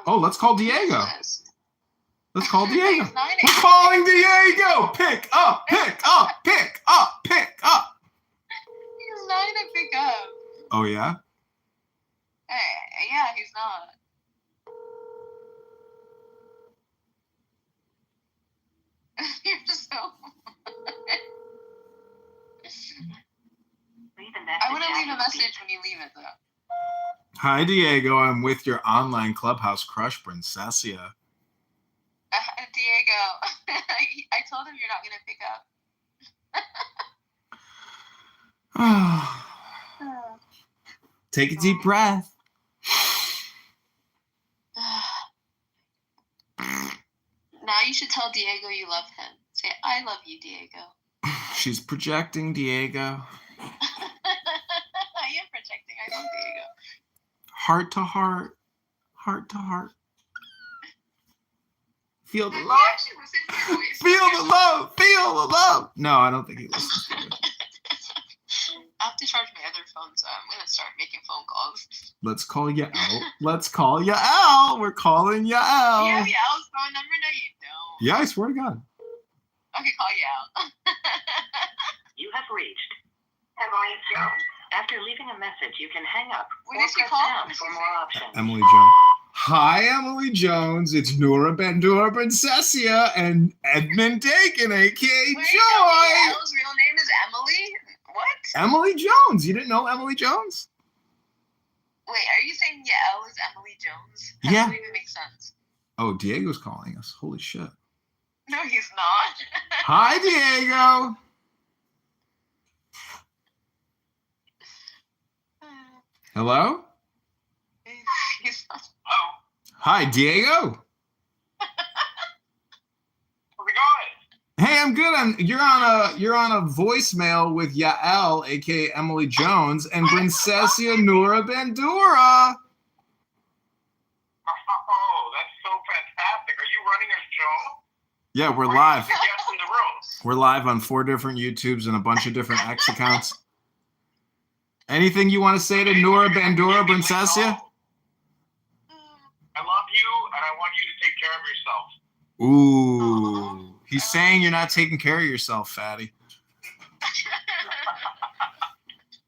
Oh, let's call Diego. Let's call Diego. We're calling Diego. Pick up. Pick up. Pick up. Pick up. He's not gonna pick up. Oh yeah. Hey, yeah, he's not. You're so. I wouldn't leave a message when you leave it though. Hi Diego, I'm with your online clubhouse crush, Princessia. Diego, I told him you're not gonna pick up. Take a deep breath. Now you should tell Diego you love him. Say, I love you, Diego. She's projecting, Diego. I am projecting. I love Diego. Heart to heart. Heart to heart. Feel the He love. actually listens to your voice. Feel the love. Feel the love. No, I don't think he listens to it. I have to charge my other phone, so I'm gonna start making phone calls. Let's call Yael. Let's call Yael. We're calling You Yael. have Yael's phone number? No, you don't. Yeah, I swear to God. Okay, call Yael. You have reached Emily Jones. After leaving a message, you can hang up What or did she press call? pound for more options. Emily Jones. Hi, Emily Jones. It's Nora Bandura Princessia and Edmund Dakin, aka Wait, Joy. Yael's real name is Emily? What? Emily Jones. You didn't know Emily Jones? Wait, are you saying Yael is Emily Jones? That Yeah. doesn't even make sense. Oh, Diego's calling us. Holy shit. No, he's not. Hi, Diego. Hello? He's not. Hi, Diego. How's it going? Hey, I'm good. You're on a voicemail with Yael, aka Emily Jones, and Princessia Nora Bandura. Oh, that's so fantastic. Are you running a show? Yeah, we're live. Guests in the rooms. We're live on 4 different YouTubes and a bunch of different X accounts. Anything you want to say to Nora Bandura Princessia? I love you, and I want you to take care of yourself. Ooh. He's saying you're not taking care of yourself, fatty.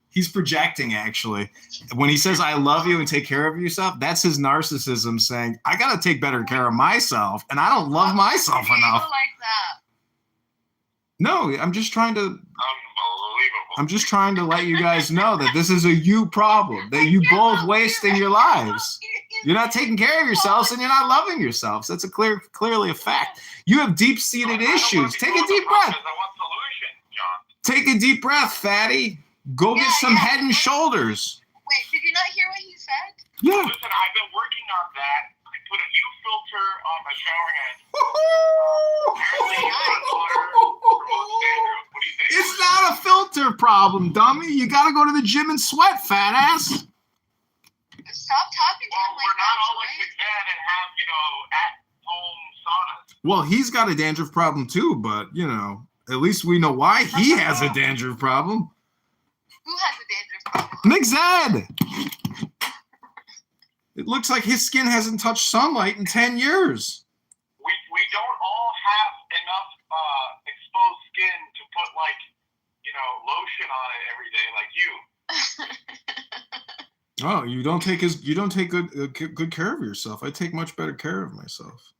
He's projecting, actually. When he says, I love you and take care of yourself, that's his narcissism saying, I got to take better care of myself, and I don't love myself enough. Like that. No, I'm just trying to... Unbelievable. I'm just trying to let you guys know that this is a you problem, that you both wasting your lives. You're not taking care of yourselves and you're not loving yourselves. That's clearly a fact. You have deep-seated issues. Take a deep breath. I want solutions, John. Take a deep breath, fatty. Go get some head and shoulders. Wait, did you not hear what he said? Yeah. Listen, I've been working on that. I put a new filter on my shower head. Apparently, hot water promotes dandruff. What do you think? It's not a filter problem, dummy. You got to go to the gym and sweat, fat ass. Stop talking to him like We're not that. all like Zen and have, at-home saunas. Well, he's got a dandruff problem too, but, at least we know why he has a dandruff problem. Who has a dandruff problem? Nick Zed. It looks like his skin hasn't touched sunlight in 10 years. We don't all have enough exposed skin to put lotion on it every day like you. Oh, you don't take good care of yourself. I take much better care of myself.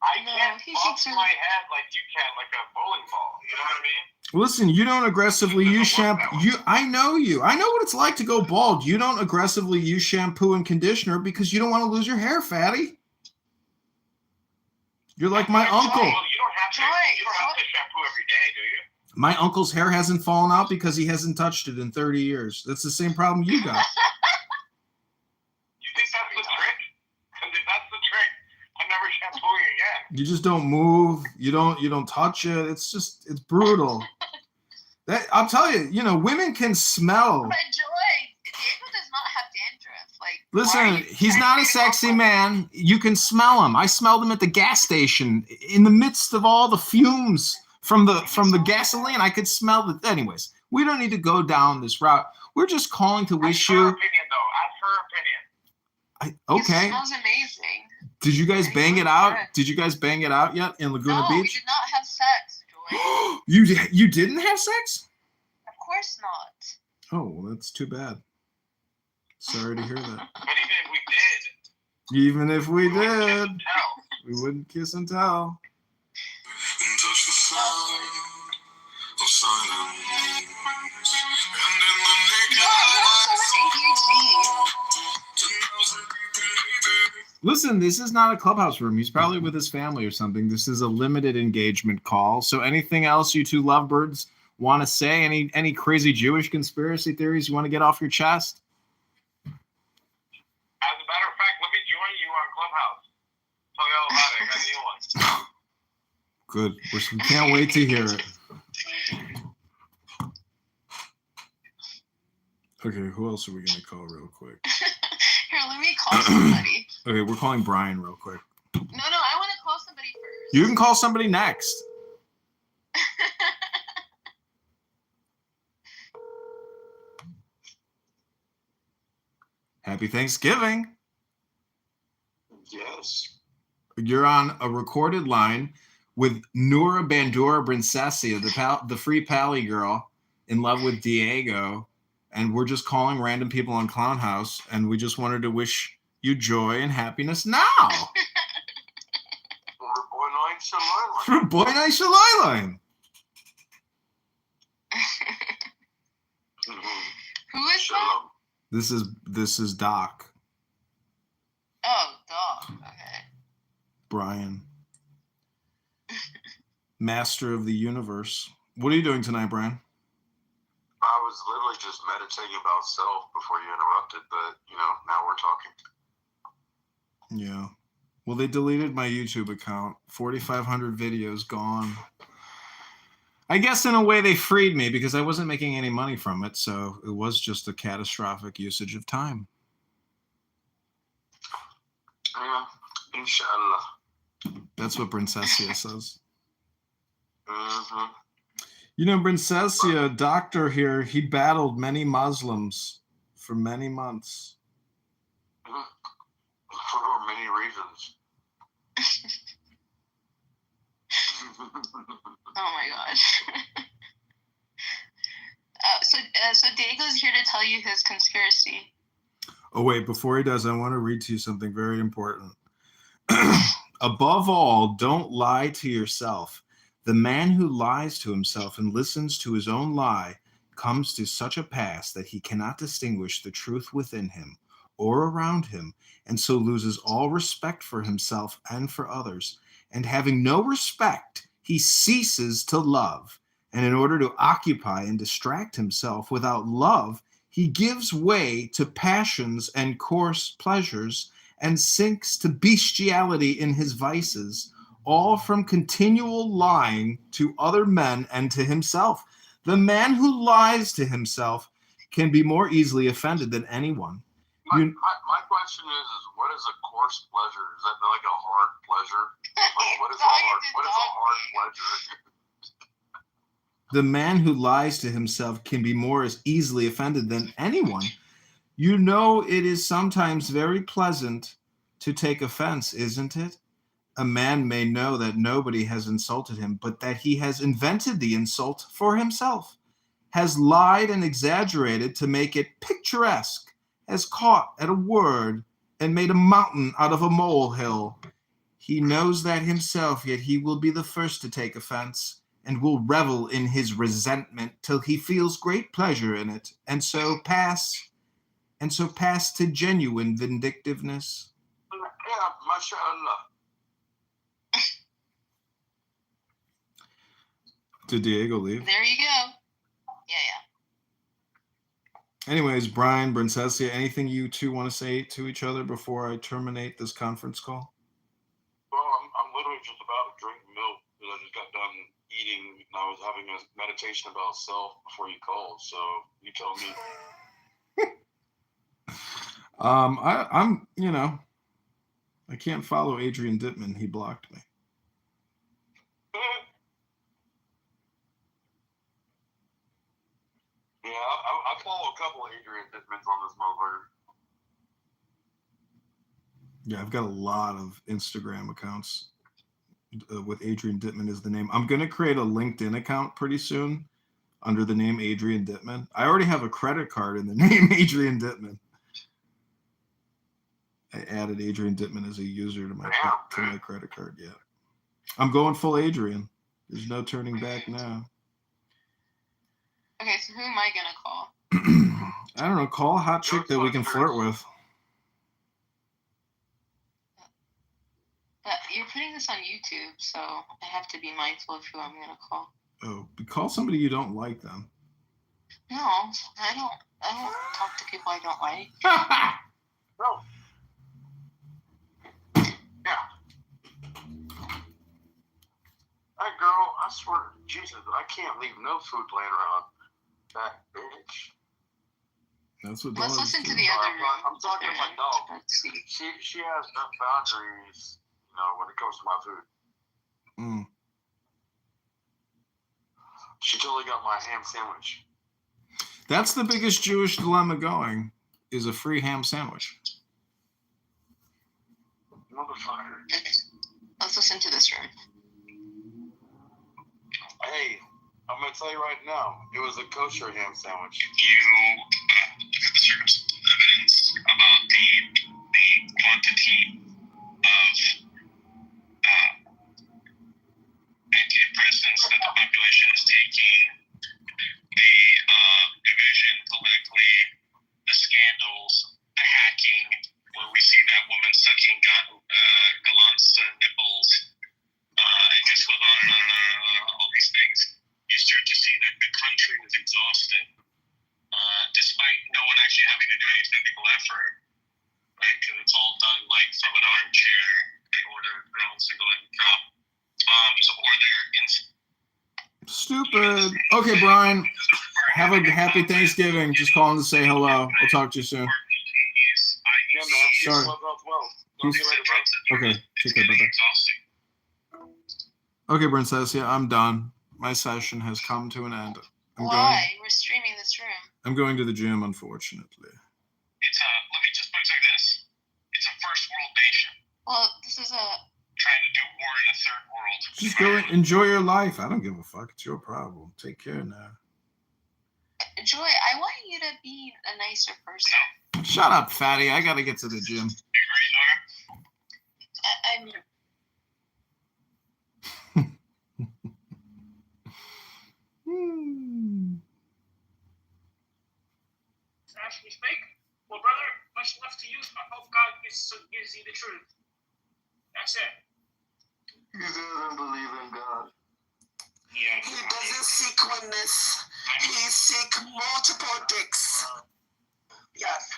I can't bump my head like you can, like a bowling ball. You know what I mean? Listen, you don't aggressively use shampoo. I know you. I know what it's like to go bald. You don't aggressively use shampoo and conditioner because you don't want to lose your hair, fatty. You're like my uncle. Well, you don't have to shampoo every day, do you? My uncle's hair hasn't fallen out because he hasn't touched it in 30 years. That's the same problem you got. You think that's the trick? Because if that's the trick, I'm never shampooing again. You just don't move. You don't touch it. It's brutal. I'll tell you, women can smell. But Joy, Diego does not have dandruff. Like, listen, he's not a sexy man. You can smell him. I smelled him at the gas station in the midst of all the fumes from the gasoline. I could smell it. Anyways, we don't need to go down this route. We're just calling to wish you. Ask her opinion. Okay. It smells amazing. Did you guys bang it out? Did you guys bang it out yet in Laguna No, we Beach? did not have sex, Joy. You didn't have sex? Of course not. Oh, well, that's too bad. Sorry to hear that. But even if we did, we wouldn't kiss and tell. Listen, this is not a clubhouse room. He's probably with his family or something. This is a limited engagement call. So anything else you two lovebirds want to say? Any crazy Jewish conspiracy theories you want to get off your chest? as a matter of fact, let me join you on Clubhouse. Tell you all about it. I got a new one. Good. We can't wait to hear it. Okay, who else are we going to call real quick? Here, let me call somebody. Okay, we're calling Brian real quick. No, I want to call somebody first. You can call somebody next. Happy Thanksgiving. Yes. You're on a recorded line with Noura Bandura Brincesia, the free Pally girl in love with Diego. And we're just calling random people on Clown House, and we just wanted to wish you joy and happiness now. For Boy Night Shalom. Who is that? This is Doc. Oh, Doc. Okay. Brian. Master of the universe. What are you doing tonight, Brian? I was literally just meditating about self before you interrupted, but, now we're talking. Yeah. Well, they deleted my YouTube account. 4,500 videos gone. I guess in a way they freed me because I wasn't making any money from it, so it was just a catastrophic usage of time. Yeah, inshallah. That's what Brincesia says. Mm-hmm. Brincesia, doctor here, he battled many Muslims for many months. For many reasons. Oh my gosh. So Diego's here to tell you his conspiracy. Oh wait, before he does, I want to read to you something very important. Above all, don't lie to yourself. The man who lies to himself and listens to his own lie comes to such a pass that he cannot distinguish the truth within him or around him, and so loses all respect for himself and for others. And having no respect, he ceases to love. And in order to occupy and distract himself without love, he gives way to passions and coarse pleasures and sinks to bestiality in his vices, all from continual lying to other men and to himself. The man who lies to himself can be more easily offended than anyone. My question is what is a coarse pleasure? Is that like a hard pleasure? What is a hard pleasure? The man who lies to himself can be more easily offended than anyone. It is sometimes very pleasant to take offense, isn't it? A man may know that nobody has insulted him, but that he has invented the insult for himself, has lied and exaggerated to make it picturesque, has caught at a word and made a mountain out of a molehill. He knows that himself, yet he will be the first to take offense, and will revel in his resentment till he feels great pleasure in it, and so pass to genuine vindictiveness. Yeah, mashallah. Did Diego leave? There you go. Yeah. Anyways, Brian, Brincesia, anything you two want to say to each other before I terminate this conference call? Well, I'm literally just about to drink milk because I just got done eating and I was having a meditation about self before you called. So you tell me. I'm I can't follow Adrian Dittman. He blocked me. Yeah, I follow a couple of Adrian Dittmans on this motherfucker. Yeah, I've got a lot of Instagram accounts with Adrian Dittman as the name. I'm going to create a LinkedIn account pretty soon under the name Adrian Dittman. I already have a credit card in the name Adrian Dittman. I added Adrian Dittman as a user to my credit card. Yeah, I'm going full Adrian. There's no turning back now. Okay, so who am I gonna call? I don't know. Call a hot chick that we can flirt with. But you're putting this on YouTube, so I have to be mindful of who I'm gonna call. Oh, call somebody you don't like then. No, I don't talk to people I don't like. No. Yeah. That girl, I swear to Jesus, I can't leave no food laying around. That bitch. That's what Let's dogs listen do. to the other room. I'm talking to my dog. She has no boundaries, when it comes to my food. Mm. She totally got my ham sandwich. That's the biggest Jewish dilemma going, is a free ham sandwich. Motherfucker. Let's listen to this room. Hey, I'm going to tell you right now, it was a kosher ham sandwich. You look at the circumstantial evidence about the quantity of antidepressants that the population is taking, the division politically, the scandals, the hacking, where we see that woman sucking Galant's nipples, it just goes on and on and on, all these things. You start to see that the country is exhausted, despite no one actually having to do any physical effort, right? Because it's all done like from an armchair. They order drones to go and drop bombs, or they're in. Stupid. Okay, Brian. Have a happy Thanksgiving. Just calling to say hello. I'll talk to you soon. Yeah, man. Sorry. Well. See you later, bro. Okay, take care. Bye-bye. Okay, Princess, yeah, I'm done. My session has come to an end. Why? We're streaming this room. I'm going to the gym, unfortunately. It's let me just put it like this. It's a first world nation. Well, this is a trying to do war in a third world. Just go enjoy your life. I don't give a fuck. It's your problem. Take care now. Joy, I want you to be a nicer person. Shut up, fatty. I gotta get to the gym. I'm Actually speak? Well, brother, much love to you. I hope God gives you the truth. That's it. He doesn't believe in God. Yeah. He doesn't seek oneness. He seeks multiple dicks. Yes.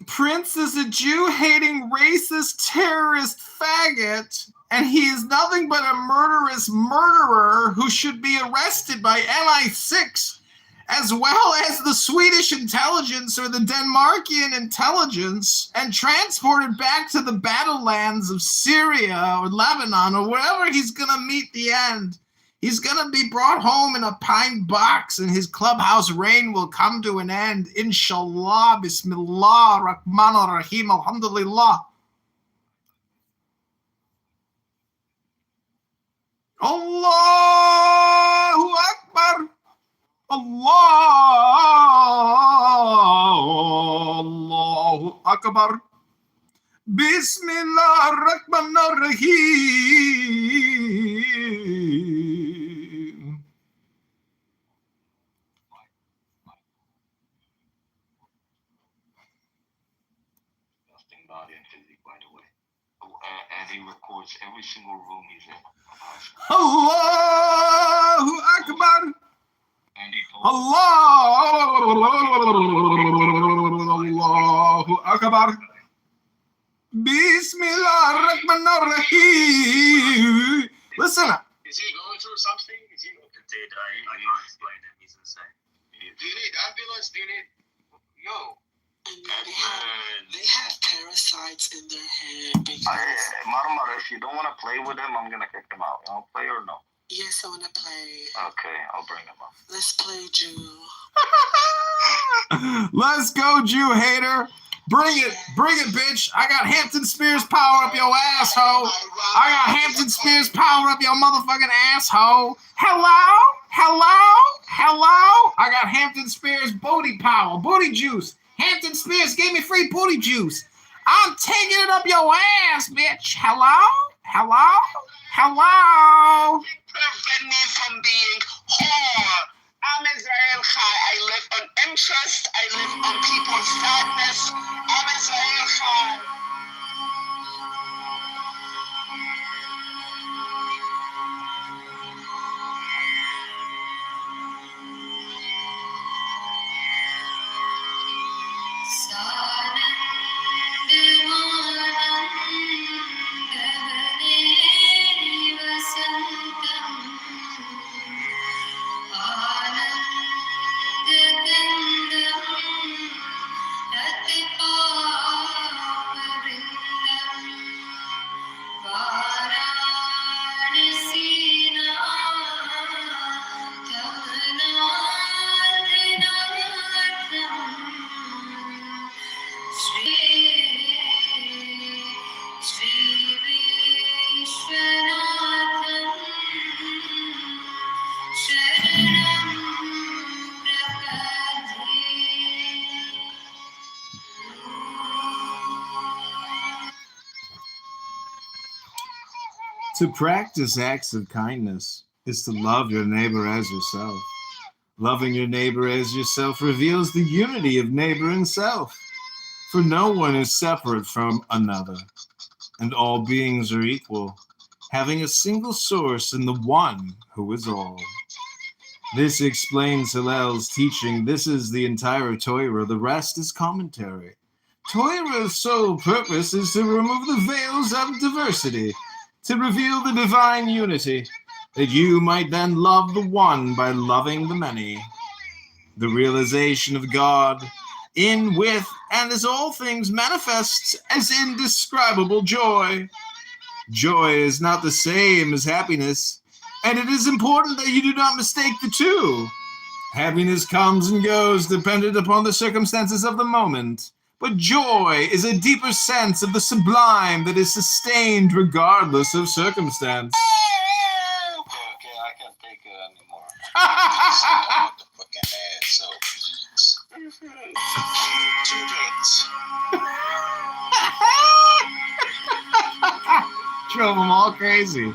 Prince is a Jew-hating, racist, terrorist faggot, and he is nothing but a murderous murderer who should be arrested by MI6, as well as the Swedish intelligence or the Denmarkian intelligence, and transported back to the battlelands of Syria or Lebanon or wherever he's going to meet the end. He's going to be brought home in a pine box, and his clubhouse reign will come to an end. Inshallah, Bismillah, Rahman Rahim, Alhamdulillah. Allahu Akbar. Allahu Akbar. Bismillah ar-Rahman ar-Rahim. Body and physique, by the way. And he records every single room he's in. Allahu Akbar. Allahu Akbar. Bismillah ar-Rahman ar-Rahim. Listen up. Is he going through something? Is he? Indeed, I can't explain it. He's insane. Do you need ambulance? Do you need? Yo. They have parasites in their head because. Maramara, if you don't want to play with him, I'm gonna kick him out. You want to play or no? Yes, I want to play. Okay, I'll bring him up. Let's play Jew. Let's go, Jew hater. Bring it, bitch. I got Hampton Spears power up your asshole. I got Hampton Spears power up your motherfucking asshole. Hello. I got Hampton Spears booty power, booty juice. Hampton Spears gave me free booty juice. I'm taking it up your ass, bitch. Hello. Prevent me from being whore. I'm Israel Chai. I live on interest. I live on people's sadness. I'm Israel Chai. To practice acts of kindness is to love your neighbor as yourself. Loving your neighbor as yourself reveals the unity of neighbor and self. For no one is separate from another, and all beings are equal, having a single source in the one who is all. This explains Hillel's teaching. This is the entire Torah. The rest is commentary. Torah's sole purpose is to remove the veils of diversity, to reveal the divine unity, that you might then love the one by loving the many. The realization of God in, with, and as all things manifests as indescribable joy. Joy is not the same as happiness, and it is important that you do not mistake the two. Happiness comes and goes dependent upon the circumstances of the moment. But joy is a deeper sense of the sublime that is sustained regardless of circumstance. Okay, I can't take it anymore. The fucking ass, so please. Drove them all crazy.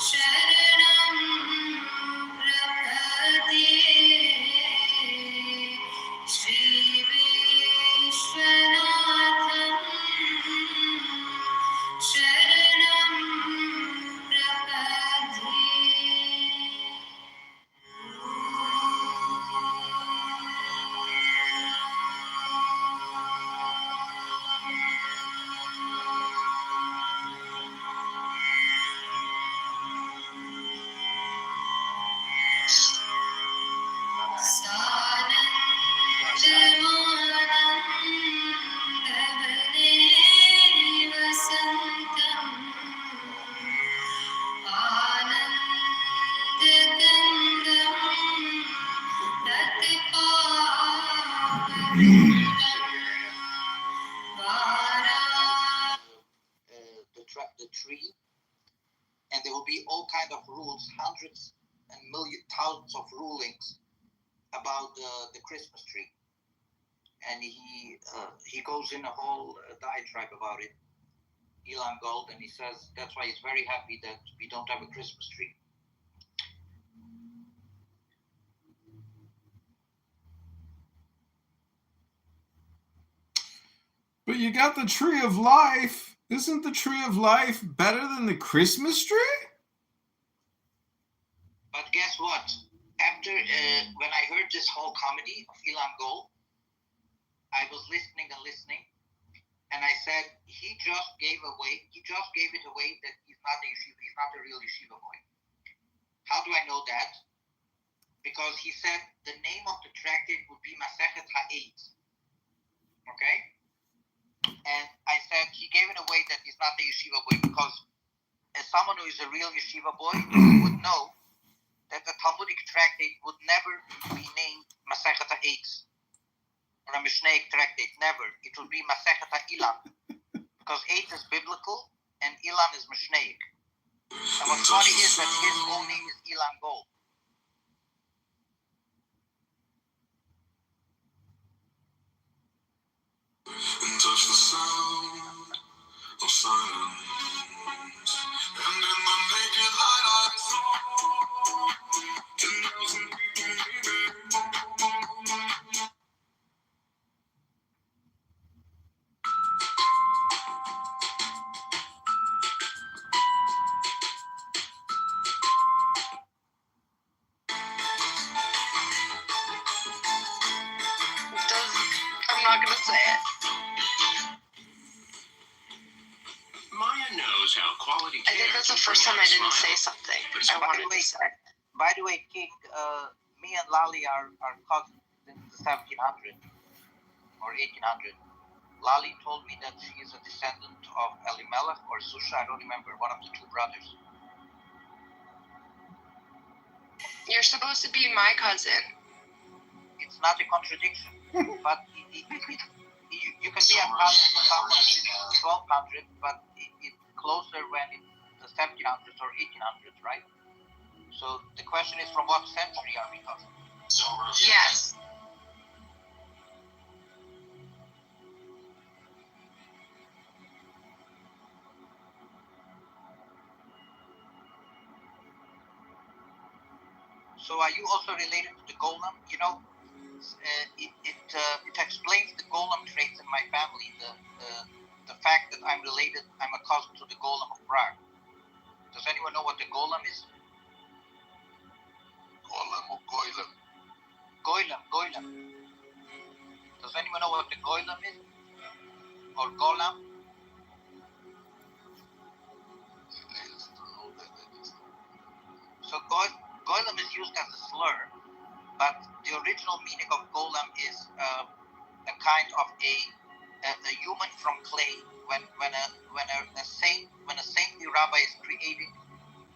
Shri the tree, and there will be all kind of rules, hundreds and thousands of rulings about the Christmas tree. And he goes in a whole diatribe about it, Ilan Gold, and he says that's why he's very happy that we don't have a Christmas tree. But you got the tree of life. Isn't the tree of life better than the Christmas tree? But guess what? After when I heard this whole comedy of Ilan Gold, I was listening, and I said he just gave it away that he's not a real yeshiva boy. How do I know that? Because he said the name of the tractate would be Masechet Ha'etz. Okay? And I said he gave it away that he's not a yeshiva boy because as someone who is a real yeshiva boy would know that the Talmudic tractate would never be named Masechet Ha'etz or a Mishnaic tractate. Never. It would be Masechet Ilan because Eitz is biblical and Ilan is Mishnaic. And what's funny is that his own name is Ilan Gold. And touch the sound of silence. And in the naked light I saw 10,000 people maybe. I'm not gonna say it. Maya knows how quality I think that's the first time I didn't say something I wanted to say. By the way, King, me and Lali are cousins since the 1700s or 1800s. Lali told me that she is a descendant of Elimelech or Susha, I don't remember, one of the two brothers. You're supposed to be my cousin. It's not a contradiction, but you can be a cousin to someone in 1200, but it's closer when it's the 1700s or 1800s, right? So the question is, from what century are we cousins? Yes. So are you also related to the Golem? You know, it explains the Golem traits in my family. The fact that I'm related, I'm a cousin to the Golem of Prague. Does anyone know what the Golem is? Golem or Goylem? Goylem. Does anyone know what the Goylem is? Or Golem? So Golem is used as a slur, but the original meaning of Golem is a kind of a human from clay. When a saintly rabbi is creating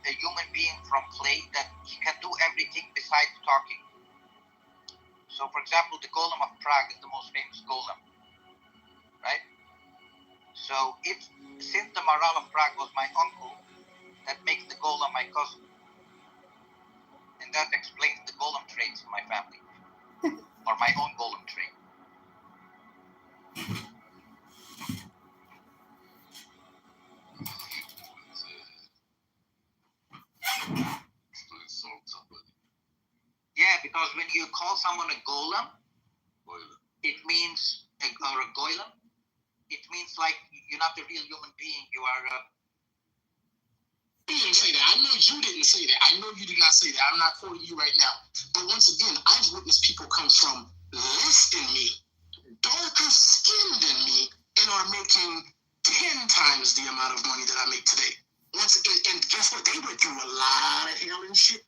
a human being from clay that he can do everything besides talking. So, for example, the Golem of Prague is the most famous Golem, right? So, since the Maral of Prague was my uncle, that makes the Golem my cousin. And that explains the Golem traits in my family, or my own Golem trait. Yeah, because when you call someone a Golem, it means, or a Goylem, it means like you're not a real human being, you are a... You didn't say that. I know you didn't say that. I know you did not say that. I'm not quoting you right now. But once again, I've witnessed people come from less than me, darker skinned than me, and are making 10 times the amount of money that I make today. And guess what? They went through a lot of hell and shit.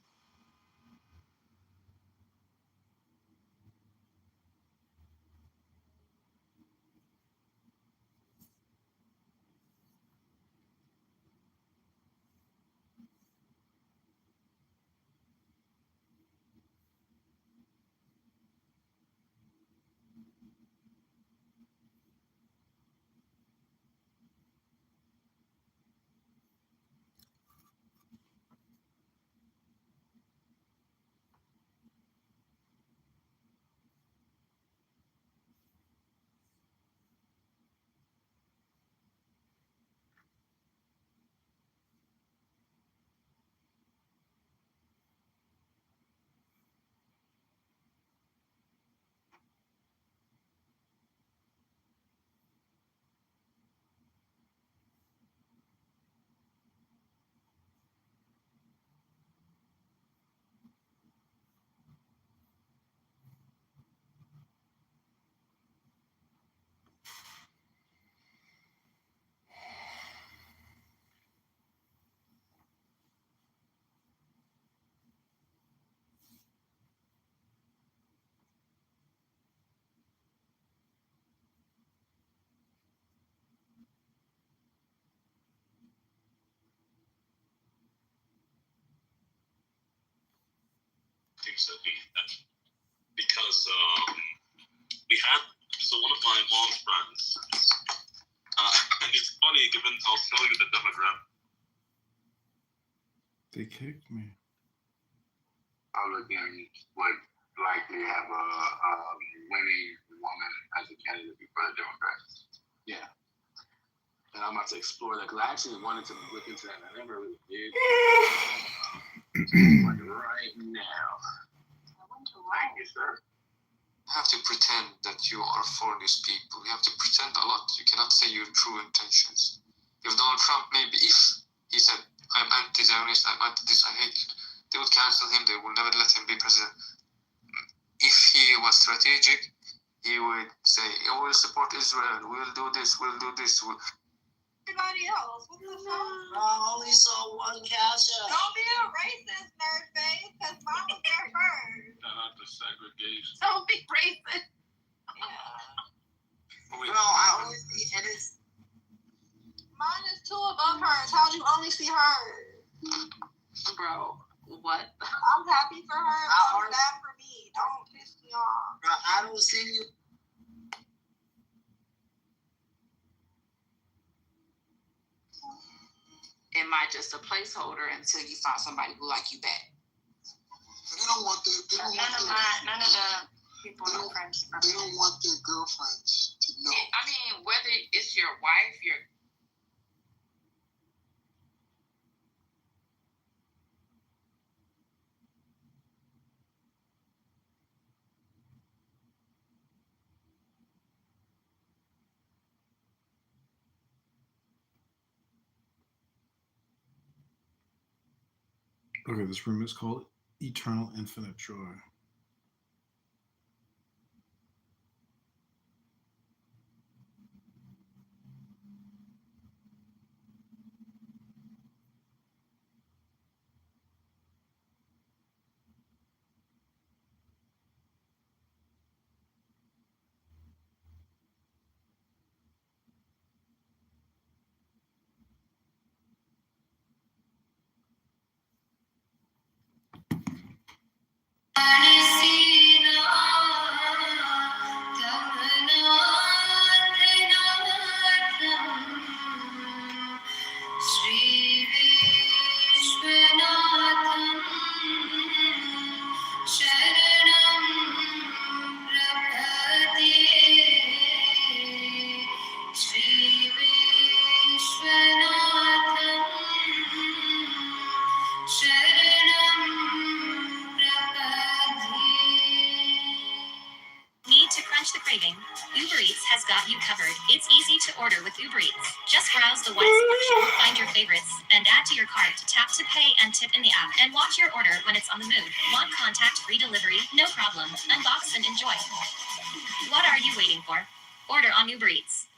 think so. Because we had one of my mom's friends, and it's funny given I'll tell you the demographic. They kicked me. I would would likely have a winning woman as a candidate for the Democrats. Yeah. And I'm about to explore that because I actually wanted to look into that. I never really did. Like right now. Thank you, sir. You have to pretend that you are for these people. You have to pretend a lot. You cannot say your true intentions. If Donald Trump, maybe if he said, I'm anti-Zionist, I'm anti-this, I hate you, they would cancel him. They will never let him be president. If he was strategic, he would say, oh, we'll support Israel, we'll do this. Everybody else, what the fuck? I only saw one cash out. Don't be a racist, nerd face, because mine was there first. Shout out to segregation. Don't be racist. Bro, I only see, and it's Mine is 2 above hers. How'd you only see hers? Bro, what? I'm happy for her. I'm sad for me. Don't piss me off. bro, I don't see you. It might just a placeholder until you find somebody who like you back. They don't want their None of the people they no don't, friends. they don't want their girlfriends to know. I mean, whether it's your wife, your Okay, this room is called Eternal Infinite Joy. Need to crunch the craving? Uber Eats has got you covered. It's easy to order with Uber Eats. Just browse the white selection, find your favorites, and add to your cart. Tap to pay and tip in the app, and watch your order when it's on the move. Want contact-free delivery? No problem. Unbox and enjoy. What are you waiting for? Order on Uber Eats.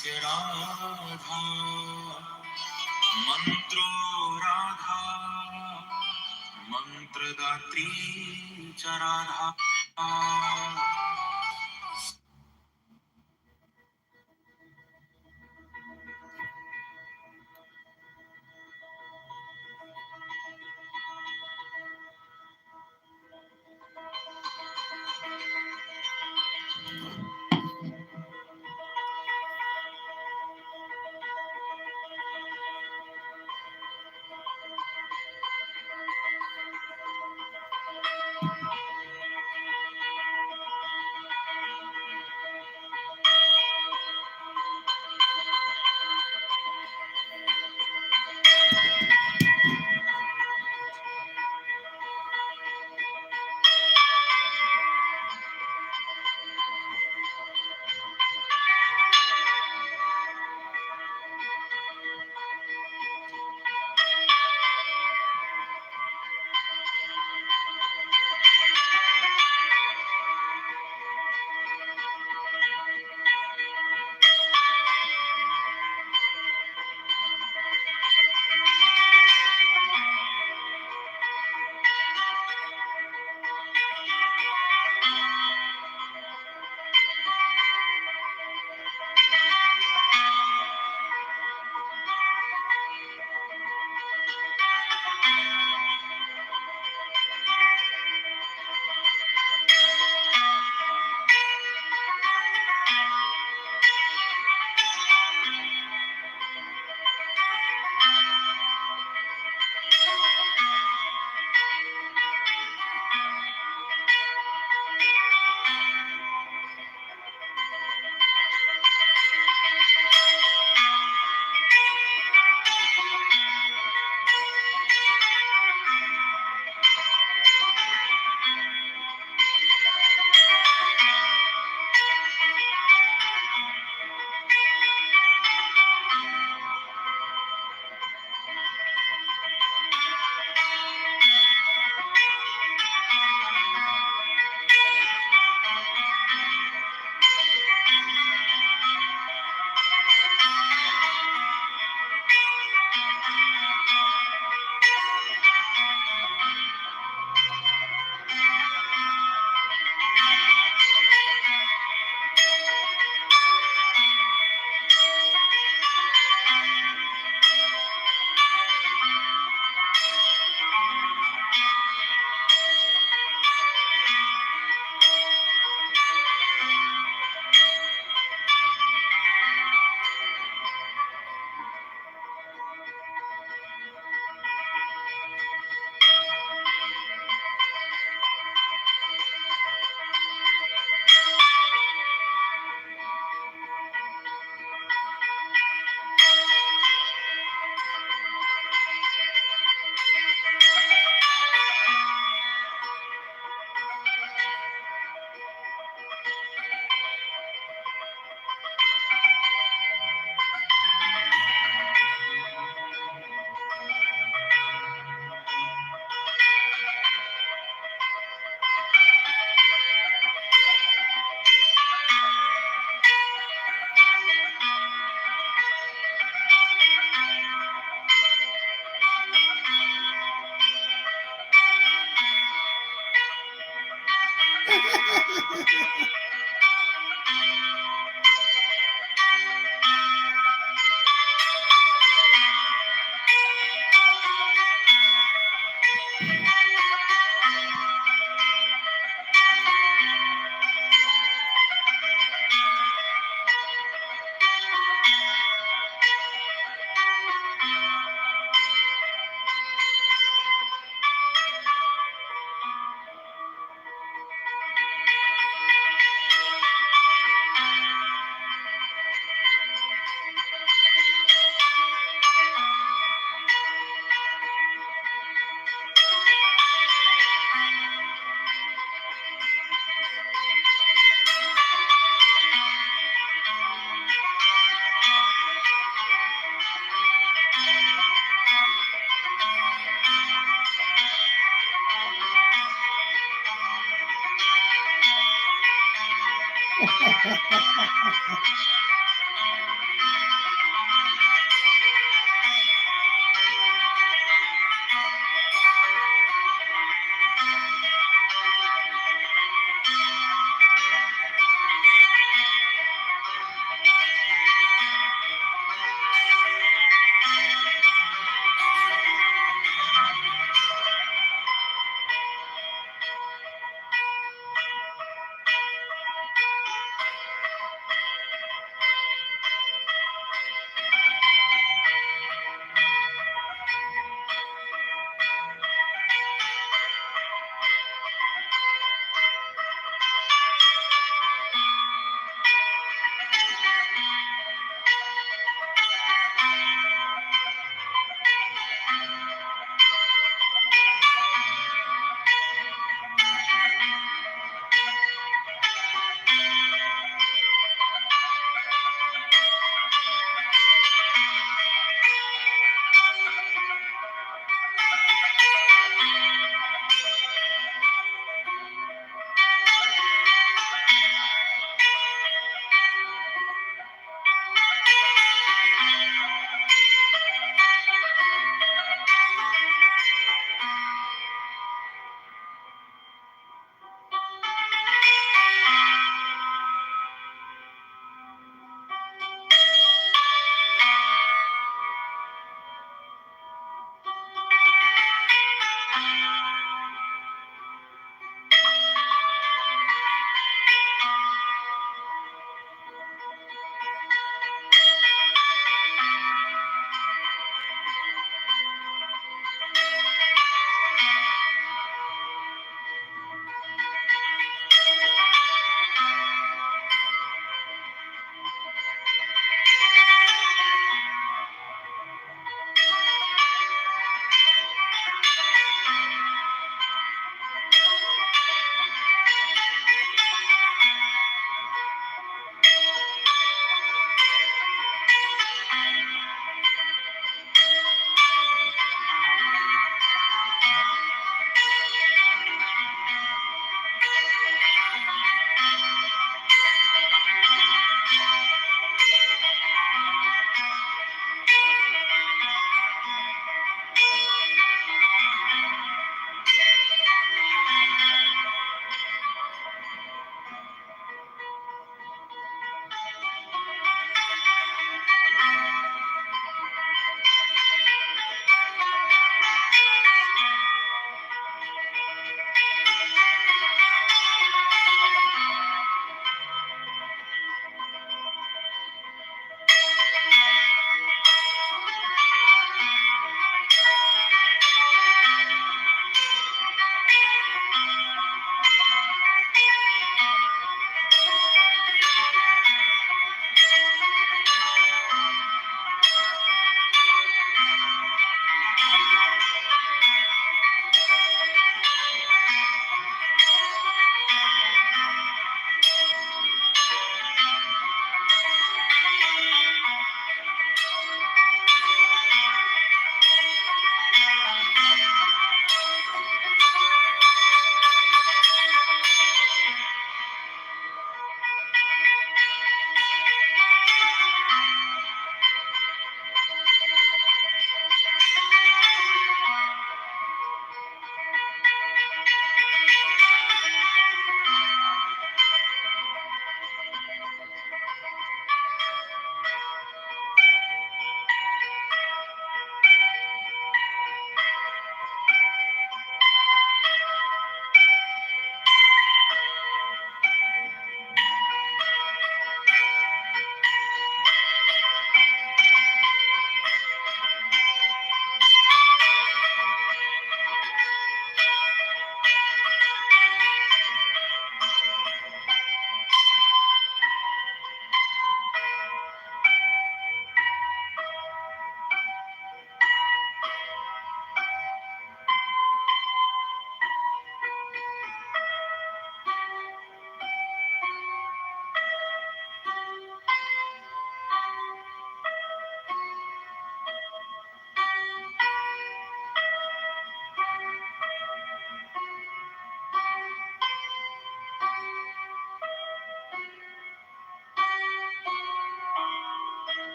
रहस्य राधा मंत्रो राधा मंत्रदात्री च Radha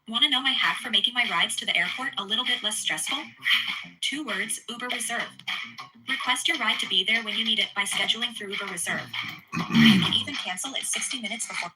Want to know my hack for making my rides to the airport a little bit less stressful? 2 words, Uber Reserve. Request your ride to be there when you need it by scheduling through Uber Reserve. You can even cancel it 60 minutes before.